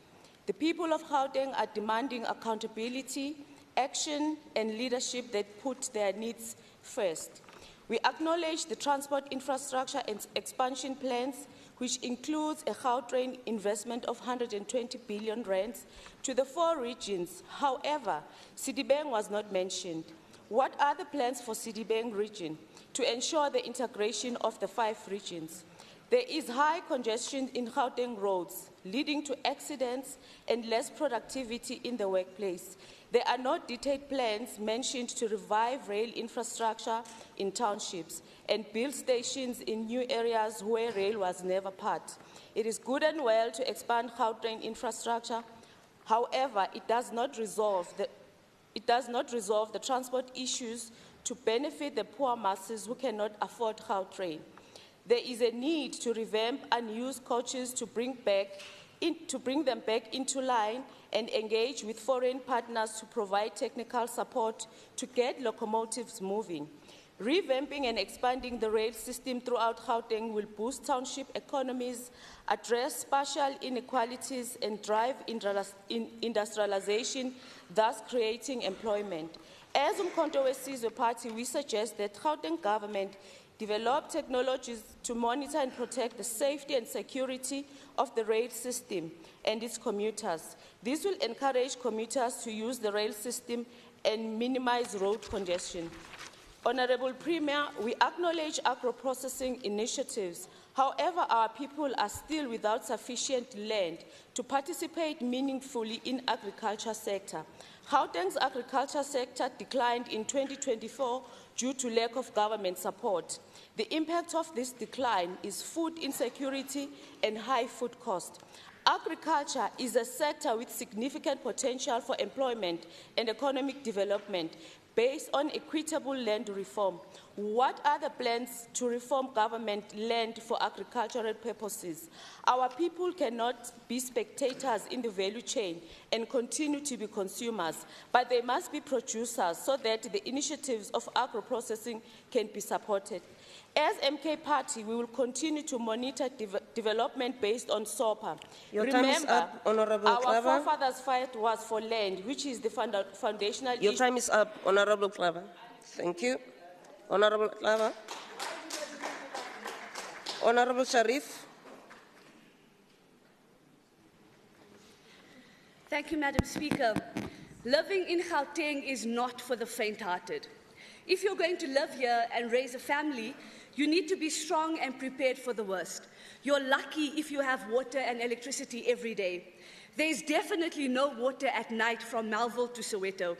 The people of Gauteng are demanding accountability, action, and leadership that put their needs first. We acknowledge the transport infrastructure and expansion plans, which includes a Gautrain investment of 120 billion rands to the 4 regions. However, Sidibeng was not mentioned. What are the plans for Sidibeng region to ensure the integration of the 5 regions? There is high congestion in Gauteng roads, leading to accidents and less productivity in the workplace. There are no detailed plans mentioned to revive rail infrastructure in townships and build stations in new areas where rail was never part. It is good and well to expand Gauteng infrastructure. However, it does not resolve the transport issues to benefit the poor masses who cannot afford Gautrain. There is a need to revamp unused coaches to bring them back into line and engage with foreign partners to provide technical support to get locomotives moving. Revamping and expanding the rail system throughout Gauteng will boost township economies, address spatial inequalities, and drive industrialization, thus creating employment. As Umkhonto weSizwe Party, we suggest that Gauteng government develop technologies to monitor and protect the safety and security of the rail system and its commuters. This will encourage commuters to use the rail system and minimize road congestion. Honourable Premier, we acknowledge agro-processing initiatives. However, our people are still without sufficient land to participate meaningfully in agriculture sector. Gauteng's agriculture sector declined in 2024 due to lack of government support. The impact of this decline is food insecurity and high food cost. Agriculture is a sector with significant potential for employment and economic development based on equitable land reform. What are the plans to reform government land for agricultural purposes? Our people cannot be spectators in the value chain and continue to be consumers, but they must be producers so that the initiatives of agro-processing can be supported. As MK Party, we will continue to monitor development based on SOPA. Your time is up, Honourable our Klaver. forefathers' fight was for land, which is the foundational Your issue. time is up, Honourable Klaver. Thank you. Honourable Klaver. Honourable Sharif. Thank you, Madam Speaker. Living in Gauteng is not for the faint-hearted. If you're going to live here and raise a family, you need to be strong and prepared for the worst. You're lucky if you have water and electricity every day. There is definitely no water at night from Melville to Soweto.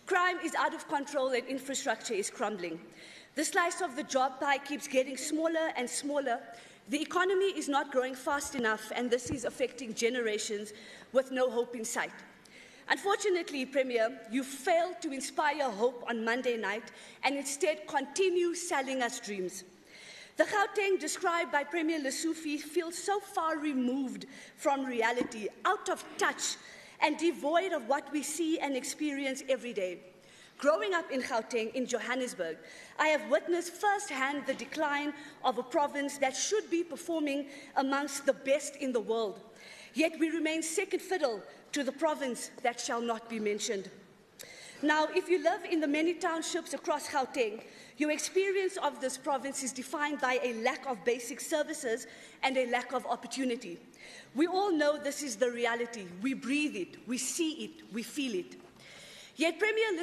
Crime is out of control and infrastructure is crumbling. The slice of the job pie keeps getting smaller and smaller. The economy is not growing fast enough, and this is affecting generations with no hope in sight. Unfortunately, Premier, you failed to inspire hope on Monday night and instead continue selling us dreams. The Gauteng described by Premier Lesufi feels so far removed from reality, out of touch, and devoid of what we see and experience every day. Growing up in Gauteng, in Johannesburg, I have witnessed firsthand the decline of a province that should be performing amongst the best in the world. Yet we remain second fiddle to the province that shall not be mentioned. Now, if you live in the many townships across Gauteng, your experience of this province is defined by a lack of basic services and a lack of opportunity. We all know this is the reality. We breathe it, we see it, we feel it. Yet Premier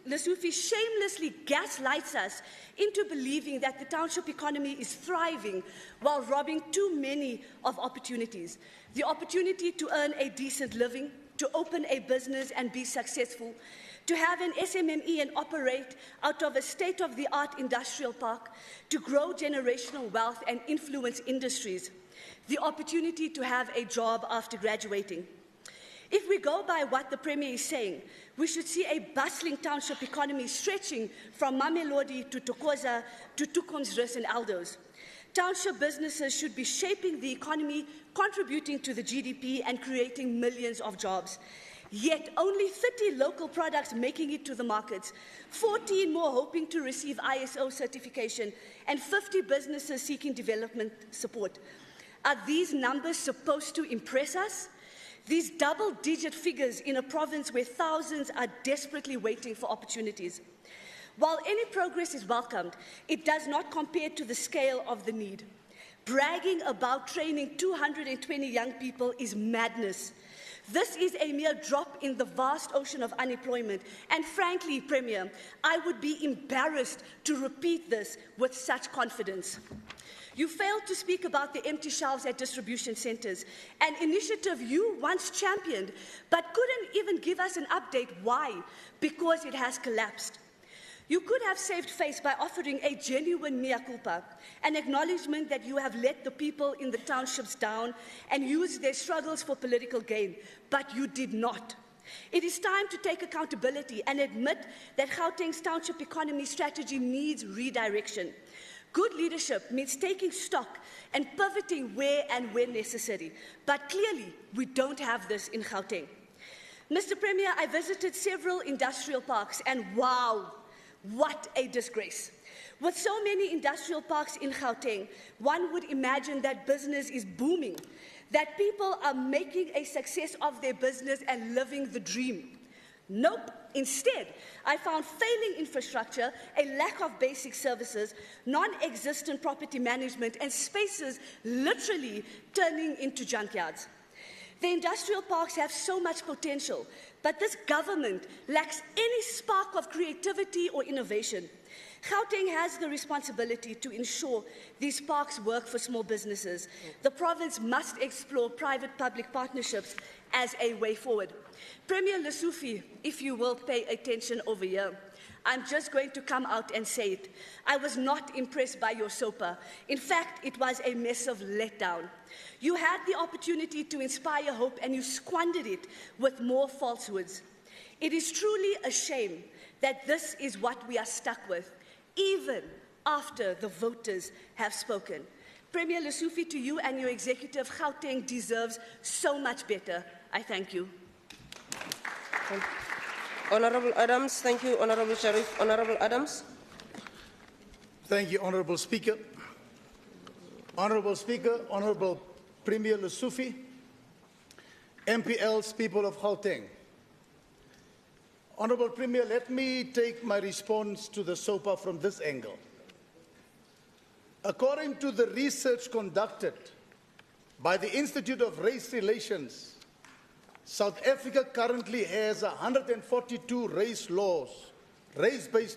Lesufi shamelessly gaslights us into believing that the township economy is thriving while robbing too many of opportunities. The opportunity to earn a decent living, to open a business and be successful, to have an SMME and operate out of a state-of-the-art industrial park, to grow generational wealth and influence industries, the opportunity to have a job after graduating. If we go by what the Premier is saying, we should see a bustling township economy stretching from Mamelodi to Tokoza to Tukumsrus and Aldos. Township businesses should be shaping the economy, contributing to the GDP and creating millions of jobs. Yet only 30 local products making it to the markets, 14 more hoping to receive ISO certification, and 50 businesses seeking development support. Are these numbers supposed to impress us? These double-digit figures in a province where thousands are desperately waiting for opportunities. While any progress is welcomed, it does not compare to the scale of the need. Bragging about training 220 young people is madness. This is a mere drop in the vast ocean of unemployment, and frankly, Premier, I would be embarrassed to repeat this with such confidence. You failed to speak about the empty shelves at distribution centres, an initiative you once championed, but couldn't even give us an update. Why? Because it has collapsed. You could have saved face by offering a genuine mea culpa, an acknowledgement that you have let the people in the townships down and used their struggles for political gain, but you did not. It is time to take accountability and admit that Gauteng's township economy strategy needs redirection. Good leadership means taking stock and pivoting where and when necessary, but clearly we don't have this in Gauteng. Mr. Premier, I visited several industrial parks and wow, What a disgrace. With so many industrial parks in Gauteng, one would imagine that business is booming, that people are making a success of their business and living the dream. Nope. Instead, I found failing infrastructure, a lack of basic services, non-existent property management, and spaces literally turning into junkyards. The industrial parks have so much potential, but this government lacks any spark of creativity or innovation. Gauteng has the responsibility to ensure these parks work for small businesses. The province must explore private-public partnerships as a way forward. Premier Lesufi, if you will pay attention over here, I'm just going to come out and say it. I was not impressed by your SOPA. In fact, it was a mess of letdown. You had the opportunity to inspire hope and you squandered it with more falsehoods. It is truly a shame that this is what we are stuck with, even after the voters have spoken. Premier Lesufi, to you and your executive, Gauteng deserves so much better. I thank you. Honourable Adams, thank you. Honourable Sharif. Honourable Adams. Thank you, Honourable Speaker. Honourable Speaker, Honourable Premier Lesufi, MPLs, people of Gauteng. Honourable Premier, let me take my response to the SOPA from this angle. According to the research conducted by the Institute of Race Relations, South Africa currently has 142 race-based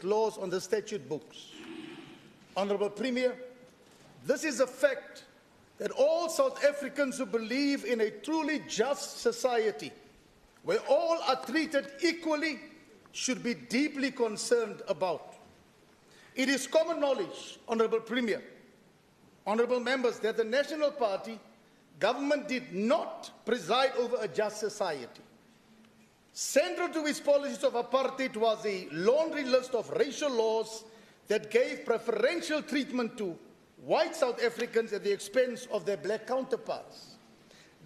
laws on the statute books. Honourable Premier, this is a fact that all South Africans who believe in a truly just society, where all are treated equally, should be deeply concerned about. It is common knowledge, Honourable Premier, Honourable Members, that the National Party government did not preside over a just society. Central to its policies of apartheid was a laundry list of racial laws that gave preferential treatment to white South Africans at the expense of their black counterparts.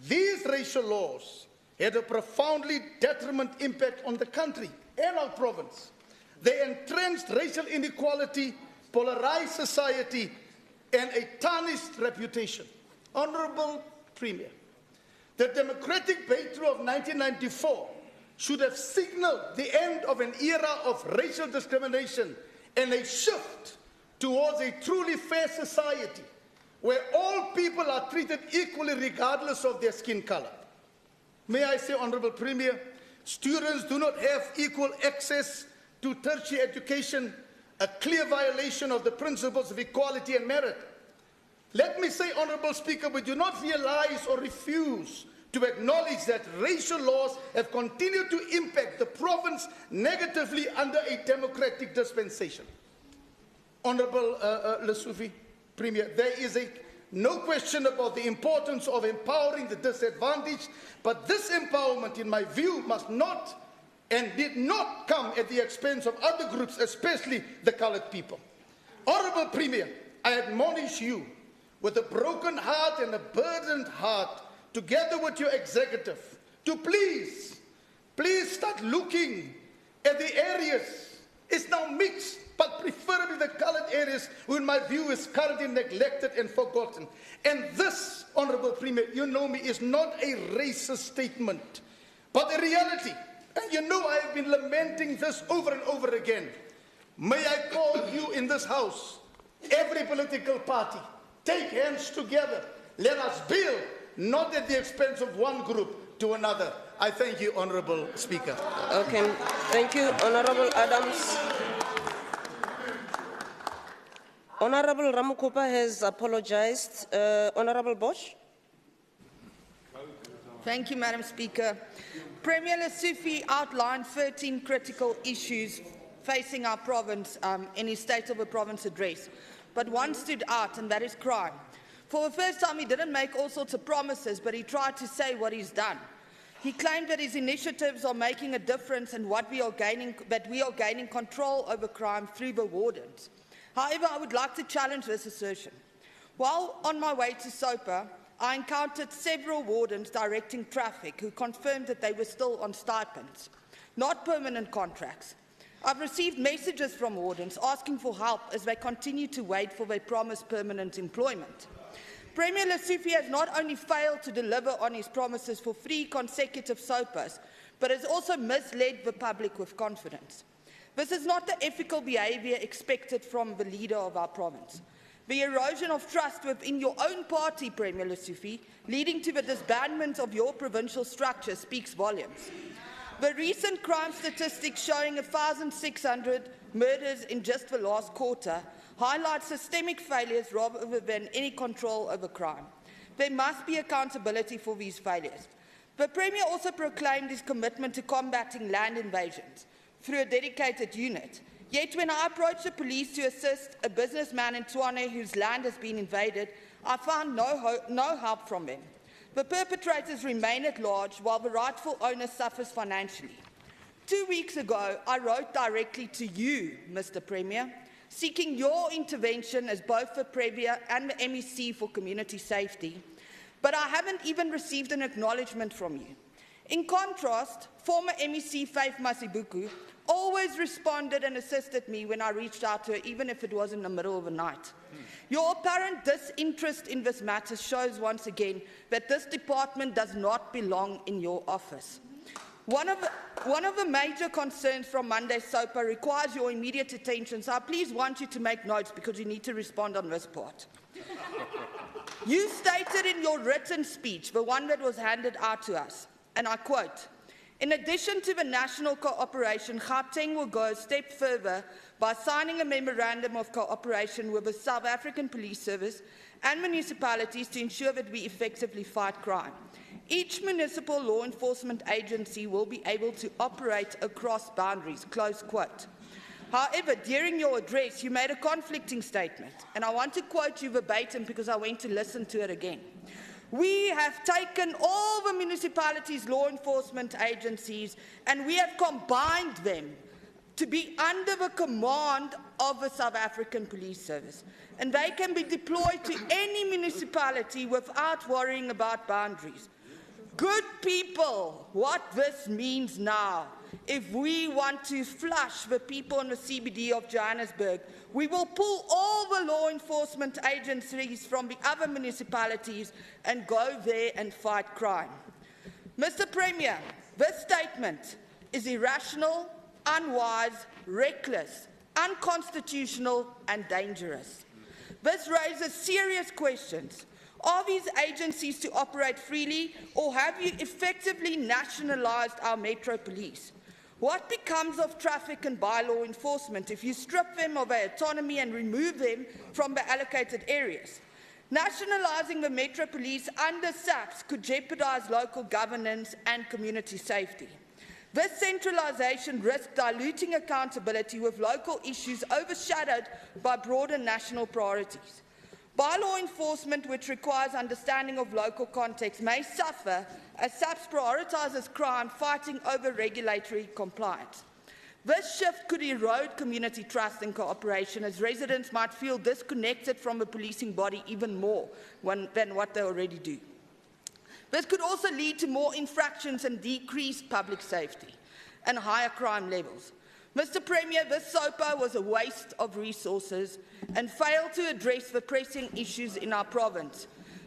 These racial laws had a profoundly detrimental impact on the country and our province. They entrenched racial inequality, polarized society, and a tarnished reputation. Honourable Premier, the democratic breakthrough of 1994 should have signaled the end of an era of racial discrimination and a shift towards a truly fair society where all people are treated equally regardless of their skin color. May I say, Honourable Premier, students do not have equal access to tertiary education, a clear violation of the principles of equality and merit. Let me say, Honourable Speaker, we do not realize or refuse to acknowledge that racial laws have continued to impact the province negatively under a democratic dispensation. Honourable Lesufi, Premier, there is no question about the importance of empowering the disadvantaged, but this empowerment, in my view, must not and did not come at the expense of other groups, especially the coloured people. Honourable Premier, I admonish you with a broken heart and a burdened heart, together with your executive, to please start looking at the areas. It's now mixed, but preferably the coloured areas, who in my view is currently neglected and forgotten. And this, Honourable Premier, you know me, is not a racist statement, but a reality. And you know I have been lamenting this over and over again. May I call you in this House, every political party, take hands together. Let us build, not at the expense of one group to another. I thank you, Honourable Speaker. Okay, thank you, Honourable Adams. Honourable Ramukupa has apologized. Honourable Bosch. Thank you, Madam Speaker. Premier Lesufi outlined 13 critical issues facing our province in his State of the Province address. But one stood out, and that is crime. For the first time, he didn't make all sorts of promises, but he tried to say what he's done. He claimed that his initiatives are making a difference and that we are gaining control over crime through the wardens. However, I would like to challenge this assertion. While on my way to SOPA, I encountered several wardens directing traffic who confirmed that they were still on stipends, not permanent contracts. I've received messages from wardens asking for help as they continue to wait for their promised permanent employment. Premier Lesofie has not only failed to deliver on his promises for 3 consecutive SOPAs, but has also misled the public with confidence. This is not the ethical behaviour expected from the leader of our province. The erosion of trust within your own party, Premier Lesofie, leading to the disbandment of your provincial structure, speaks volumes. The recent crime statistics showing 1,600 murders in just the last quarter highlight systemic failures rather than any control over crime. There must be accountability for these failures. The Premier also proclaimed his commitment to combating land invasions through a dedicated unit. Yet when I approached the police to assist a businessman in Tshwane whose land has been invaded, I found no help from them. The perpetrators remain at large while the rightful owner suffers financially. 2 weeks ago, I wrote directly to you, Mr. Premier, seeking your intervention as both the Premier and the MEC for community safety, but I haven't even received an acknowledgement from you. In contrast, former MEC Faith Masibuku always responded and assisted me when I reached out to her, even if it was in the middle of the night. Your apparent disinterest in this matter shows once again that this department does not belong in your office. One of the major concerns from Monday's SOPA requires your immediate attention, so I please want you to make notes because you need to respond on this part. You stated in your written speech, the one that was handed out to us, and I quote, "In addition to the national cooperation, Gauteng will go a step further by signing a memorandum of cooperation with the South African Police Service and municipalities to ensure that we effectively fight crime. Each municipal law enforcement agency will be able to operate across boundaries," close quote. However, during your address, you made a conflicting statement, and I want to quote you verbatim because I went to listen to it again. "We have taken all the municipalities' law enforcement agencies and we have combined them to be under the command of the South African Police Service, and they can be deployed to any municipality without worrying about boundaries." Good people, what this means now, if we want to flush the people in the CBD of Johannesburg, we will pull all the law enforcement agencies from the other municipalities and go there and fight crime. Mr. Premier, this statement is irrational, unwise, reckless, unconstitutional and dangerous. This raises serious questions. Are these agencies to operate freely, or have you effectively nationalised our Metro Police? What becomes of traffic and bylaw enforcement if you strip them of their autonomy and remove them from the allocated areas? Nationalising the Metro Police under SAPS could jeopardise local governance and community safety. This centralisation risks diluting accountability with local issues overshadowed by broader national priorities. Bylaw enforcement, which requires understanding of local context, may suffer as SAPS prioritises crime fighting over regulatory compliance. This shift could erode community trust and cooperation, as residents might feel disconnected from the policing body even more than what they already do. This could also lead to more infractions and decreased public safety and higher crime levels. Mr. Premier, this SOPA was a waste of resources and failed to address the pressing issues in our province.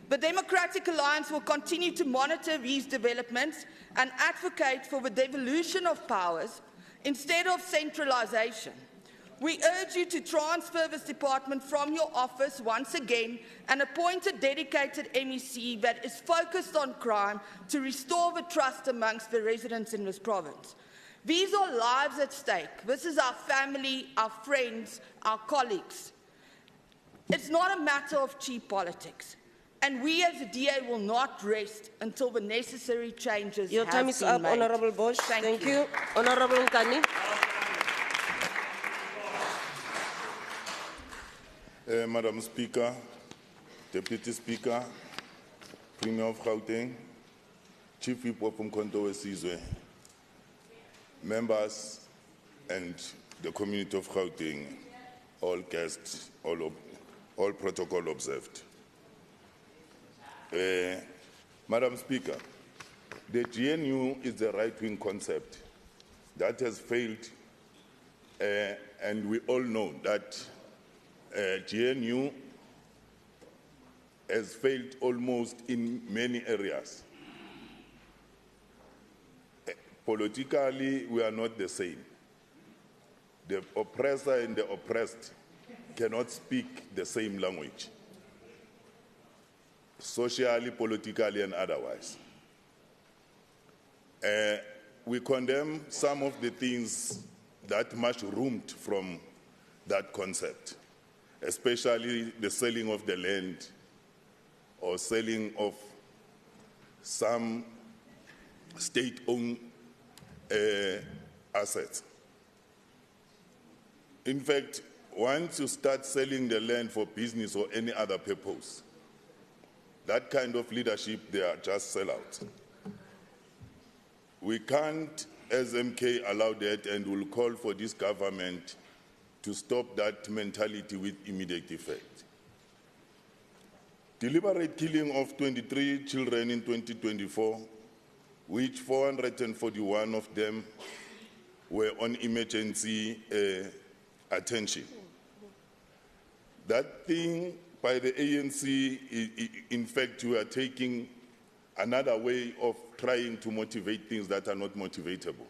The Democratic Alliance will continue to monitor these developments and advocate for the devolution of powers instead of centralisation. We urge you to transfer this department from your office once again and appoint a dedicated MEC that is focused on crime to restore the trust amongst the residents in this province. These are lives at stake. This is our family, our friends, our colleagues. It's not a matter of cheap politics. And we as a DA will not rest until the necessary changes Your time is up, Honourable Bosch. Thank you. Honourable Nkani. Madam Speaker, Deputy Speaker, Premier of Gauteng, Chief Whip of Umkhonto weSizwe, members and the community of Gauteng, all guests, all protocol observed. Madam Speaker, the GNU is a right-wing concept that has failed and we all know that GNU has failed almost in many areas. Politically, we are not the same. The oppressor and the oppressed cannot speak the same language, socially, politically, and otherwise. We condemn some of the things that mushroomed from that concept, especially the selling of the land or selling of some state-owned assets. In fact, once you start selling the land for business or any other purpose, that kind of leadership, they are just sellouts. We can't, as MK, allow that, and will call for this government to stop that mentality with immediate effect. Deliberate killing of 23 children in 2024, which 441 of them were on emergency attention. That thing by the ANC, in fact, we are taking another way of trying to motivate things that are not motivatable.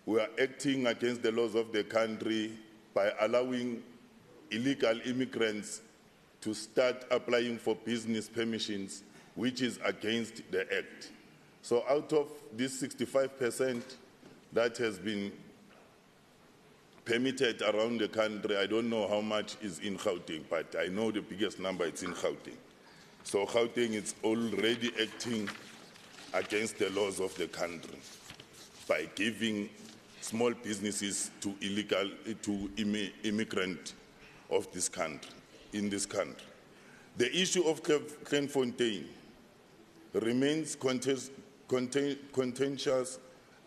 We are acting against the laws of the country by allowing illegal immigrants to start applying for business permissions, which is against the Act. So out of this 65% that has been permitted around the country, I don't know how much is in Gauteng, but I know the biggest number is in Gauteng. So Gauteng is already acting against the laws of the country by giving small businesses to immigrants of this country, in this country. The issue of Kleinfontein remains contentious.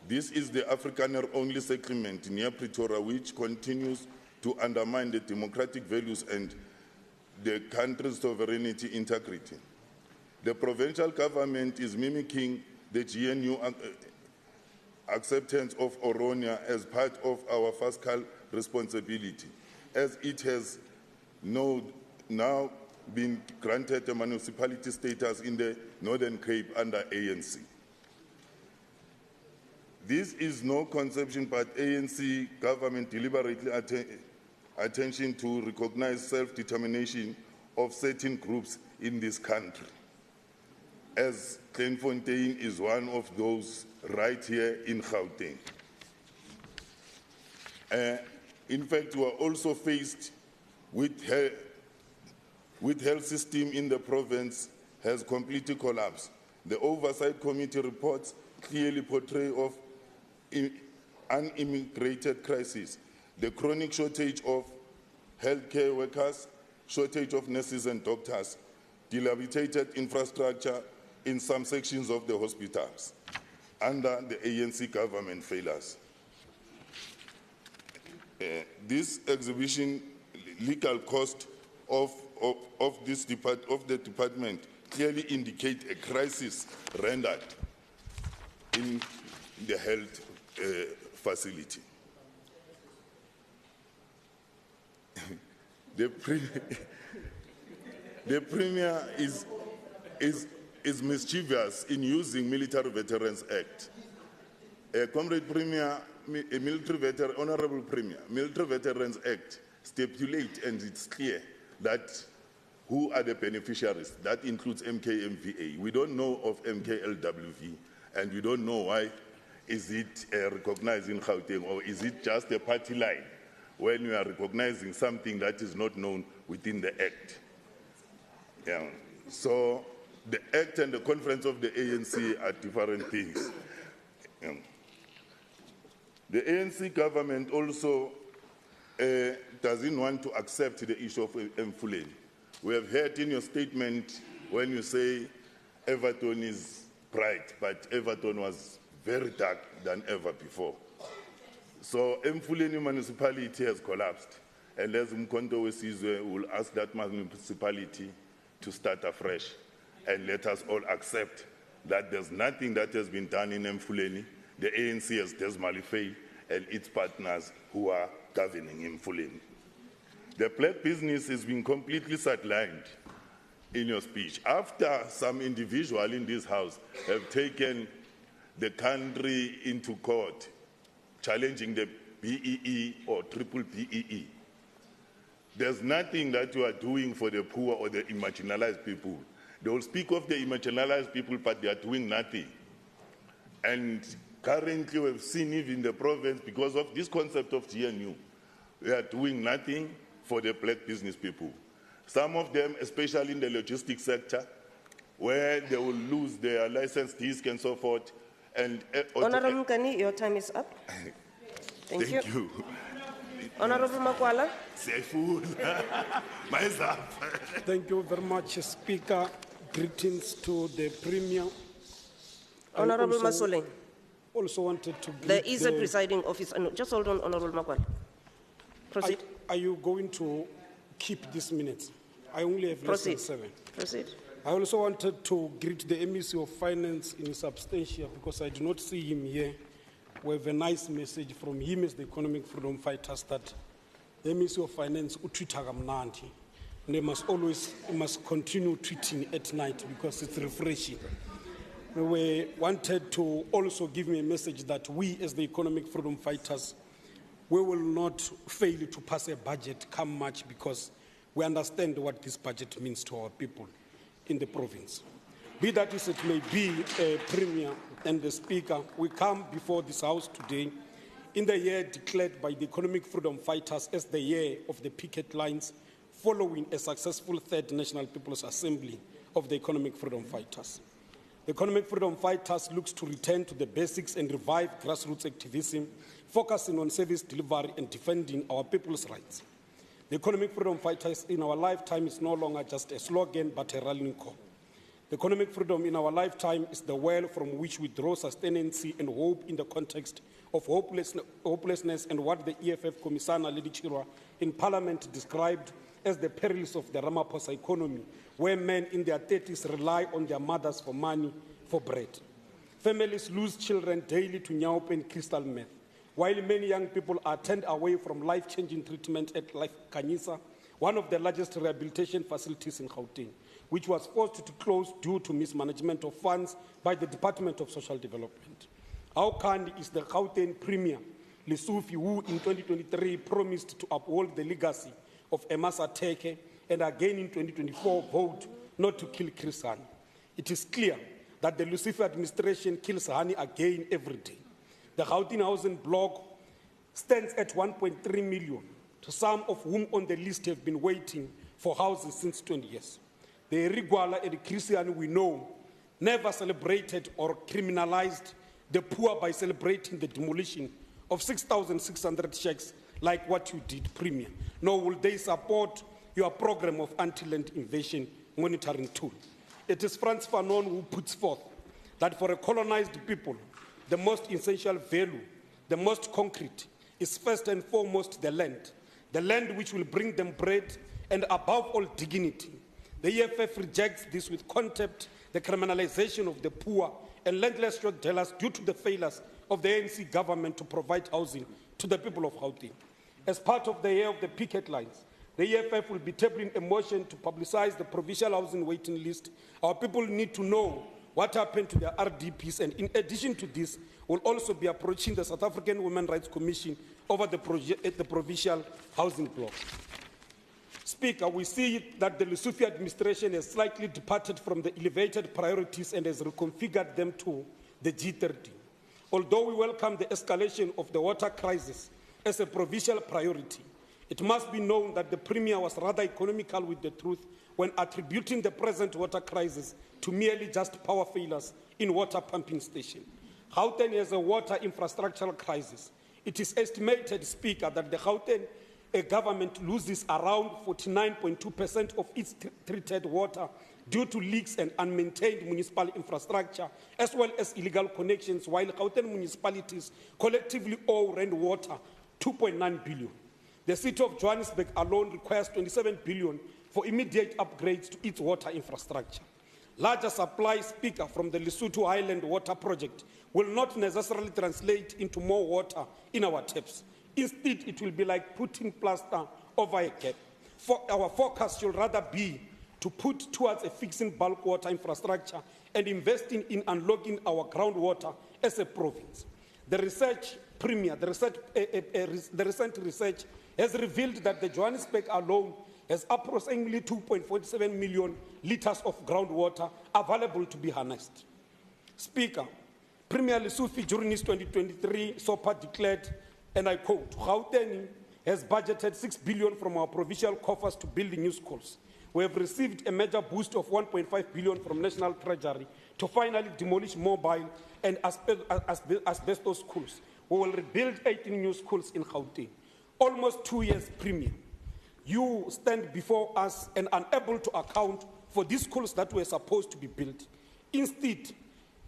This is the Afrikaner-only settlement near Pretoria, which continues to undermine the democratic values and the country's sovereignty integrity. The provincial government is mimicking the GNU acceptance of Oronia as part of our fiscal responsibility, as it has now been granted a municipality status in the Northern Cape under ANC. This is no conception, but ANC government deliberately attention to recognize self-determination of certain groups in this country, as Kleinfontein is one of those right here in Gauteng. In fact, we are also faced with health system in the province has completely collapsed. The Oversight Committee reports clearly portray of unimmigrated crisis, the chronic shortage of healthcare workers, shortage of nurses and doctors, dilapidated infrastructure in some sections of the hospitals under the ANC government failures. This exhibition legal cost of the department clearly indicate a crisis rendered in the health facility. The Premier is mischievous in using Military Veterans Act. Comrade Premier, Honourable Premier, Military Veterans Act stipulates, and it's clear, that who are the beneficiaries. That includes MKMVA. We don't know of MKLWV, and we don't know why is it recognized in Gauteng, or is it just a party line when you are recognizing something that is not known within the Act. Yeah. So the Act and the conference of the ANC are different things. Yeah. The ANC government also doesn't want to accept the issue of Mfuleni. We have heard in your statement when you say Everton is bright, but Everton was very dark than ever before. So Mfuleni municipality has collapsed, and as Mkonto Wesizwe will ask that municipality to start afresh, and let us all accept that there's nothing that has been done in Mfuleni. The ANC has dismally failed, and its partners who are governing him fully. The black business has been completely sidelined in your speech. After some individual in this house have taken the country into court, challenging the BEE or triple BEE, there's nothing that you are doing for the poor or the marginalized people. They will speak of the marginalized people, but they are doing nothing. And currently we've seen even the province, because of this concept of GNU, we are doing nothing for the black business people. Some of them, especially in the logistics sector, where they will lose their license disc and so forth. And Honourable Morakane, your time is up. Thank you. Honourable Makwala. Thank you very much, Speaker. Greetings to the Premier. Honourable Masoleng. Also wanted to greet There is a presiding officer. No, just hold on, Honourable Makwala. Proceed. Are you going to keep these minutes? I only have less than 7. Proceed. I also wanted to greet the MEC of Finance in his absentia because I do not see him here. We have a nice message from him as the economic freedom fighters that the MEC of Finance utwita kamnandi. And they must continue tweeting at night because it's refreshing. We wanted to also give me a message that we as the economic freedom fighters, we will not fail to pass a budget come March because we understand what this budget means to our people in the province. Be that as it may be, Premier and the Speaker, we come before this House today in the year declared by the economic freedom fighters as the year of the picket lines following a successful third National People's Assembly of the economic freedom fighters. The economic freedom fighters looks to return to the basics and revive grassroots activism, focusing on service delivery and defending our people's rights. The economic freedom fighters in our lifetime is no longer just a slogan, but a rallying call. The economic freedom in our lifetime is the well from which we draw sustenance and hope in the context of hopelessness and what the EFF Commissioner Legislature in Parliament described as the perils of the Ramaphosa economy, where men in their 30s rely on their mothers for money, for bread. Families lose children daily to nyaupe and crystal meth, while many young people are turned away from life-changing treatment at Life Kanyisa, one of the largest rehabilitation facilities in Gauteng, which was forced to close due to mismanagement of funds by the Department of Social Development. How kind is the Gauteng Premier, Lesufi, who in 2023 promised to uphold the legacy of Emasa Teke and again in 2024 vote not to kill Chris Hani. It is clear that the Lucifer administration kills Hani again every day. The Gauteng housing block stands at 1.3 million, to some of whom on the list have been waiting for houses since 20 years. The Iriguala and the Christian we know never celebrated or criminalized the poor by celebrating the demolition of 6,600 shacks like what you did, Premier. Nor will they support your program of anti-land invasion monitoring tool. It is Frantz Fanon who puts forth that for a colonized people, the most essential value, the most concrete, is first and foremost the land which will bring them bread and above all dignity. The EFF rejects this with contempt, the criminalization of the poor and landless drug dealers due to the failures of the ANC government to provide housing to the people of Gauteng. As part of the year of the picket lines, the EFF will be tabling a motion to publicize the provincial housing waiting list. Our people need to know what happened to the RDPs, and in addition to this, we'll also be approaching the South African Women's Rights Commission over the provincial housing block. Speaker, we see that the Lesufi administration has slightly departed from the elevated priorities and has reconfigured them to the G30. Although we welcome the escalation of the water crisis as a provincial priority, it must be known that the Premier was rather economical with the truth when attributing the present water crisis to merely just power failures in water pumping stations. Gauteng has a water infrastructural crisis. It is estimated, Speaker, that the Gauteng government loses around 49.2% of its treated water due to leaks and unmaintained municipal infrastructure, as well as illegal connections, while Gauteng municipalities collectively owe rainwater 2.9 billion. The city of Johannesburg alone requires 27 billion for immediate upgrades to its water infrastructure. larger supply, Speaker, from the Lesotho Highland Water Project will not necessarily translate into more water in our taps. Instead, it will be like putting plaster over a gap. Our focus should rather be to put towards a fixing bulk water infrastructure and investing in unlocking our groundwater as a province. The recent research has revealed that the Johannesburg alone has approximately 2.47 million litres of groundwater available to be harnessed. Speaker, Premier Lesufi during his 2023 SOPA declared, and I quote, Gauteng has budgeted 6 billion from our provincial coffers to build new schools. We have received a major boost of 1.5 billion from National Treasury to finally demolish mobile and asbestos schools. We will rebuild 18 new schools in Gauteng. Almost 2 years, Premier. You stand before us and unable to account for these schools that were supposed to be built. Instead,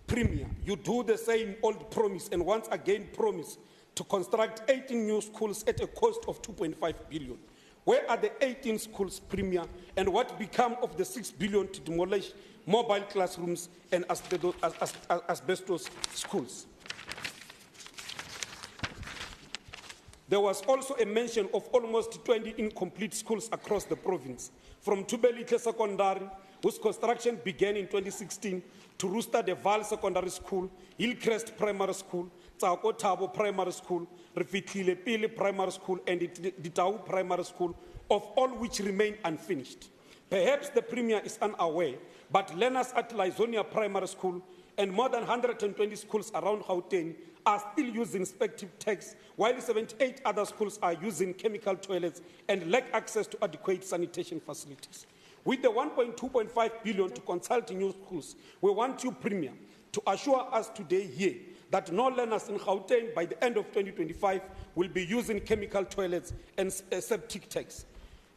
Premier, you do the same old promise and once again promise to construct 18 new schools at a cost of 2.5 billion. Where are the 18 schools, Premier, and what become of the 6 billion to demolish mobile classrooms and asbestos schools? There was also a mention of almost 20 incomplete schools across the province, from Tubelike Secondary, whose construction began in 2016, to Rooster de Val Secondary School, Hillcrest Primary School, Tsako Thabo Primary School, Refitlile Pili Primary School, and Ditau Primary School, of all which remain unfinished. Perhaps the Premier is unaware, but learners at Lizonia Primary School and more than 120 schools around Gauteng are still using spective texts, while 78 other schools are using chemical toilets and lack access to adequate sanitation facilities. With the 1.2.5 billion to consult new schools, we want you, Premier, to assure us today here that no learners in Gauteng by the end of 2025 will be using chemical toilets and septic tanks.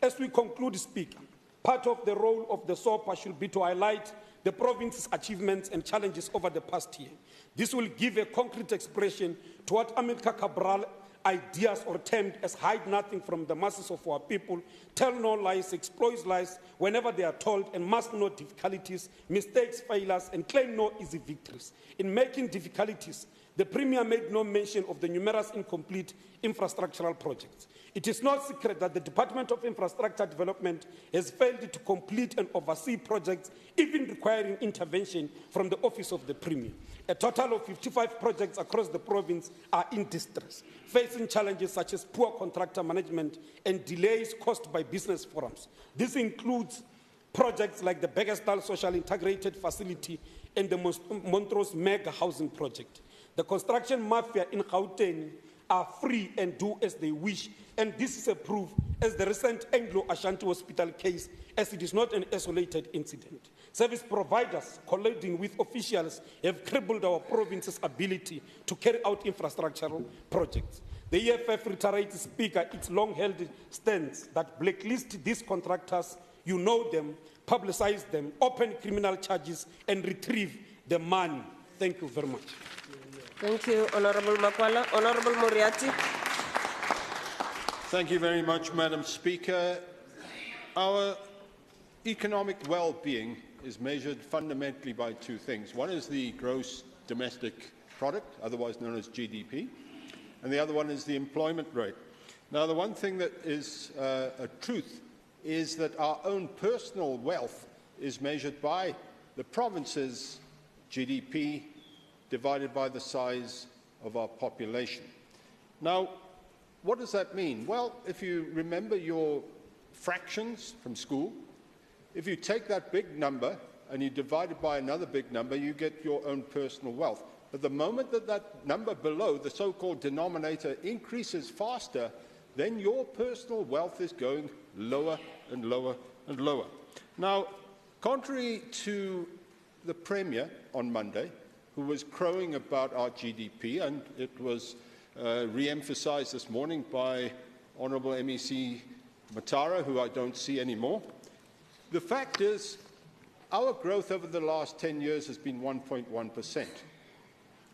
As we conclude, Speaker, part of the role of the SOPA should be to highlight the province's achievements and challenges over the past year. This will give a concrete expression to what Amilcar Cabral ideas or termed as hide nothing from the masses of our people, tell no lies, exploit lies whenever they are told, and must know difficulties, mistakes, failures, and claim no easy victories. In making difficulties, the Premier made no mention of the numerous incomplete infrastructural projects. It is no secret that the Department of Infrastructure Development has failed to complete and oversee projects, even requiring intervention from the Office of the Premier. A total of 55 projects across the province are in distress, facing challenges such as poor contractor management and delays caused by business forums. This includes projects like the Beggestal Social Integrated Facility and the Montrose Mega Housing Project. The construction mafia in Gauteng are free and do as they wish, and this is a proof as the recent Anglo-Ashanti Hospital case, as it is not an isolated incident. Service providers colluding with officials have crippled our province's ability to carry out infrastructural projects. The EFF reiterates, Speaker, its long-held stance that blacklist these contractors, you know them, publicize them, open criminal charges, and retrieve the money. Thank you very much. Thank you, Honourable Makwala. Honourable Moriarty. Thank you very much, Madam Speaker. Our economic well-being is measured fundamentally by two things. One is the gross domestic product, otherwise known as GDP, and the other one is the employment rate. Now, the one thing that is a truth is that our own personal wealth is measured by the province's GDP divided by the size of our population. Now, what does that mean? Well, if you remember your fractions from school, if you take that big number and you divide it by another big number, you get your own personal wealth. But the moment that that number below, the so-called denominator, increases faster, then your personal wealth is going lower and lower and lower. Now, contrary to the Premier on Monday, who was crowing about our GDP, and it was re-emphasized this morning by Honourable MEC Matara, who I don't see anymore. The fact is, our growth over the last 10 years has been 1.1%,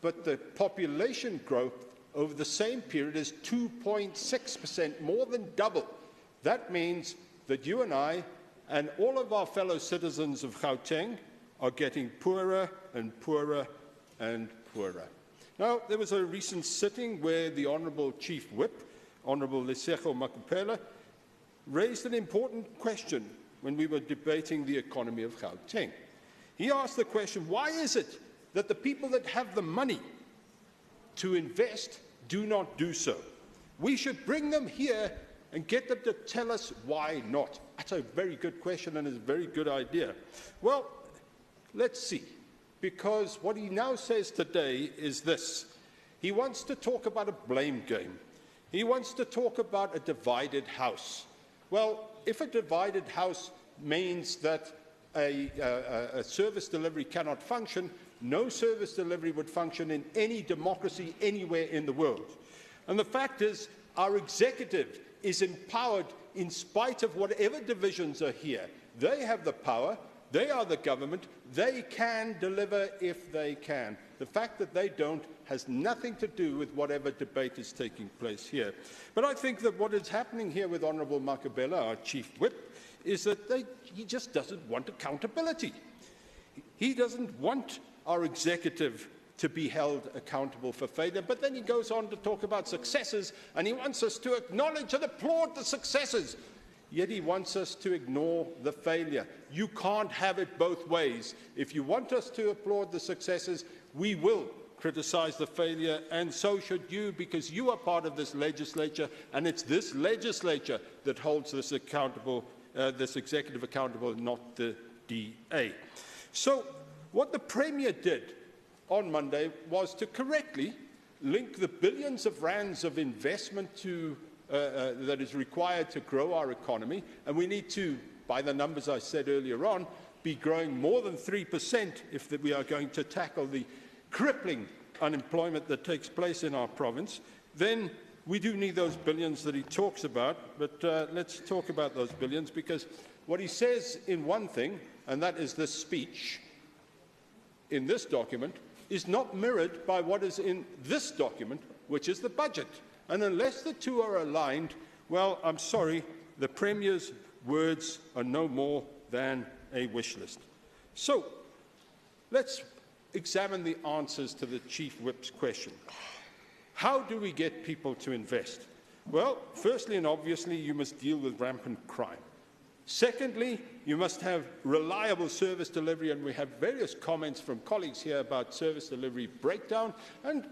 but the population growth over the same period is 2.6%, more than double. That means that you and I and all of our fellow citizens of Gauteng are getting poorer and poorer and poorer. Now, there was a recent sitting where the Honourable Chief Whip, Honourable Lesego Makupela, raised an important question when we were debating the economy of Gauteng. He asked the question, why is it that the people that have the money to invest do not do so? We should bring them here and get them to tell us why not. That's a very good question and is a very good idea. Well, let's see, because what he now says today is this. He wants to talk about a blame game. He wants to talk about a divided house. Well, if a divided house means that a service delivery cannot function, no service delivery would function in any democracy anywhere in the world. And the fact is, our executive is empowered in spite of whatever divisions are here. They have the power, they are the government, they can deliver if they can. The fact that they don't has nothing to do with whatever debate is taking place here. But I think that what is happening here with Honourable Makupela, our Chief Whip, is that he just doesn't want accountability. He doesn't want our executive to be held accountable for failure, but then he goes on to talk about successes, and he wants us to acknowledge and applaud the successes, yet he wants us to ignore the failure. You can't have it both ways. If you want us to applaud the successes, we will criticise the failure, and so should you, because you are part of this legislature, and it's this legislature that holds this accountable, this executive accountable, not the DA. So what the Premier did on Monday was to correctly link the billions of rands of investment to, that is required to grow our economy, and we need to, by the numbers I said earlier on, be growing more than 3% if we are going to tackle the crippling unemployment that takes place in our province. Then we do need those billions that he talks about, but let's talk about those billions, because what he says in one thing, and that is this speech in this document, is not mirrored by what is in this document, which is the budget. And unless the two are aligned, well, I'm sorry, the Premier's words are no more than a wish list. So let's examine the answers to the Chief Whip's question. How do we get people to invest? Well, firstly and obviously, you must deal with rampant crime. Secondly, you must have reliable service delivery, and we have various comments from colleagues here about service delivery breakdown, and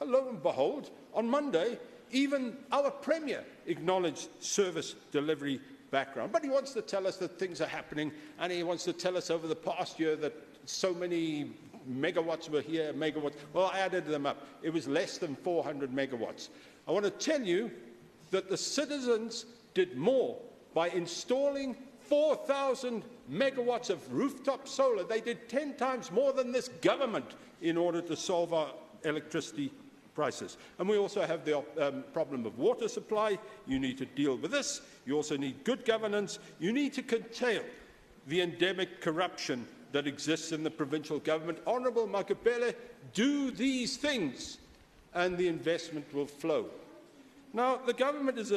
lo and behold, on Monday, even our Premier acknowledged service delivery background. But he wants to tell us that things are happening, and he wants to tell us over the past year that so many megawatts were here, megawatts. Well, I added them up. It was less than 400 megawatts. I want to tell you that the citizens did more by installing 4,000 megawatts of rooftop solar. They did 10 times more than this government in order to solve our electricity prices. And we also have the problem of water supply. You need to deal with this. You also need good governance. You need to curtail the endemic corruption that exists in the provincial government. Honourable Makupela, do these things and the investment will flow. Now, the government is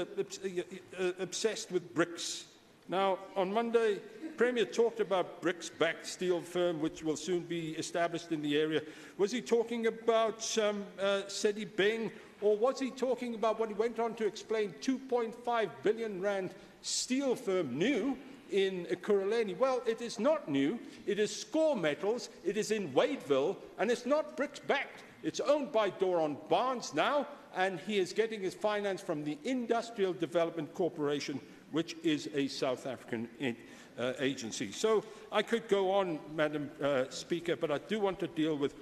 obsessed with bricks. Now, on Monday, Premier talked about bricks-backed steel firm, which will soon be established in the area. Was he talking about Sedi Beng, or was he talking about what he went on to explain, 2.5 billion rand steel firm new in Ekurhuleni? Well, it is not new. It is Score Metals. It is in Wadeville, and it's not bricks-backed. It's owned by Doron Barnes now, and he is getting his finance from the Industrial Development Corporation, which is a South African agency. So I could go on, Madam Speaker, but I do want to deal with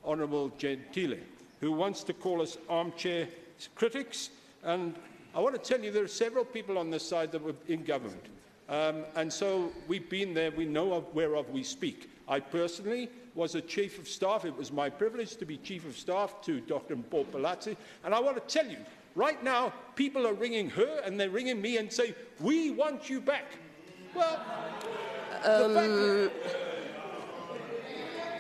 Honourable Gentile, who wants to call us armchair critics. And I want to tell you there are several people on this side that were in government. And so we've been there, we know whereof we speak. I personally was a Chief of Staff. It was my privilege to be Chief of Staff to Dr. Mpho Palazzi. And I want to tell you, right now, people are ringing her and they're ringing me and say, we want you back. Well,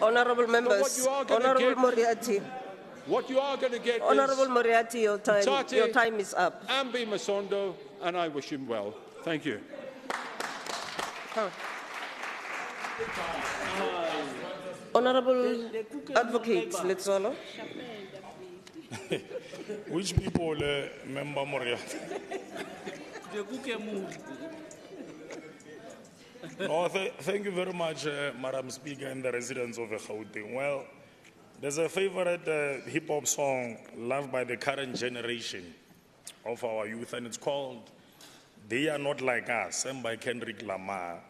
Honourable members, Honourable Moriarty. What you are going to get Honourable is Moriarty, your time is up. Ambi Masondo, and I wish him well. Thank you. Huh. Honourable Advocate Letsolo. Which people, Member Moria? No, thank you very much, Madam Speaker, and the residents of Gauteng. Well, there's a favorite hip-hop song loved by the current generation of our youth, and it's called "They Are Not Like Us," sung by Kendrick Lamar.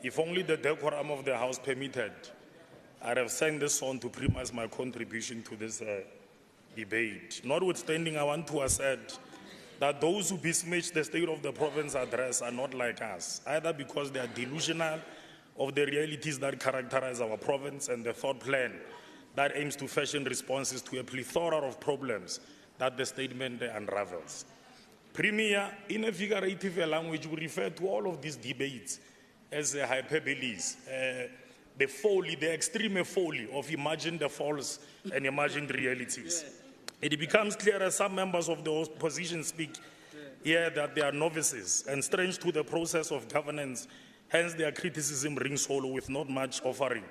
If only the decorum of the House permitted, I'd have sang this song to premise my contribution to this debate. Notwithstanding, I want to assert that those who besmirch the State of the Province address are not like us, either because they are delusional of the realities that characterize our province and the thought plan that aims to fashion responses to a plethora of problems that the statement unravels. Premier, in a figurative language, we refer to all of these debates as hyperboles, the folly, the extreme folly of imagining the false and imagined realities. It becomes clear as some members of the opposition speak here that they are novices and strange to the process of governance, hence their criticism rings hollow with not much offering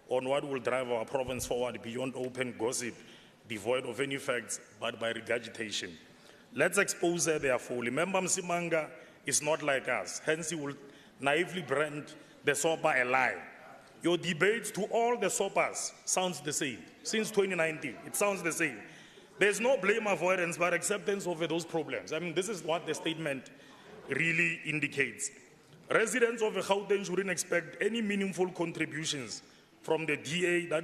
on what will drive our province forward beyond open gossip, devoid of any facts, but by regurgitation. Let's expose their folly. Member Msimanga is not like us, hence he will naively brand the SOPA a lie. Your debates to all the SOPAs sounds the same. Since 2019, it sounds the same. There's no blame avoidance, but acceptance of those problems. I mean, this is what the statement really indicates. Residents of Gauteng shouldn't expect any meaningful contributions from the DA that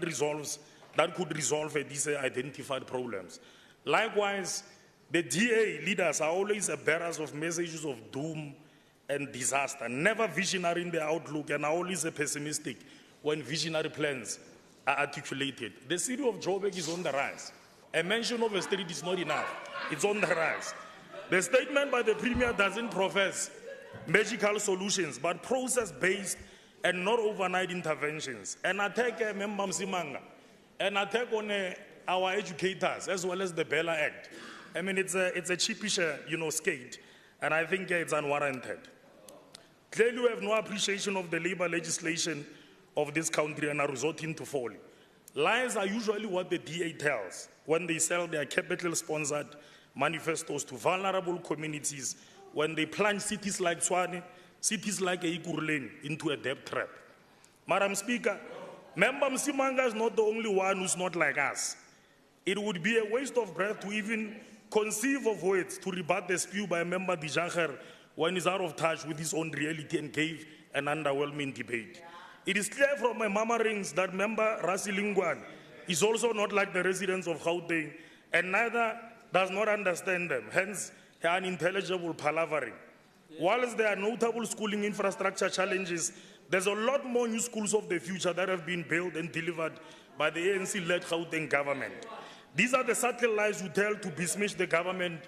could resolve these identified problems. Likewise, the DA leaders are always bearers of messages of doom and disaster, never visionary in their outlook, and are always pessimistic when visionary plans are articulated. The city of Joburg is on the rise. A mention of a street is not enough. It's on the rise. The statement by the Premier doesn't profess magical solutions, but process-based and not overnight interventions. An attack, Member Msimanga, an attack on our educators, as well as the Bella Act. I mean, it's a cheapish, skate, and I think it's unwarranted. Clearly, we have no appreciation of the labor legislation of this country and are resorting to folly. Lies are usually what the DA tells when they sell their capital-sponsored manifestos to vulnerable communities, when they plunge cities like Tshwane, cities like Ekurhuleni into a debt trap. Madam Speaker, Member Msimanga is not the only one who's not like us. It would be a waste of breath to even conceive of words to rebut the spew by Member Dijanger when he's out of touch with his own reality and gave an underwhelming debate. It is clear from my murmurings that Member Rasilingwan is also not like the residents of Gauteng, and neither does not understand them, hence her unintelligible palavering. Whilst there are notable schooling infrastructure challenges, there's a lot more new schools of the future that have been built and delivered by the ANC-led Gauteng government. These are the subtle lies you tell to besmirch the government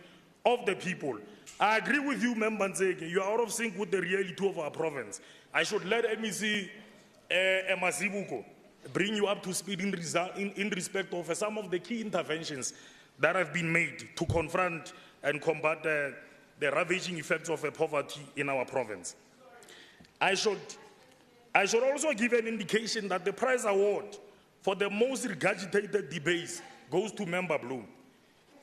of the people. I agree with you, Member Nzege, you are out of sync with the reality of our province. I should let MEC Masibuko bring you up to speed in respect of some of the key interventions that have been made to confront and combat the ravaging effects of poverty in our province. I should also give an indication that the prize award for the most regurgitated debates goes to Member Bloom.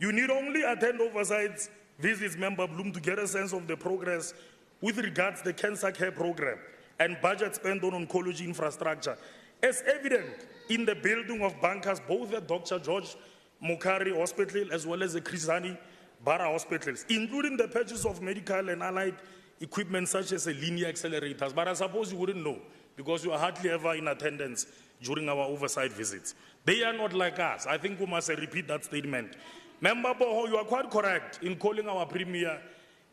You need only attend oversight visits, Member Bloom, to get a sense of the progress with regards to the cancer care program and budget spent on oncology infrastructure, as evident in the building of bunkers both at Dr. George Mokari Hospital as well as the Krisani Bara hospitals, including the purchase of medical and allied equipment such as linear accelerators. But I suppose you wouldn't know because you are hardly ever in attendance during our oversight visits. They are not like us. I think we must repeat that statement. Member Boho, you are quite correct in calling our Premier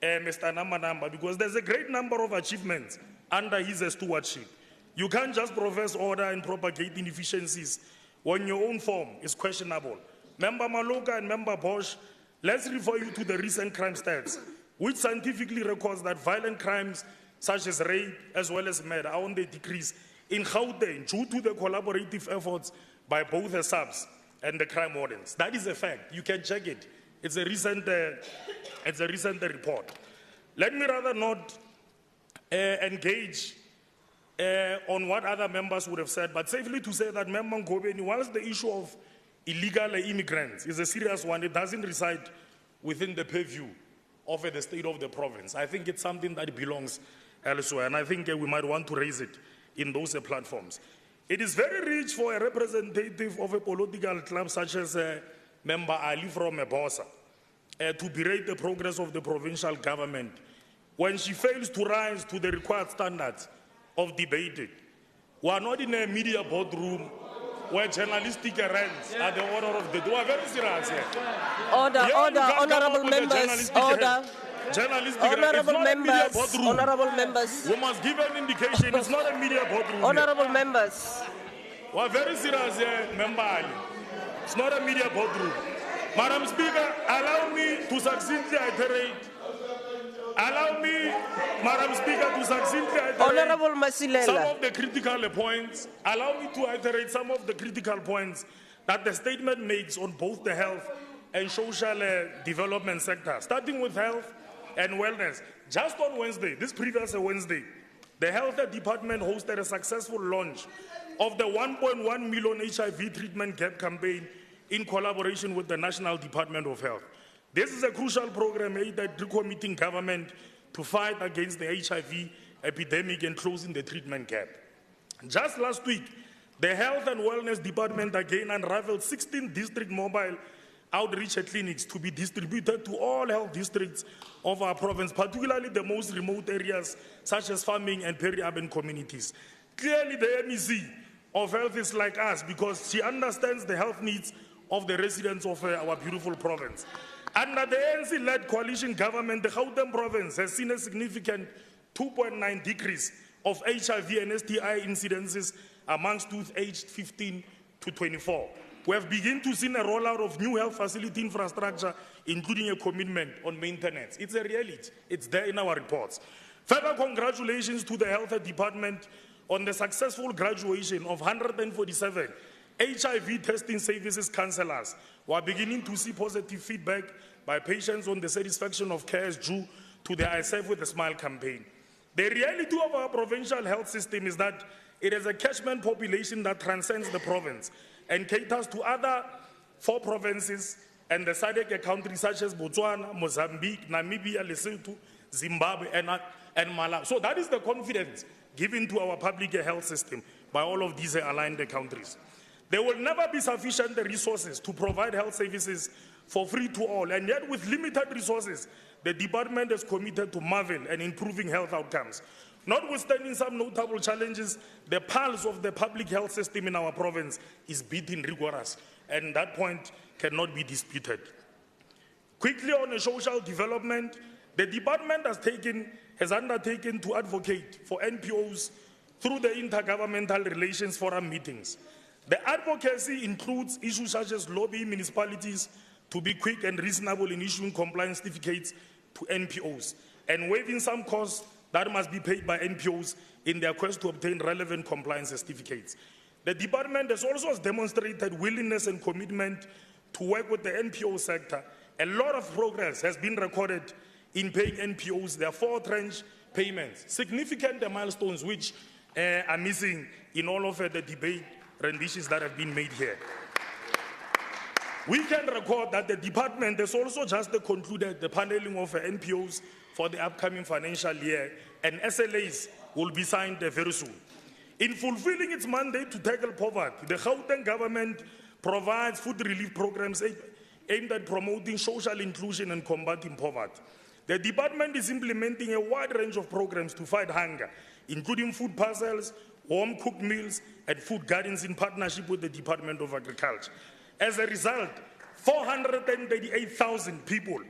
Mr. Namanamba, because there's a great number of achievements under his stewardship. You can't just profess order and propagate inefficiencies when your own form is questionable. Member Maloka and Member Bosch, let's refer you to the recent crime stats, which scientifically records that violent crimes such as rape as well as murder are on the decrease in Gauteng due to the collaborative efforts by both the SAPS and the crime wardens. That is a fact. You can check it. It's a recent report. Let me rather not engage on what other members would have said, but safely to say that Member Ngobeni, whilst the issue of illegal immigrants is a serious one, it doesn't reside within the purview of the state of the province. I think it's something that belongs elsewhere, and I think we might want to raise it in those platforms. It is very rich for a representative of a political club such as Member Ali from Ebosa to berate the progress of the provincial government when she fails to rise to the required standards of debating. We are not in a media boardroom where journalistic errands are the order of the day. We are very serious here. Order, Here order, you can't come honourable up with a members, journalistic order. errand. Journalistic errand. It's Honourable not a media members, boardroom. honourable members. We must give an indication. It's not a media boardroom. Honourable members. We are very serious here, Member Ali. It's not a media boardroom. Madam Speaker, allow me to succinctly iterate. Allow me, Madam Speaker, to succinctly iterate Honourable Masilela. some of the critical points. Allow me to iterate some of the critical points that the statement makes on both the health and social development sector, starting with health and wellness. Just on Wednesday, this previous Wednesday, the Health Department hosted a successful launch of the 1.1 million HIV treatment gap campaign in collaboration with the National Department of Health. This is a crucial program aimed at recommitting government to fight against the HIV epidemic and closing the treatment gap. Just last week, the Health and Wellness Department again unraveled 16 district mobile outreach clinics to be distributed to all health districts of our province, particularly the most remote areas such as farming and peri-urban communities. Clearly, the MEC of Health is like us because she understands the health needs of the residents of our beautiful province. Under the ANC-led coalition government, the Gauteng province has seen a significant 2.9 decrease of HIV and STI incidences amongst youth aged 15 to 24. We have begun to see a rollout of new health facility infrastructure, including a commitment on maintenance. It's a reality. It's there in our reports. Further congratulations to the Health Department on the successful graduation of 147 HIV testing services counsellors. We are beginning to see positive feedback by patients on the satisfaction of care due to the I Serve with a Smile campaign. The reality of our provincial health system is that it is a catchment population that transcends the province and caters to other 4 provinces and the SADC countries such as Botswana, Mozambique, Namibia, Lesotho, Zimbabwe, and Malawi. So that is the confidence given to our public health system by all of these aligned countries. There will never be sufficient resources to provide health services for free to all, and yet with limited resources, the department is committed to marvel and improving health outcomes. Notwithstanding some notable challenges, the pulse of the public health system in our province is beating rigorous, and that point cannot be disputed. Quickly on the social development, the department has undertaken to advocate for NPOs through the Intergovernmental Relations Forum meetings. The advocacy includes issues such as lobbying municipalities to be quick and reasonable in issuing compliance certificates to NPOs and waiving some costs that must be paid by NPOs in their quest to obtain relevant compliance certificates. The department has also demonstrated willingness and commitment to work with the NPO sector. A lot of progress has been recorded in paying NPOs their 4 tranche payments, significant milestones which are missing in all of the debate renditions that have been made here. We can record that the department has also just concluded the paneling of NPOs for the upcoming financial year, and SLAs will be signed very soon. In fulfilling its mandate to tackle poverty, the Gauteng government provides food relief programs aimed at promoting social inclusion and combating poverty. The department is implementing a wide range of programs to fight hunger, including food parcels, home cooked meals, and food gardens in partnership with the Department of Agriculture. As a result, 438,000 people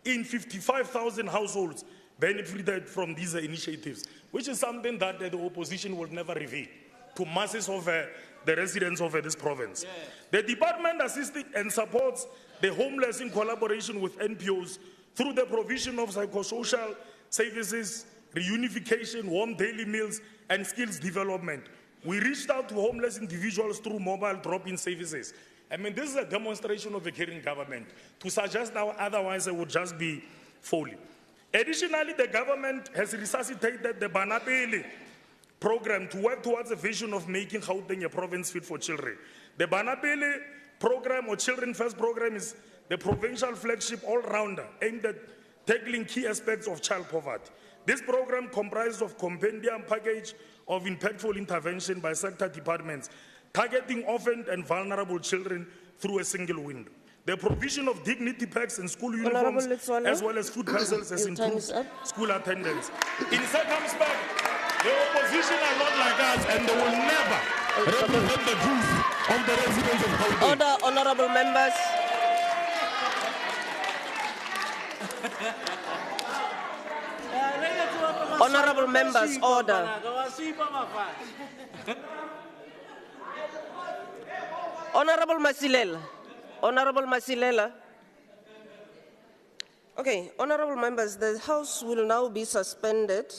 in 55,000 households benefited from these initiatives, which is something that the opposition will never reveal to masses of the residents of this province. The department assisted and supports the homeless in collaboration with NPOs through the provision of psychosocial services, reunification, warm daily meals, and skills development. We reached out to homeless individuals through mobile drop-in services. I mean, this is a demonstration of a caring government. To suggest now otherwise, it would just be folly. Additionally, the government has resuscitated the Banapele program to work towards a vision of making Gauteng a province fit for children. The Banapele program or Children First program is the provincial flagship all-rounder aimed at tackling key aspects of child poverty. This program comprises of compendium package of impactful intervention by sector departments, targeting orphaned and vulnerable children through a single window. The provision of dignity packs and school uniforms, as well as food parcels, has improved school attendance. In circumspect, the opposition are not like us, and they will never represent the truth of the residents of Gauteng. Order, honourable members. Honourable members, order. Honourable Masilela. Honourable Masilela. Okay, honourable members, the House will now be suspended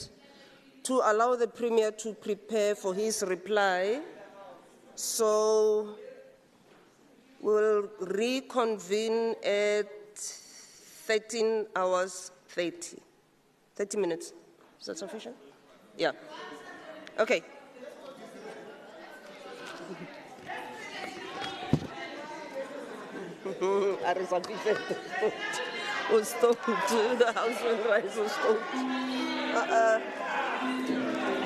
to allow the Premier to prepare for his reply. So we'll reconvene at 13 hours 30. 30 minutes. Is that sufficient? Yeah. Okay. Are sufficient. We'll stop. The House will rise. We'll stop. You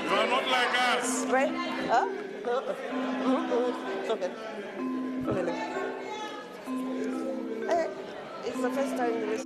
are not like us. Right? Huh? Okay. Okay. It's the first time there is.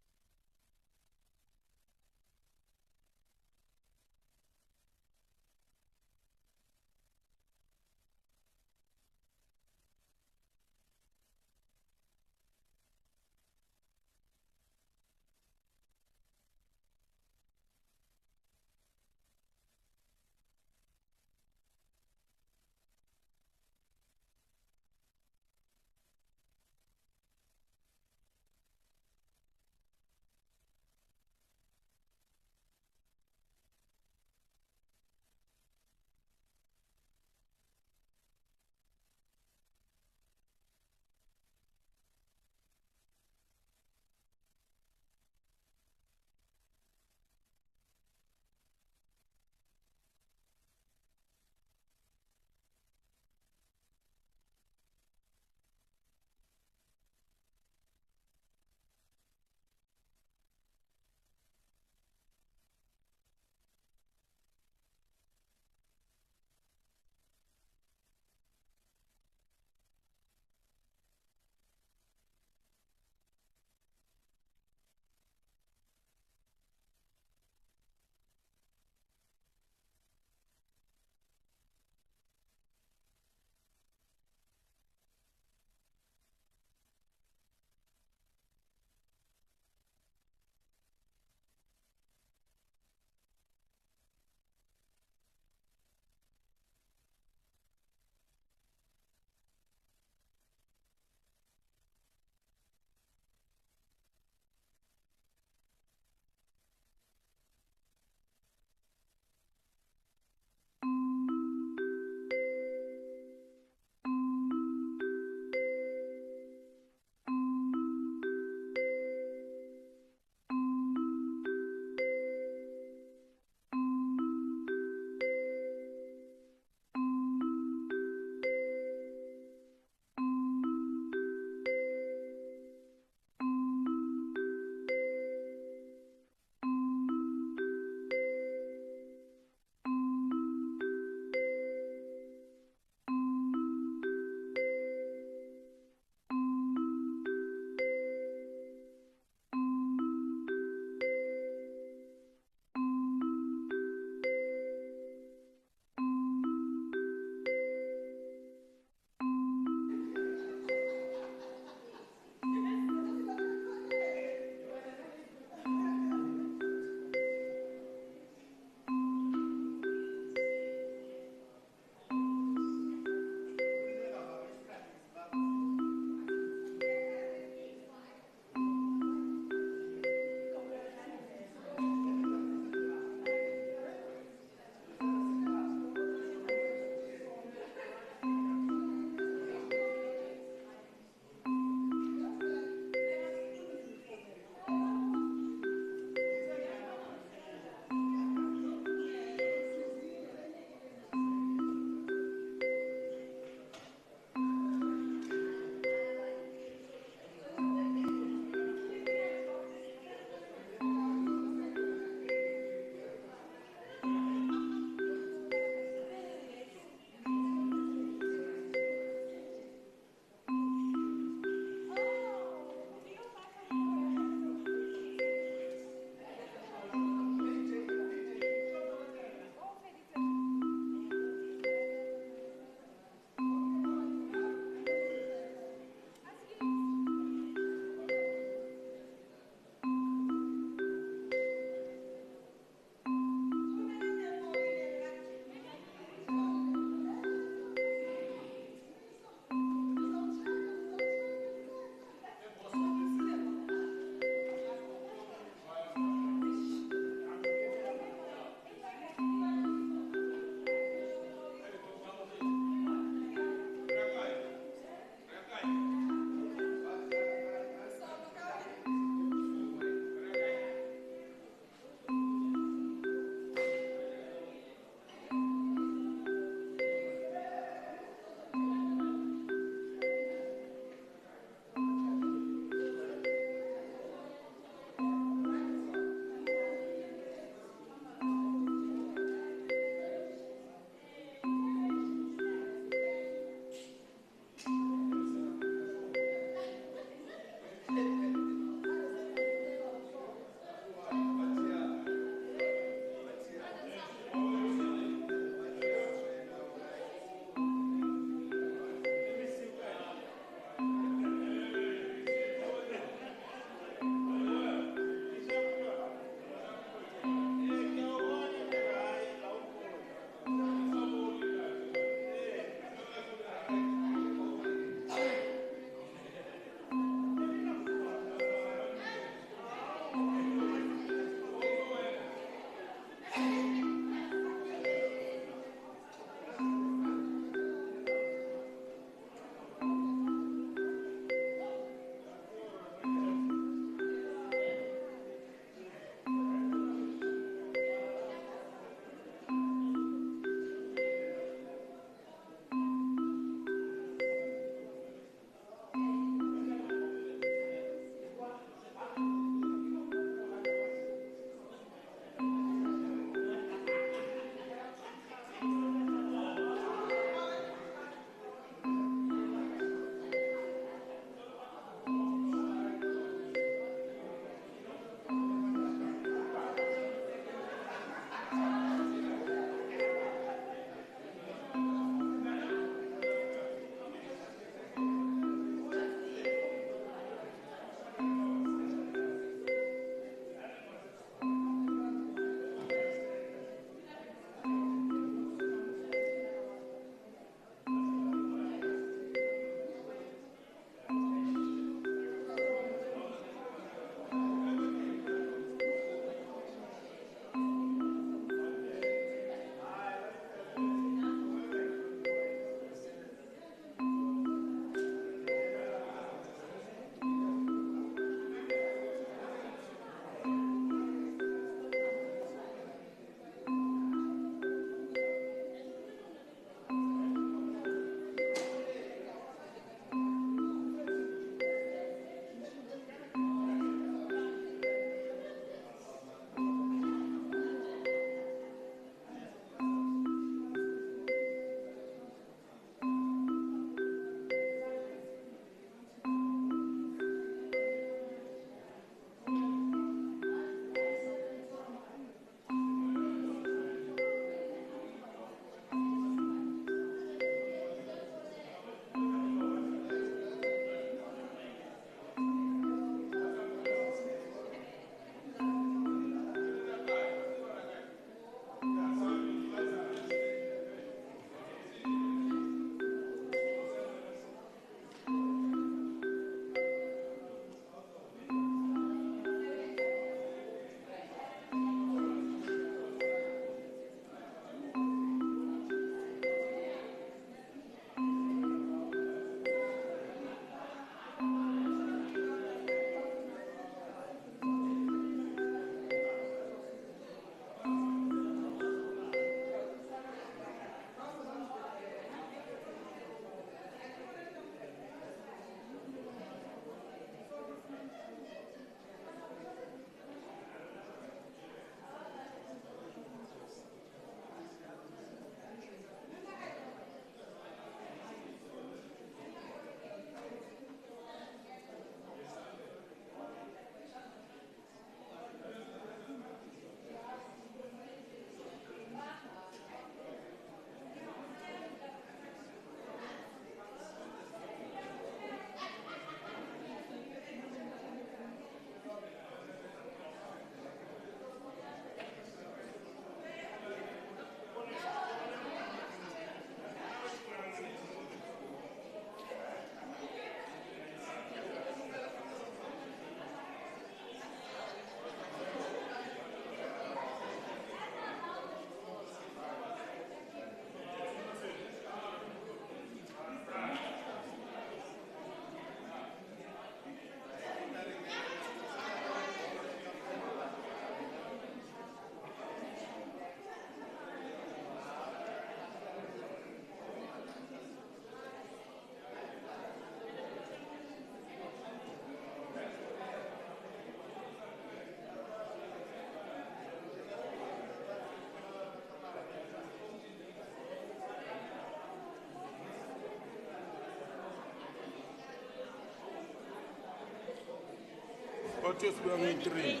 Gauteng 3.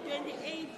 28.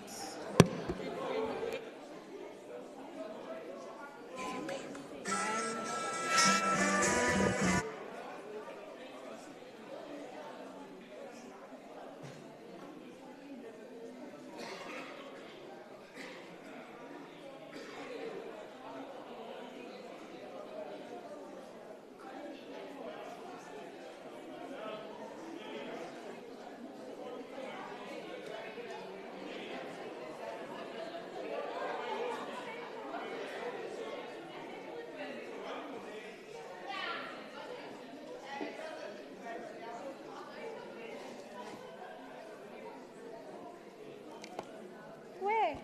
Where?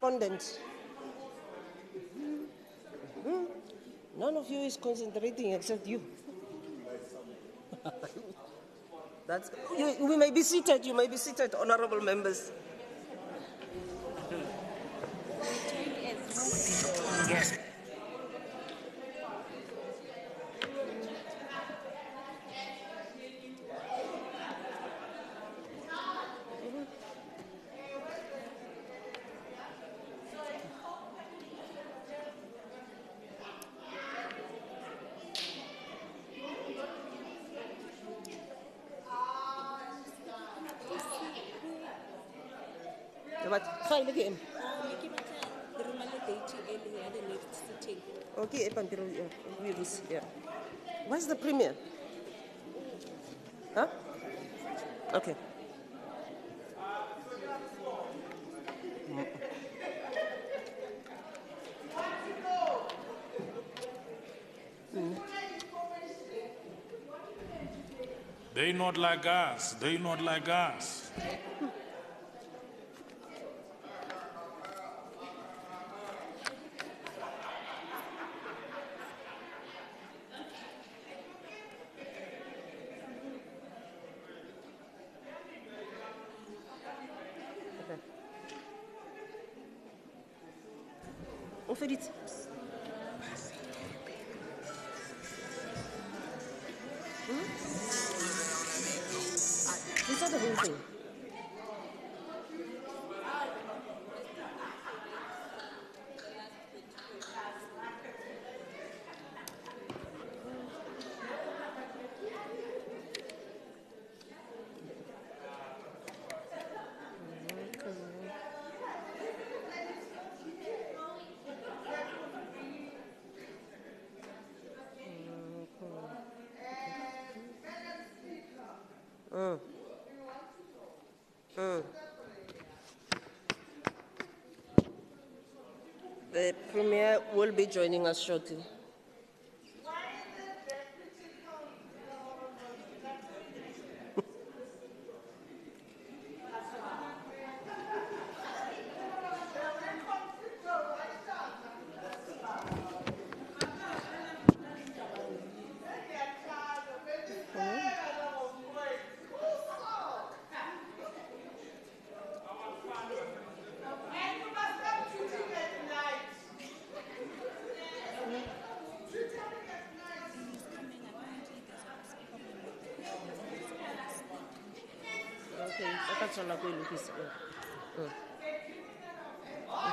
Respondent. None of you is concentrating except you. We may be seated. You may be seated, honourable members. Yes. But fine again. Okay, yeah. Where's the premier? Huh? Okay. They not like us. They not like us. On fait vite. C'est ça de vérité. The Premier will be joining us shortly.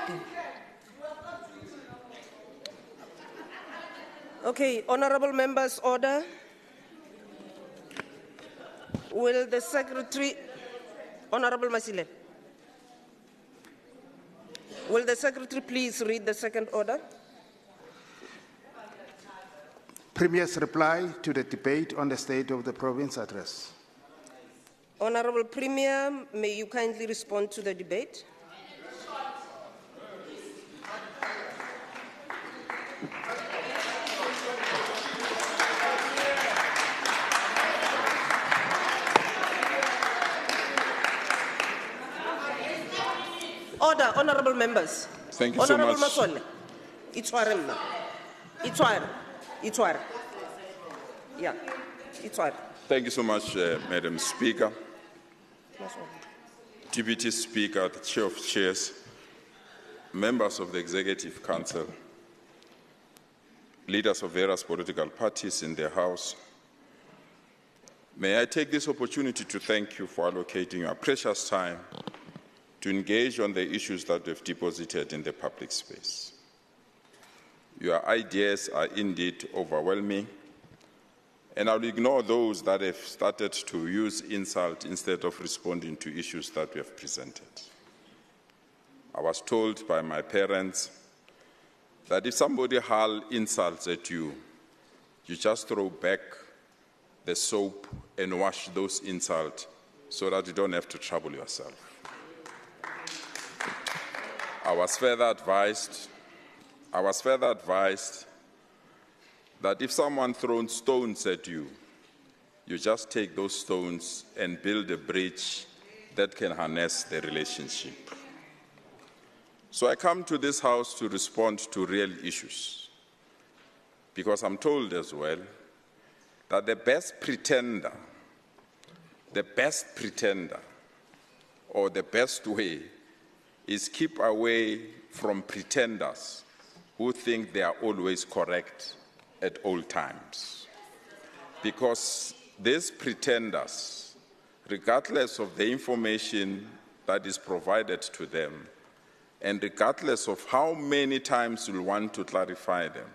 Okay. Okay, honourable members, order. Will the secretary, Honourable Masile, will the secretary please read the second order? Premier's reply to the debate on the State of the Province address. Honourable Premier, may you kindly respond to the debate? Order, honourable members. Thank you Honourable so much. Masole. Itware. Yeah, Itware. Thank you so much, Madam Speaker. Deputy Speaker, the Chair of Chairs, members of the Executive Council, leaders of various political parties in the House, may I take this opportunity to thank you for allocating your precious time to engage on the issues that we've deposited in the public space. Your ideas are indeed overwhelming, and I'll ignore those that have started to use insult instead of responding to issues that we have presented. I was told by my parents that if somebody hurls insults at you, you just throw back the soap and wash those insults so that you don't have to trouble yourself. I was further advised that if someone throws stones at you, you just take those stones and build a bridge that can harness the relationship. So I come to this House to respond to real issues, because I'm told as well that the best pretender, or the best way is keep away from pretenders who think they are always correct at all times. Because these pretenders, regardless of the information that is provided to them, and regardless of how many times you want to clarify them,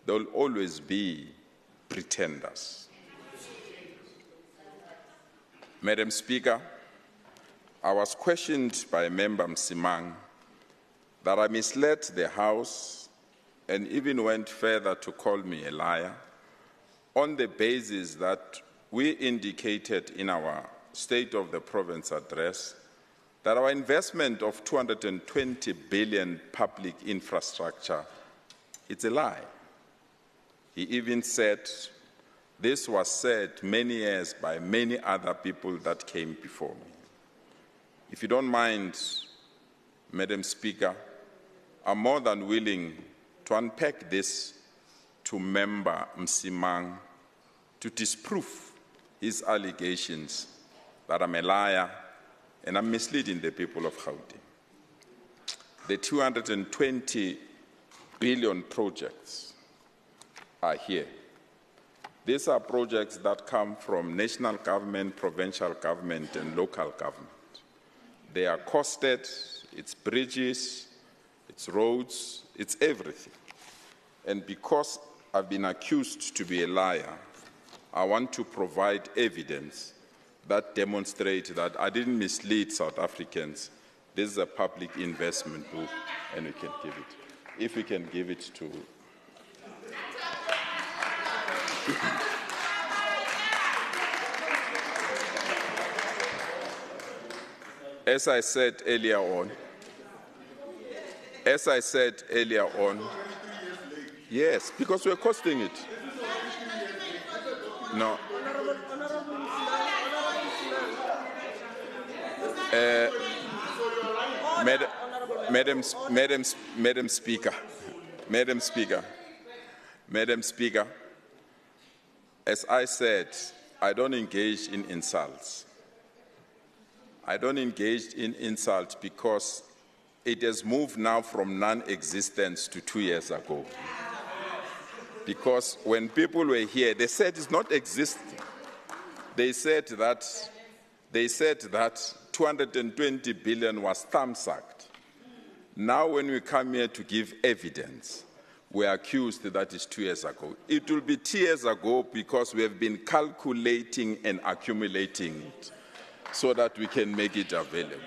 they will always be pretenders. Madam Speaker, I was questioned by Member Msimang that I misled the House and even went further to call me a liar on the basis that we indicated in our State of the Province address that our investment of 220 billion public infrastructure, it's a lie. He even said this was said many years by many other people that came before me. If you don't mind, Madam Speaker, I'm more than willing to unpack this to Member Msimang to disprove his allegations that I'm a liar and I'm misleading the people of Gauteng. The 220 billion projects are here. These are projects that come from national government, provincial government, and local government. They are costed, it's bridges, it's roads, it's everything. And because I've been accused to be a liar, I want to provide evidence that demonstrates that I didn't mislead South Africans. This is a public investment book, and we can give it. If we can give it to... As I said earlier on, yes, because we're costing it. No. Madam Speaker, as I said, I don't engage in insults. I don't engage in insults because it has moved now from non-existence to 2 years ago. Because when people were here, they said it's not existing. They said that 220 billion was thumbsucked. Now when we come here to give evidence, were accused that is 2 years ago. It will be 2 years ago because we have been calculating and accumulating it so that we can make it available.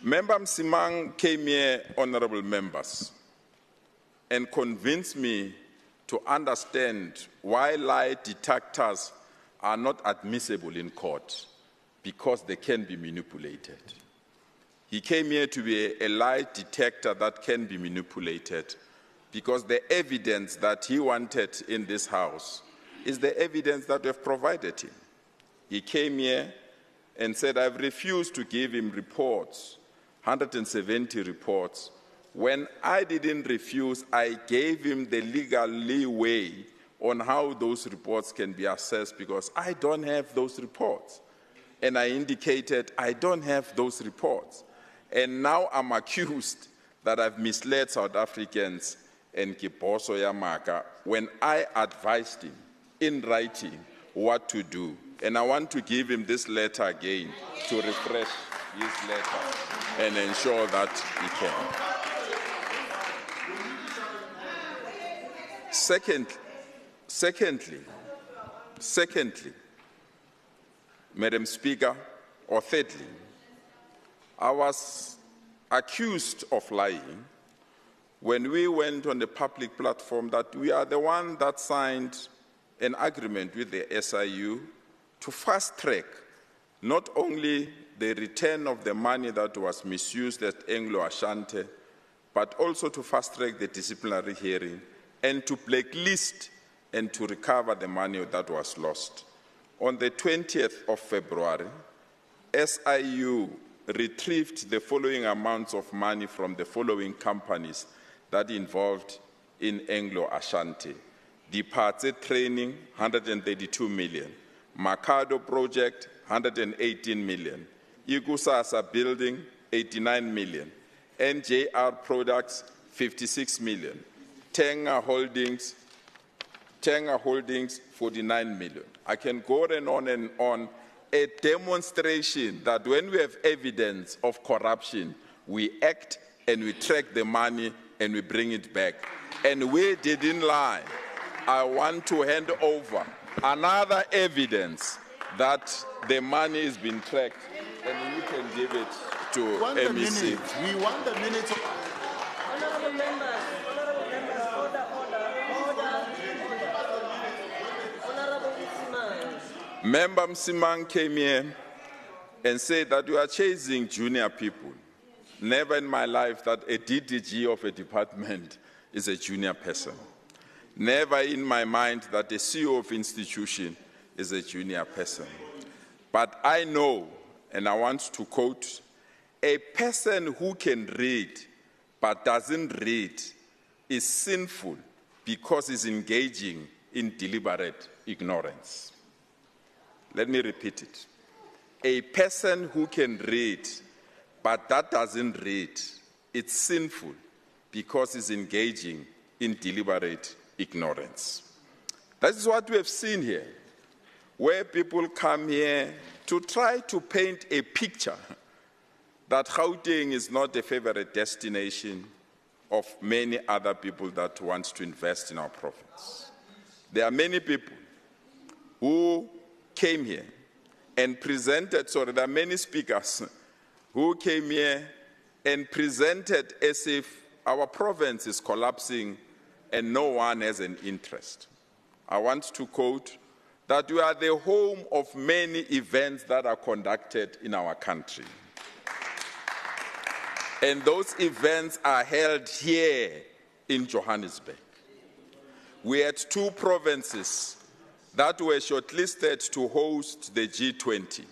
Member Msimang came here, honorable members, and convinced me to understand why lie detectors are not admissible in court, because they can be manipulated. He came here to be a lie detector that can be manipulated, because the evidence that he wanted in this house is the evidence that we have provided him. He came here and said, I've refused to give him reports, 170 reports. When I didn't refuse, I gave him the legal leeway on how those reports can be assessed, because I don't have those reports. And I indicated I don't have those reports. And now I'm accused that I've misled South Africans and Kiposo Yamaka when I advised him in writing what to do. And I want to give him this letter again to refresh his letter and ensure that he can. Secondly, Madam Speaker, or thirdly, I was accused of lying when we went on the public platform that we are the one that signed an agreement with the SIU to fast-track not only the return of the money that was misused at Anglo-Ashanti, but also to fast-track the disciplinary hearing and to blacklist and to recover the money that was lost. On the 20th of February, SIU retrieved the following amounts of money from the following companies that involved in Anglo-Ashanti. Departed Training, 132 million. Mercado Project, 118 million. Ikusasa Building, 89 million. NJR Products, 56 million. Tenga Holdings, 49 million. I can go on and on. A demonstration that when we have evidence of corruption, we act and we track the money and we bring it back. And we didn't lie. I want to hand over another evidence that the money is being tracked, and we can give it to MEC. We want the minutes. Honourable members, order. Honourable Msimang. Member Msimang came here and said that you are chasing junior people. Never in my life that a DDG of a department is a junior person. Never in my mind that a CEO of institution is a junior person. But I know, and I want to quote, a person who can read but doesn't read is sinful because he's engaging in deliberate ignorance. Let me repeat it. A person who can read but that doesn't read, it's sinful because he's engaging in deliberate ignorance. That is what we have seen here, where people come here to try to paint a picture that Gauteng is not a favorite destination of many other people that want to invest in our province. There are many people who came here and presented, there are many speakers who came here and presented as if our province is collapsing and no one has an interest. I want to quote that we are the home of many events that are conducted in our country. And those events are held here in Johannesburg. We had 2 provinces that were shortlisted to host the G20.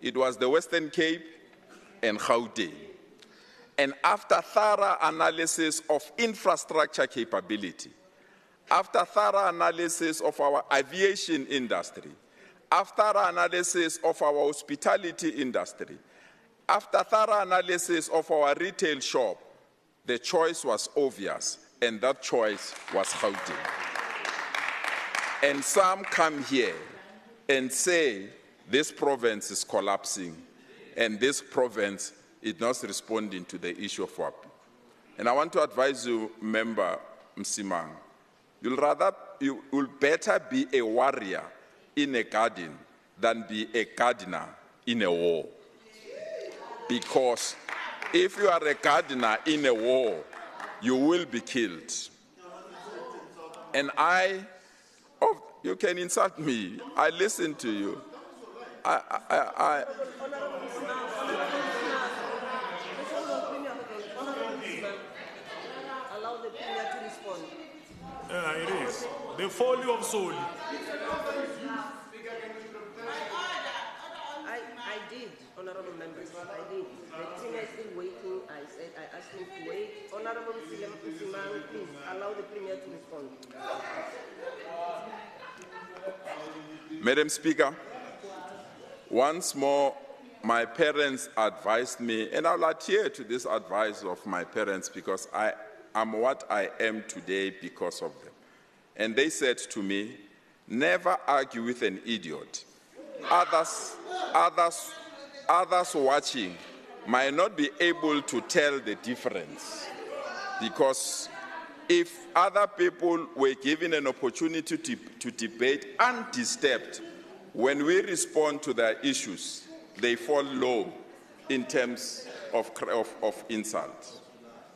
It was the Western Cape and Gauteng. And after thorough analysis of infrastructure capability, after thorough analysis of our aviation industry, after thorough analysis of our hospitality industry, after thorough analysis of our retail shop, the choice was obvious, and that choice was Gauteng. And some come here and say this province is collapsing and this province is not responding to the issue of our people. And I want to advise you, Member Msimang, you will better be a warrior in a garden than be a gardener in a war. Because if you are a gardener in a war, you will be killed. And you can insult me. I listen to you. Allow the Premier to respond. It is. The folly of soul. I did, Honourable Members, I did. The Premier is still waiting. I asked him to wait. Honourable Msimang, please allow the Premier to respond. Madam Speaker, once more, my parents advised me, and I'll adhere to this advice of my parents because I am what I am today because of them. And they said to me, never argue with an idiot. Others watching might not be able to tell the difference, because if other people were given an opportunity to debate undisturbed, when we respond to their issues, they fall low in terms of insult.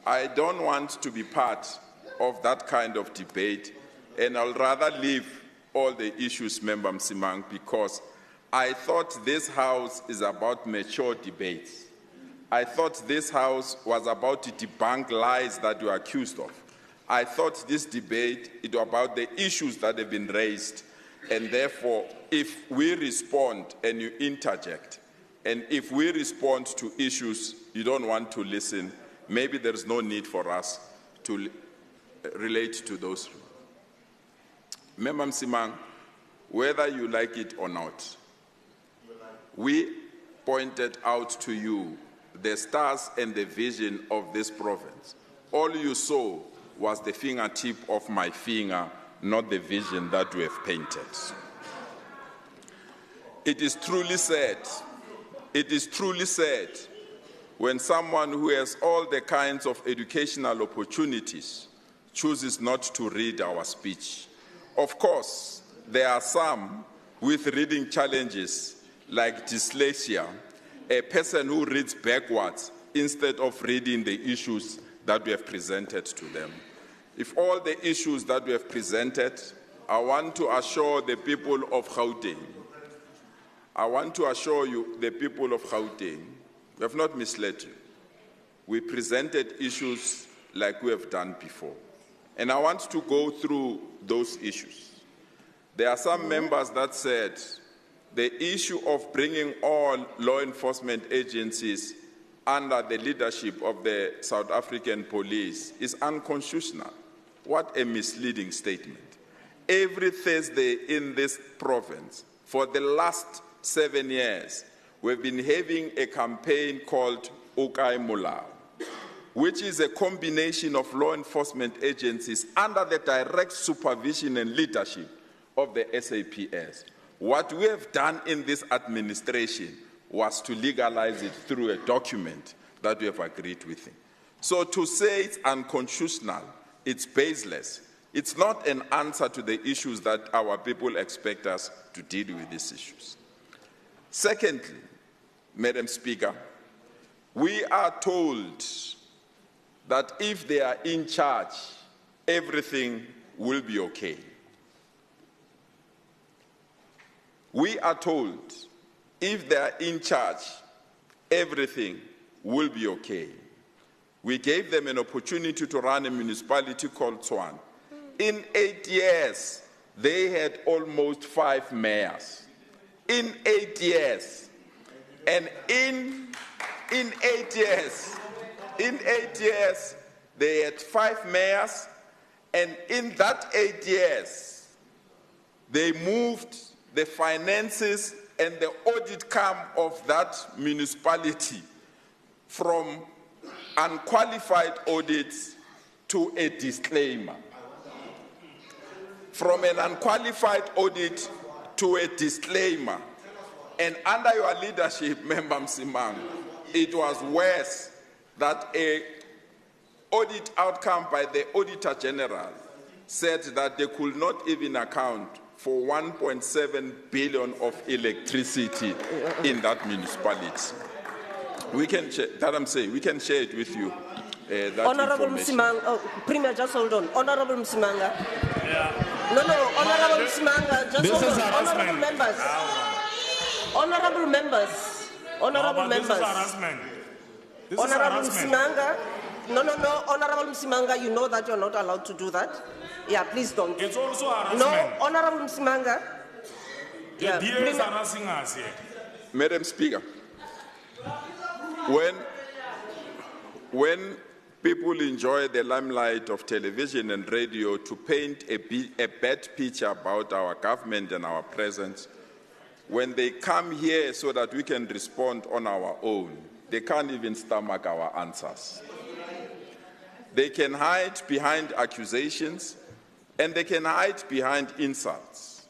I don't want to be part of that kind of debate, and I'll rather leave all the issues, Member Msimang, because I thought this House is about mature debates. I thought this House was about to debunk lies that you are accused of. I thought this debate is about the issues that have been raised, and therefore, if we respond and you interject, and if we respond to issues you don't want to listen, maybe there is no need for us to relate to those. Member Msimang, whether you like it or not, we pointed out to you the stars and the vision of this province. All you saw was the fingertip of my finger, not the vision that we have painted. It is truly sad when someone who has all the kinds of educational opportunities chooses not to read our speech. Of course, there are some with reading challenges like dyslexia, a person who reads backwards instead of reading the issues that we have presented to them. If all the issues that we have presented, I want to assure the people of Gauteng, the people of Gauteng, we have not misled you. We presented issues like we have done before. And I want to go through those issues. There are some members that said the issue of bringing all law enforcement agencies under the leadership of the South African police is unconstitutional. What a misleading statement. Every Thursday in this province, for the last 7 years, we've been having a campaign called Okai Molao, which is a combination of law enforcement agencies under the direct supervision and leadership of the SAPS. What we have done in this administration was to legalize it through a document that we have agreed with him. So to say it's unconstitutional, it's baseless. It's not an answer to the issues that our people expect us to deal with these issues. Secondly, Madam Speaker, we are told that if they are in charge, everything will be okay. We are told if they are in charge, everything will be okay. We gave them an opportunity to run a municipality called Tshwane. In 8 years, they had almost 5 mayors. In 8 years. And in 8 years, they had 5 mayors, and in that 8 years, they moved the finances and the audit camp of that municipality from unqualified audits to a disclaimer. From an unqualified audit to a disclaimer. And under your leadership, Member Msimang, it was worse that an audit outcome by the Auditor General said that they could not even account for 1.7 billion of electricity in that municipality. We can share, that I'm saying, we can share it with you. That Honourable Msimanga, Premier, just hold on. Honourable Msimanga. Yeah. No, Honourable Msimanga, just hold on. Honourable members. Honourable members. Honourable members. This is harassment. Honourable Msimanga. No, Honourable Msimanga, you know that you're not allowed to do that. Yeah, please don't. It's also harassment. No, Honourable Msimanga. The DA is harassing us here. Madam Speaker, when people enjoy the limelight of television and radio to paint a bad picture about our government and our presence, when they come here so that we can respond on our own, they can't even stomach our answers. They can hide behind accusations and they can hide behind insults.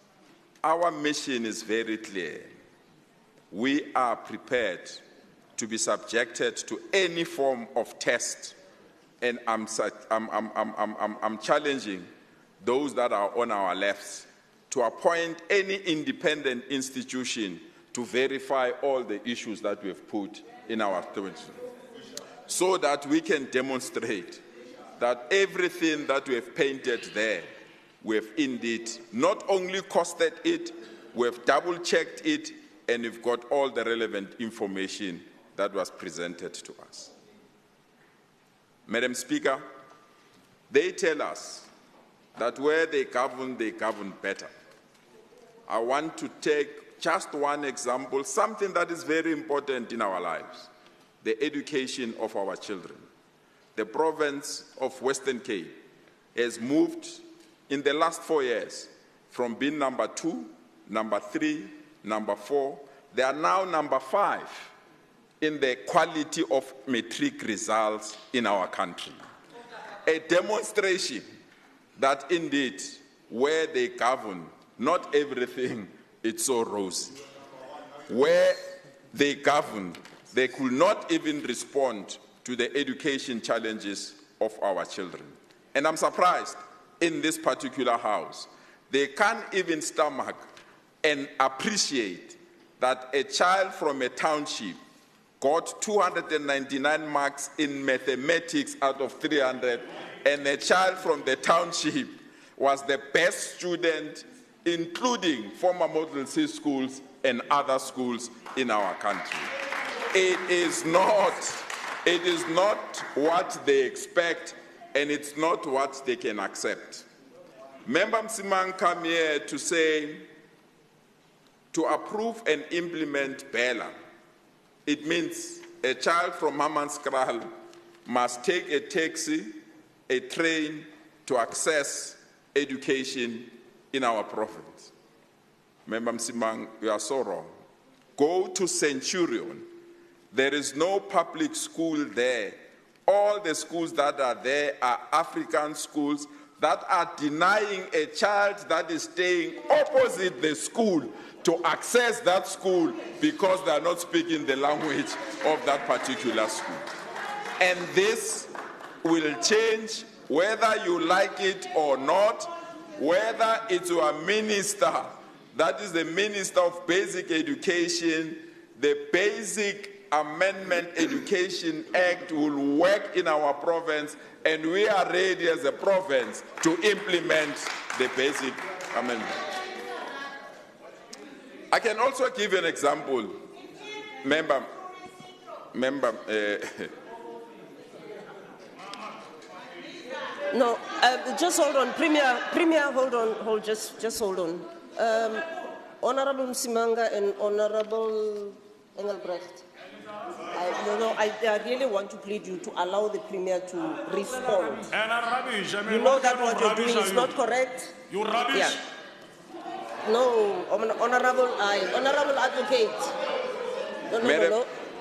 Our mission is very clear. We are prepared to be subjected to any form of test, and I'm challenging those that are on our left to appoint any independent institution to verify all the issues that we have put in our constitution, so that we can demonstrate that everything that we have painted there, we have indeed not only costed it, we have double-checked it, and we've got all the relevant information that was presented to us. Madam Speaker, they tell us that where they govern better. I want to take just one example, something that is very important in our lives, the education of our children. The province of Western Cape has moved in the last 4 years from being number 2, number 3, number 4. They are now number 5 in the quality of Matric results in our country. A demonstration that indeed where they govern, not everything is so rosy. Where they govern, they could not even respond to the education challenges of our children. And I'm surprised in this particular house, they can't even stomach and appreciate that a child from a township got 299 marks in mathematics out of 300, and a child from the township was the best student, including former Model C schools and other schools in our country. It is not what they expect, and it's not what they can accept. Member Msimang come here to say, to approve and implement BELA, it means a child from Hammanskraal must take a taxi, a train to access education in our province. Member Msimang, you are so wrong. Go to Centurion. There is no public school there. All the schools that are there are African schools that are denying a child that is staying opposite the school to access that school because they are not speaking the language of that particular school. And this will change whether you like it or not, whether it's your minister, that is the Minister of Basic Education, the Basic Amendment Education Act will work in our province, and we are ready as a province to implement the Basic Amendment. I can also give an example, member. No, just hold on, Premier, just hold on. Honourable Msimanga and Honourable Engelbrecht, I really want to plead you to allow the Premier to respond. You know that what you're doing is not correct. You rubbish. Yeah. No, Honourable Advocate.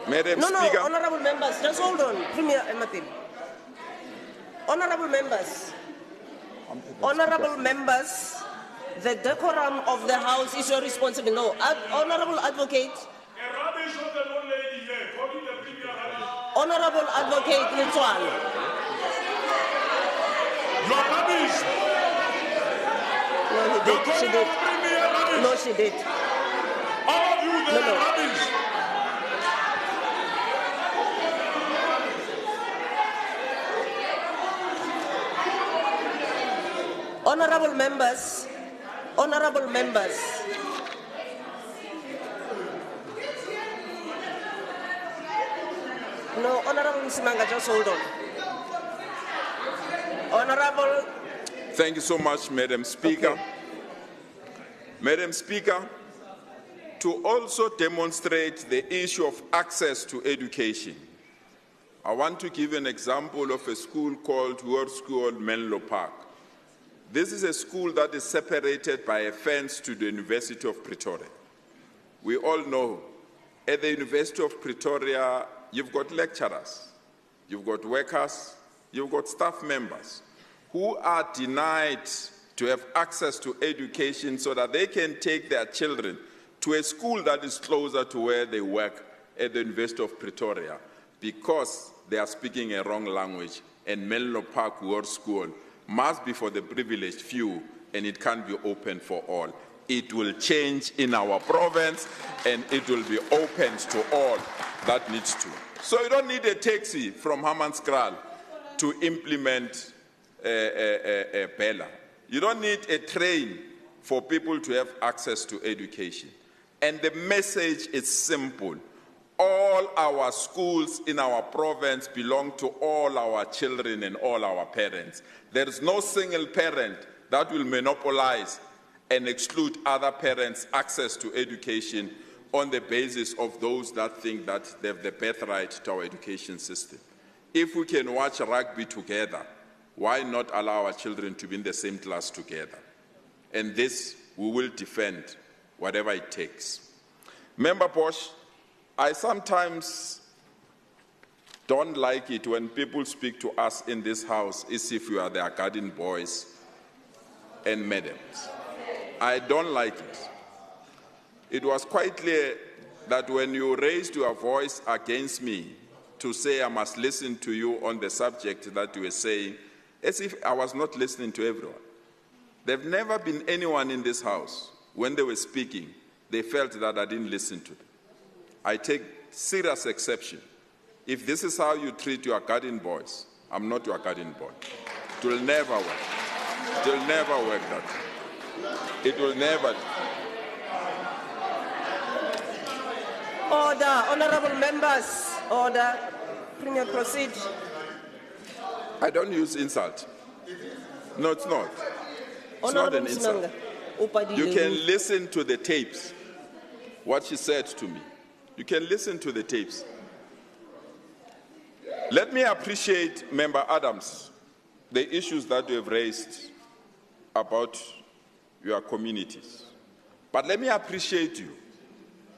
Madam Speaker. Honourable members, just hold on. Premier Ematin. Honourable members, the decorum of the House is your responsibility. No, Honourable Advocate. Honourable Advocate Litswalo. You are rubbish. No, he The did. She Honourable did. Premier rubbish. No, she did. All of you there No. rubbish. Honourable members, honourable members. No, Honourable Msimanga, just hold on. Honourable. Thank you so much, Madam Speaker. Okay. Madam Speaker, to also demonstrate the issue of access to education, I want to give an example of a school called World School Menlo Park. This is a school that is separated by a fence to the University of Pretoria. We all know at the University of Pretoria, you've got lecturers, you've got workers, you've got staff members who are denied to have access to education so that they can take their children to a school that is closer to where they work at the University of Pretoria because they are speaking a wrong language, and Menlo Park World School must be for the privileged few, and it can't be open for all. It will change in our province, and it will be opened to all that needs to. So you don't need a taxi from Hammanskraal to implement Bella. You don't need a train for people to have access to education. And the message is simple. All our schools in our province belong to all our children and all our parents. There is no single parent that will monopolize and exclude other parents' access to education on the basis of those that think that they have the birthright to our education system. If we can watch rugby together, why not allow our children to be in the same class together? And this we will defend, whatever it takes. Member Bosch, I sometimes don't like it when people speak to us in this house as if we are their garden boys and madams. I don't like it. It was quite clear that when you raised your voice against me to say I must listen to you on the subject that you were saying, as if I was not listening to everyone. There have never been anyone in this house, when they were speaking, they felt that I didn't listen to them. I take serious exception. If this is how you treat your garden boys, I'm not your garden boy. It will never work. It will never work that way. It will never. Order, honourable members. Order. Premier, proceed. I don't use insult. No, it's not. It's not an insult. You can listen to the tapes, what she said to me. You can listen to the tapes. Let me appreciate Member Adams, the issues that you have raised about your communities. But let me appreciate you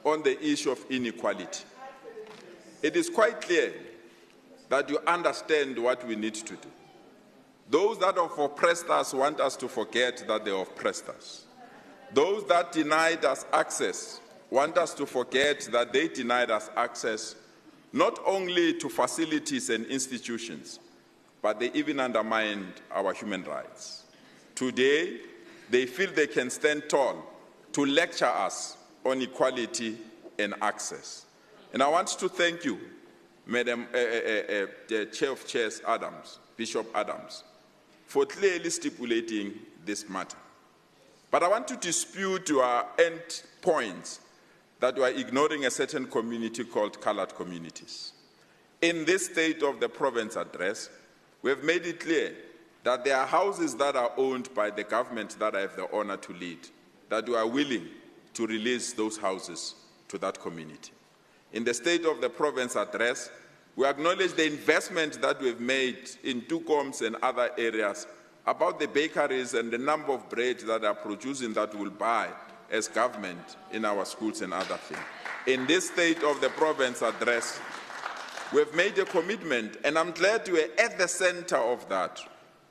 on the issue of inequality. It is quite clear that you understand what we need to do. Those that have oppressed us want us to forget that they oppressed us. Those that denied us access want us to forget that they denied us access not only to facilities and institutions, but they even undermined our human rights. Today, they feel they can stand tall to lecture us on equality and access. And I want to thank you, Madam the Chair of Chairs Adams, Bishop Adams, for clearly stipulating this matter. But I want to dispute your end points that you are ignoring a certain community called colored communities. In this State of the Province address, we have made it clear that there are houses that are owned by the government that I have the honor to lead, that we are willing to release those houses to that community. In the State of the Province address, we acknowledge the investment that we've made in Tukoms and other areas about the bakeries and the number of bread that are producing that we'll buy as government in our schools and other things. In this State of the Province address, we've made a commitment, and I'm glad you were at the center of that.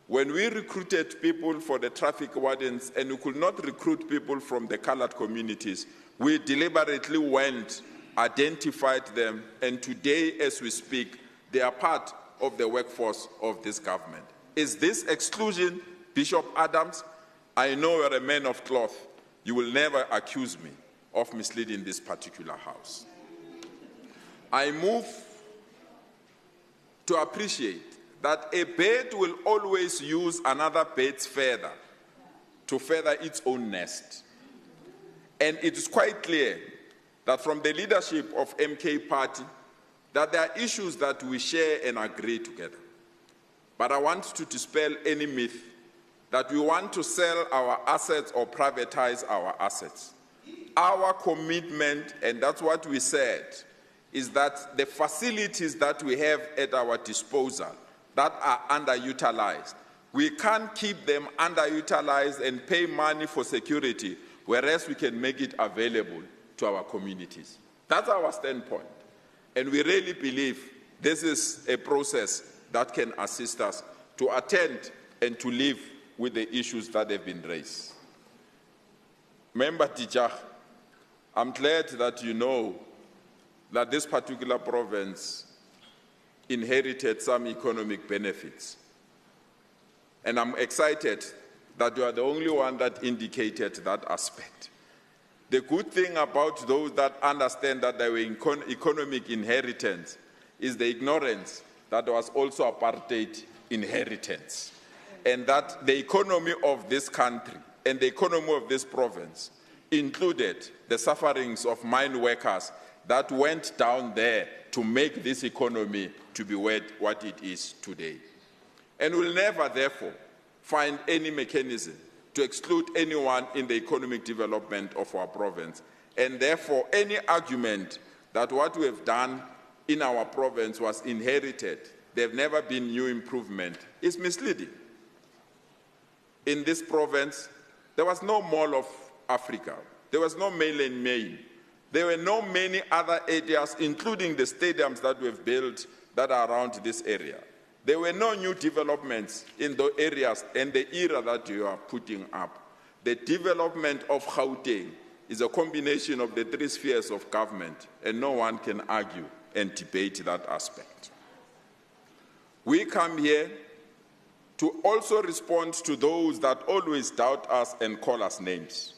When we recruited people for the traffic wardens and we could not recruit people from the colored communities, we deliberately went, identified them, and today, as we speak, they are part of the workforce of this government. Is this exclusion, Bishop Adams? I know you're a man of cloth. You will never accuse me of misleading this particular house. I move to appreciate that a bird will always use another bird's feather to feather its own nest. And it is quite clear that from the leadership of MK Party, that there are issues that we share and agree together. But I want to dispel any myth that we want to sell our assets or privatize our assets. Our commitment, and that's what we said, is that the facilities that we have at our disposal that are underutilized, we can't keep them underutilized and pay money for security, whereas we can make it available to our communities. That's our standpoint. And we really believe this is a process that can assist us to attend and to live with the issues that have been raised. Member Tijah, I'm glad that you know that this particular province inherited some economic benefits. And I'm excited that you are the only one that indicated that aspect. The good thing about those that understand that they were economic inheritance is the ignorance that was also apartheid inheritance. And that the economy of this country and the economy of this province included the sufferings of mine workers that went down there to make this economy to be what it is today. And we'll never, therefore, find any mechanism to exclude anyone in the economic development of our province. And therefore, any argument that what we have done in our province was inherited, there have never been new improvement, is misleading. In this province, there was no Mall of Africa. There was no mainland Main. There were no many other areas, including the stadiums that we've built that are around this area. There were no new developments in the areas and the era that you are putting up. The development of Gauteng is a combination of the three spheres of government, and no one can argue and debate that aspect. We come here to also respond to those that always doubt us and call us names.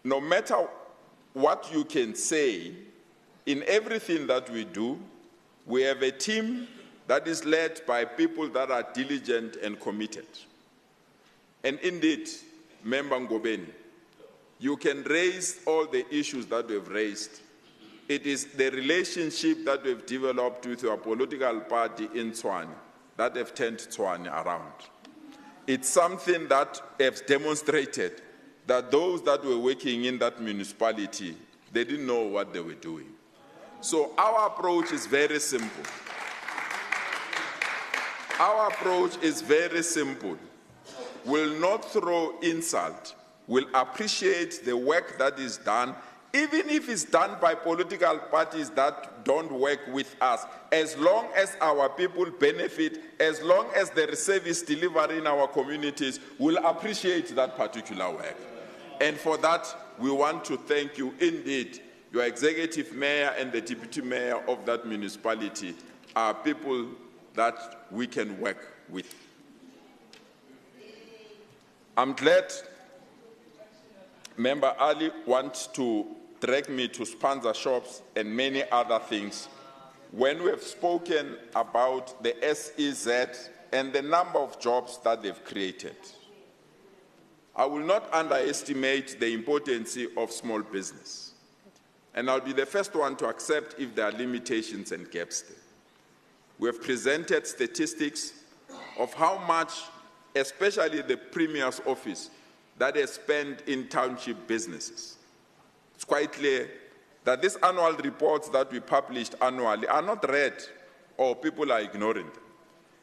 No matter what you can say, in everything that we do, we have a team that is led by people that are diligent and committed. And indeed, Member Ngobeni, you can raise all the issues that we've raised. It is the relationship that we've developed with your political party in Tshwane that have turned Tshwane around. It's something that has demonstrated that those that were working in that municipality, they didn't know what they were doing. So our approach is very simple. Our approach is very simple. We'll not throw insult. We'll appreciate the work that is done, even if it's done by political parties that don't work with us. As long as our people benefit, as long as there is service delivery in our communities, we'll appreciate that particular work. And for that, we want to thank you indeed. Your executive mayor and the deputy mayor of that municipality are people that we can work with. I'm glad Member Ali wants to drag me to sponsor shops and many other things. When we have spoken about the SEZ and the number of jobs that they've created, I will not underestimate the importance of small business. And I'll be the first one to accept if there are limitations and gaps there. We have presented statistics of how much, especially the Premier's office, that is spent in township businesses. It's quite clear that these annual reports that we published annually are not read or people are ignoring them.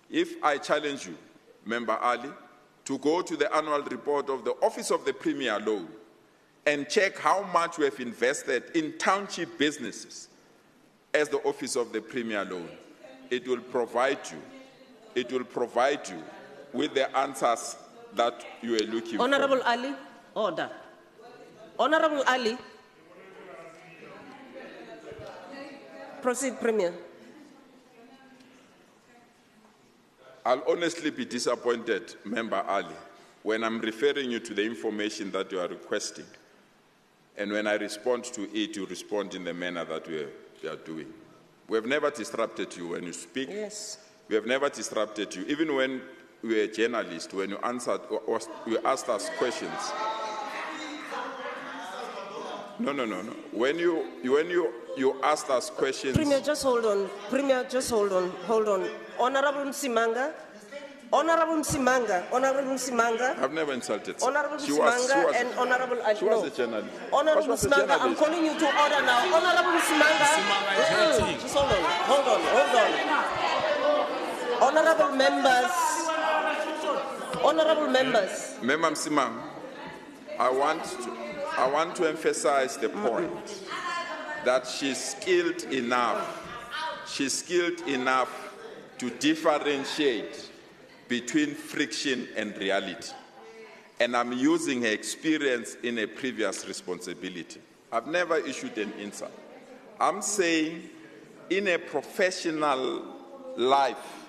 If I challenge you, Member Ali, to go to the annual report of the Office of the Premier alone and check how much we have invested in township businesses as the Office of the Premier alone, it will provide you with the answers that you are looking for. Honourable Ali, order. Honourable Ali. Proceed, Premier. I'll honestly be disappointed, Member Ali, when I'm referring you to the information that you are requesting. And when I respond to it, you respond in the manner that we are doing. We have never disrupted you when you speak. Yes. We have never disrupted you. Even when we were journalists, when you answered or you asked us questions. No. When you asked us questions. Premier, just hold on. Premier, just hold on. Hold on. Honourable Msimanga. Honourable Msimanga. I've never insulted her. Honourable Msimanga and Honourable Ashno. She was a journalist. Honourable Msimanga, I'm calling you to order now. Honourable Msimanga. Just hold on. Honourable members. Member Msimanga, I want to emphasize the point that she's skilled enough. She's skilled enough to differentiate between friction and reality. And I'm using her experience in a previous responsibility. I've never issued an insult. I'm saying in a professional life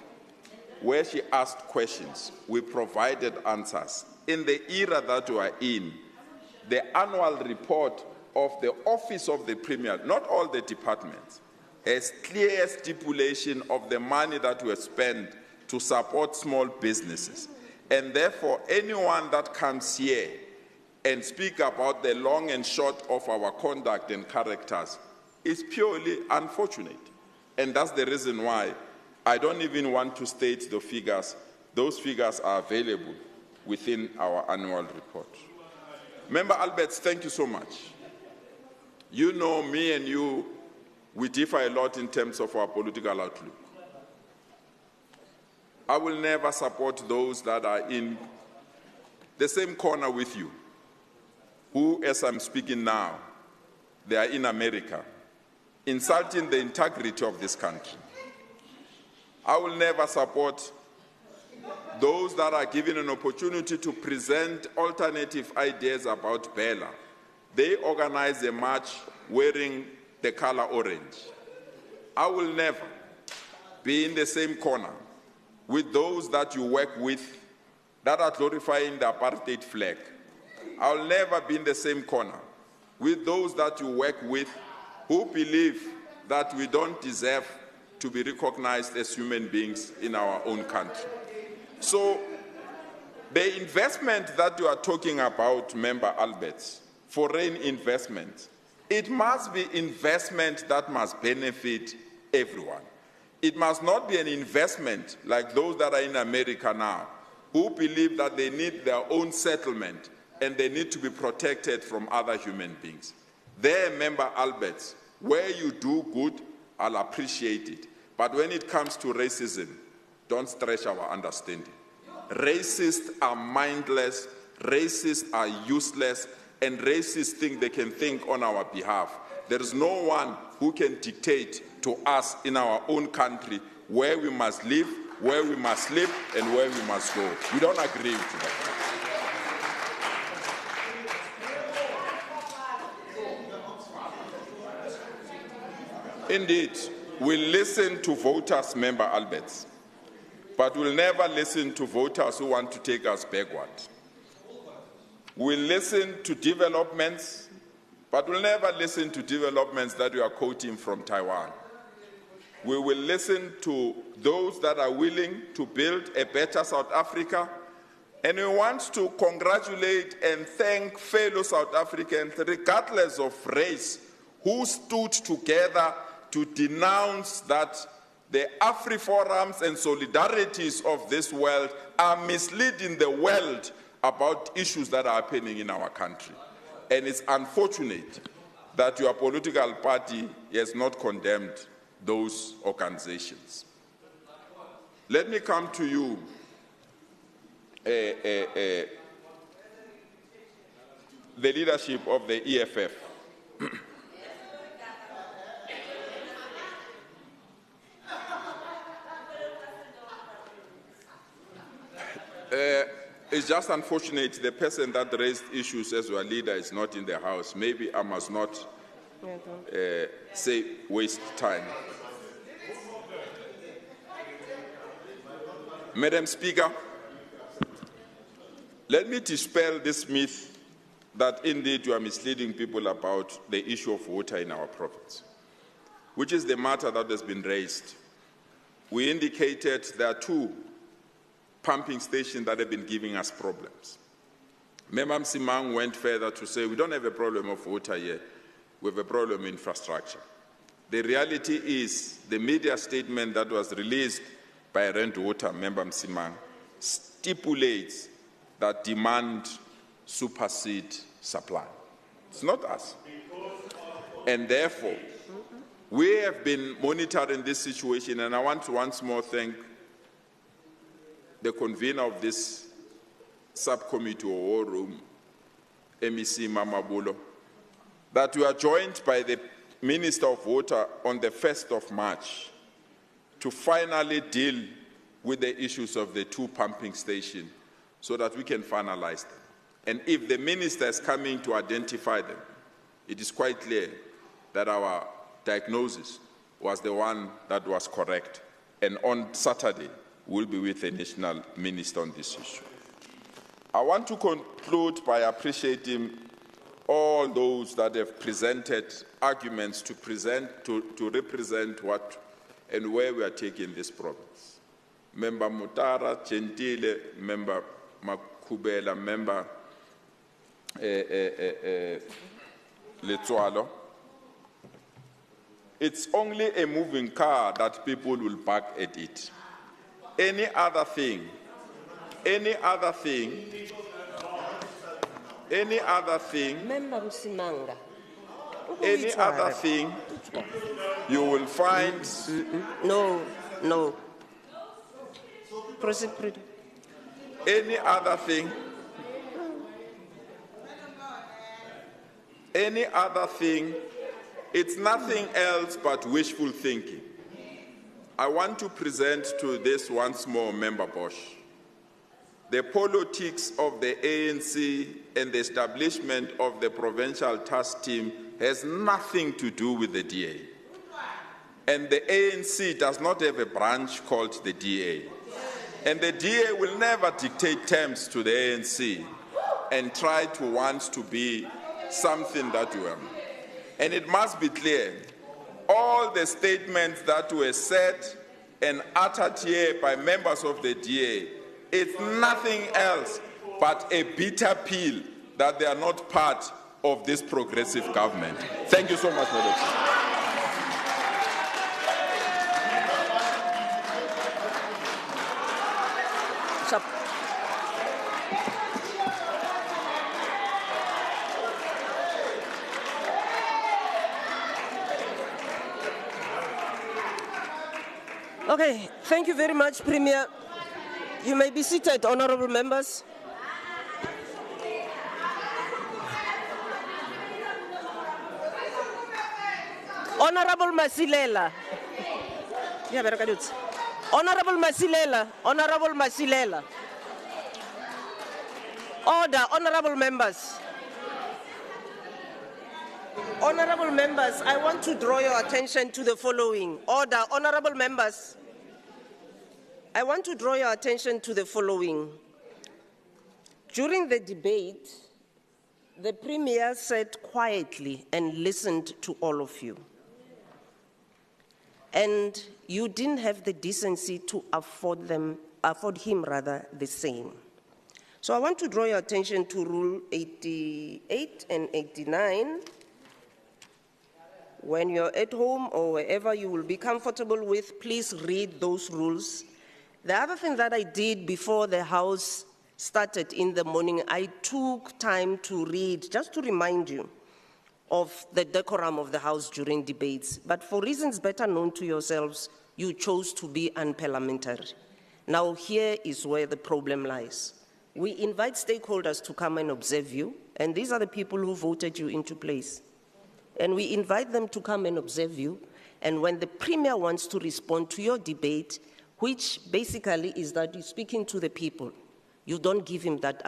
where she asked questions, we provided answers. In the era that we are in, the annual report of the Office of the Premier, not all the departments, has clear stipulation of the money that we spend to support small businesses. And therefore, anyone that comes here and speak about the long and short of our conduct and characters is purely unfortunate. And that's the reason why I don't even want to state the figures. Those figures are available within our annual report. Member Alberts, thank you so much. You know, me and you, we differ a lot in terms of our political outlook. I will never support those that are in the same corner with you, who, as I'm speaking now, they are in America, insulting the integrity of this country. I will never support those that are given an opportunity to present alternative ideas about Bella. They organize a march wearing the color orange. I will never be in the same corner with those that you work with that are glorifying the apartheid flag. I'll never be in the same corner with those that you work with who believe that we don't deserve to be recognized as human beings in our own country. So the investment that you are talking about, Member Alberts, foreign investment, it must be investment that must benefit everyone. It must not be an investment like those that are in America now, who believe that they need their own settlement and they need to be protected from other human beings. There, Member Alberts, where you do good, I'll appreciate it. But when it comes to racism, don't stretch our understanding. Racists are mindless, racists are useless, and racists think they can think on our behalf. There is no one who can dictate to us in our own country where we must live, where we must live, and where we must go. We don't agree with that. Indeed, we listen to voters, Member Alberts, but we'll never listen to voters who want to take us backward. We'll listen to developments, but we'll never listen to developments that we are quoting from Taiwan. We will listen to those that are willing to build a better South Africa, and we want to congratulate and thank fellow South Africans, regardless of race, who stood together to denounce that the Afri-forums and solidarities of this world are misleading the world about issues that are happening in our country. And it's unfortunate that your political party has not condemned those organizations. Let me come to you, the leadership of the EFF. It's just unfortunate the person that raised issues as your leader is not in the house. Maybe I must not waste time. Madam Speaker, let me dispel this myth that indeed you are misleading people about the issue of water in our province, which is the matter that has been raised. We indicated there are 2 pumping stations that have been giving us problems. Member Msimang went further to say we don't have a problem of water here, we have a problem of infrastructure. The reality is the media statement that was released by Rent Water, Member Msimang, stipulates that demand supersedes supply. It's not us. And therefore, we have been monitoring this situation, and I want to once more thank the convener of this subcommittee or war room, MEC Mamabulo, that we are joined by the Minister of Water on the 1st of March to finally deal with the issues of the 2 pumping stations so that we can finalize them. And if the minister is coming to identify them, it is quite clear that our diagnosis was the one that was correct. And on Saturday, we'll be with the national minister on this issue. I want to conclude by appreciating all those that have presented arguments to represent what and where we are taking this province. Member Mutara, Gentile, Member Makubela, Member Letsualo. It's only a moving car that people will back at it. Any other thing, Member Msimanga. Any other thing you will find. No. Proceed. Any other thing, it's nothing else but wishful thinking. I want to present to this once more, Member Bosch. The politics of the ANC and the establishment of the provincial task team has nothing to do with the DA. And the ANC does not have a branch called the DA. And the DA will never dictate terms to the ANC and try to want to be something that we are. And it must be clear, all the statements that were said and uttered here by members of the DA, it's nothing else but a bitter pill that they are not part of this progressive government. Thank you so much, Madam Speaker. Okay, thank you very much, Premier. You may be seated, honourable members. Honourable Masilela. Honourable Masilela. Order, honourable members. Honourable members, I want to draw your attention to the following. Order, honourable members. I want to draw your attention to the following. During the debate, the Premier sat quietly and listened to all of you. And you didn't have the decency to afford him the same. So I want to draw your attention to Rule 88 and 89. When you're at home or wherever you will be comfortable with, please read those rules. The other thing that I did before the House started in the morning, I took time to read, just to remind you of the decorum of the House during debates. But for reasons better known to yourselves, you chose to be unparliamentary. Now here is where the problem lies. We invite stakeholders to come and observe you, and these are the people who voted you into place. And we invite them to come and observe you, and when the Premier wants to respond to your debate, which basically is that you're speaking to the people, you don't give him that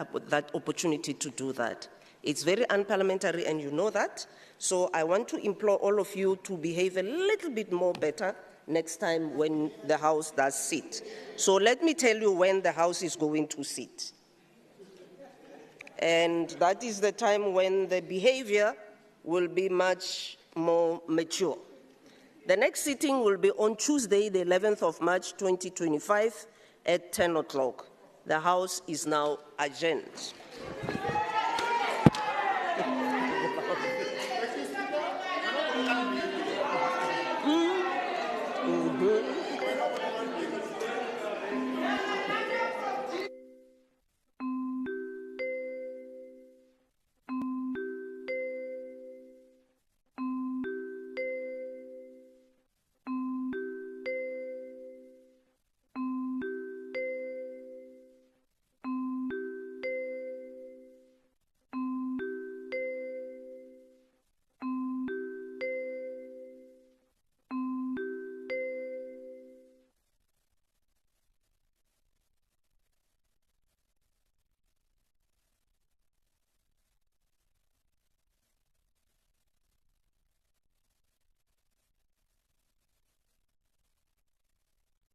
opportunity to do that. It's very unparliamentary, and you know that. So I want to implore all of you to behave a little bit more better next time when the House does sit. So let me tell you when the House is going to sit. And that is the time when the behavior will be much more mature. The next sitting will be on Tuesday, the 11th of March, 2025 at 10 o'clock. The House is now adjourned.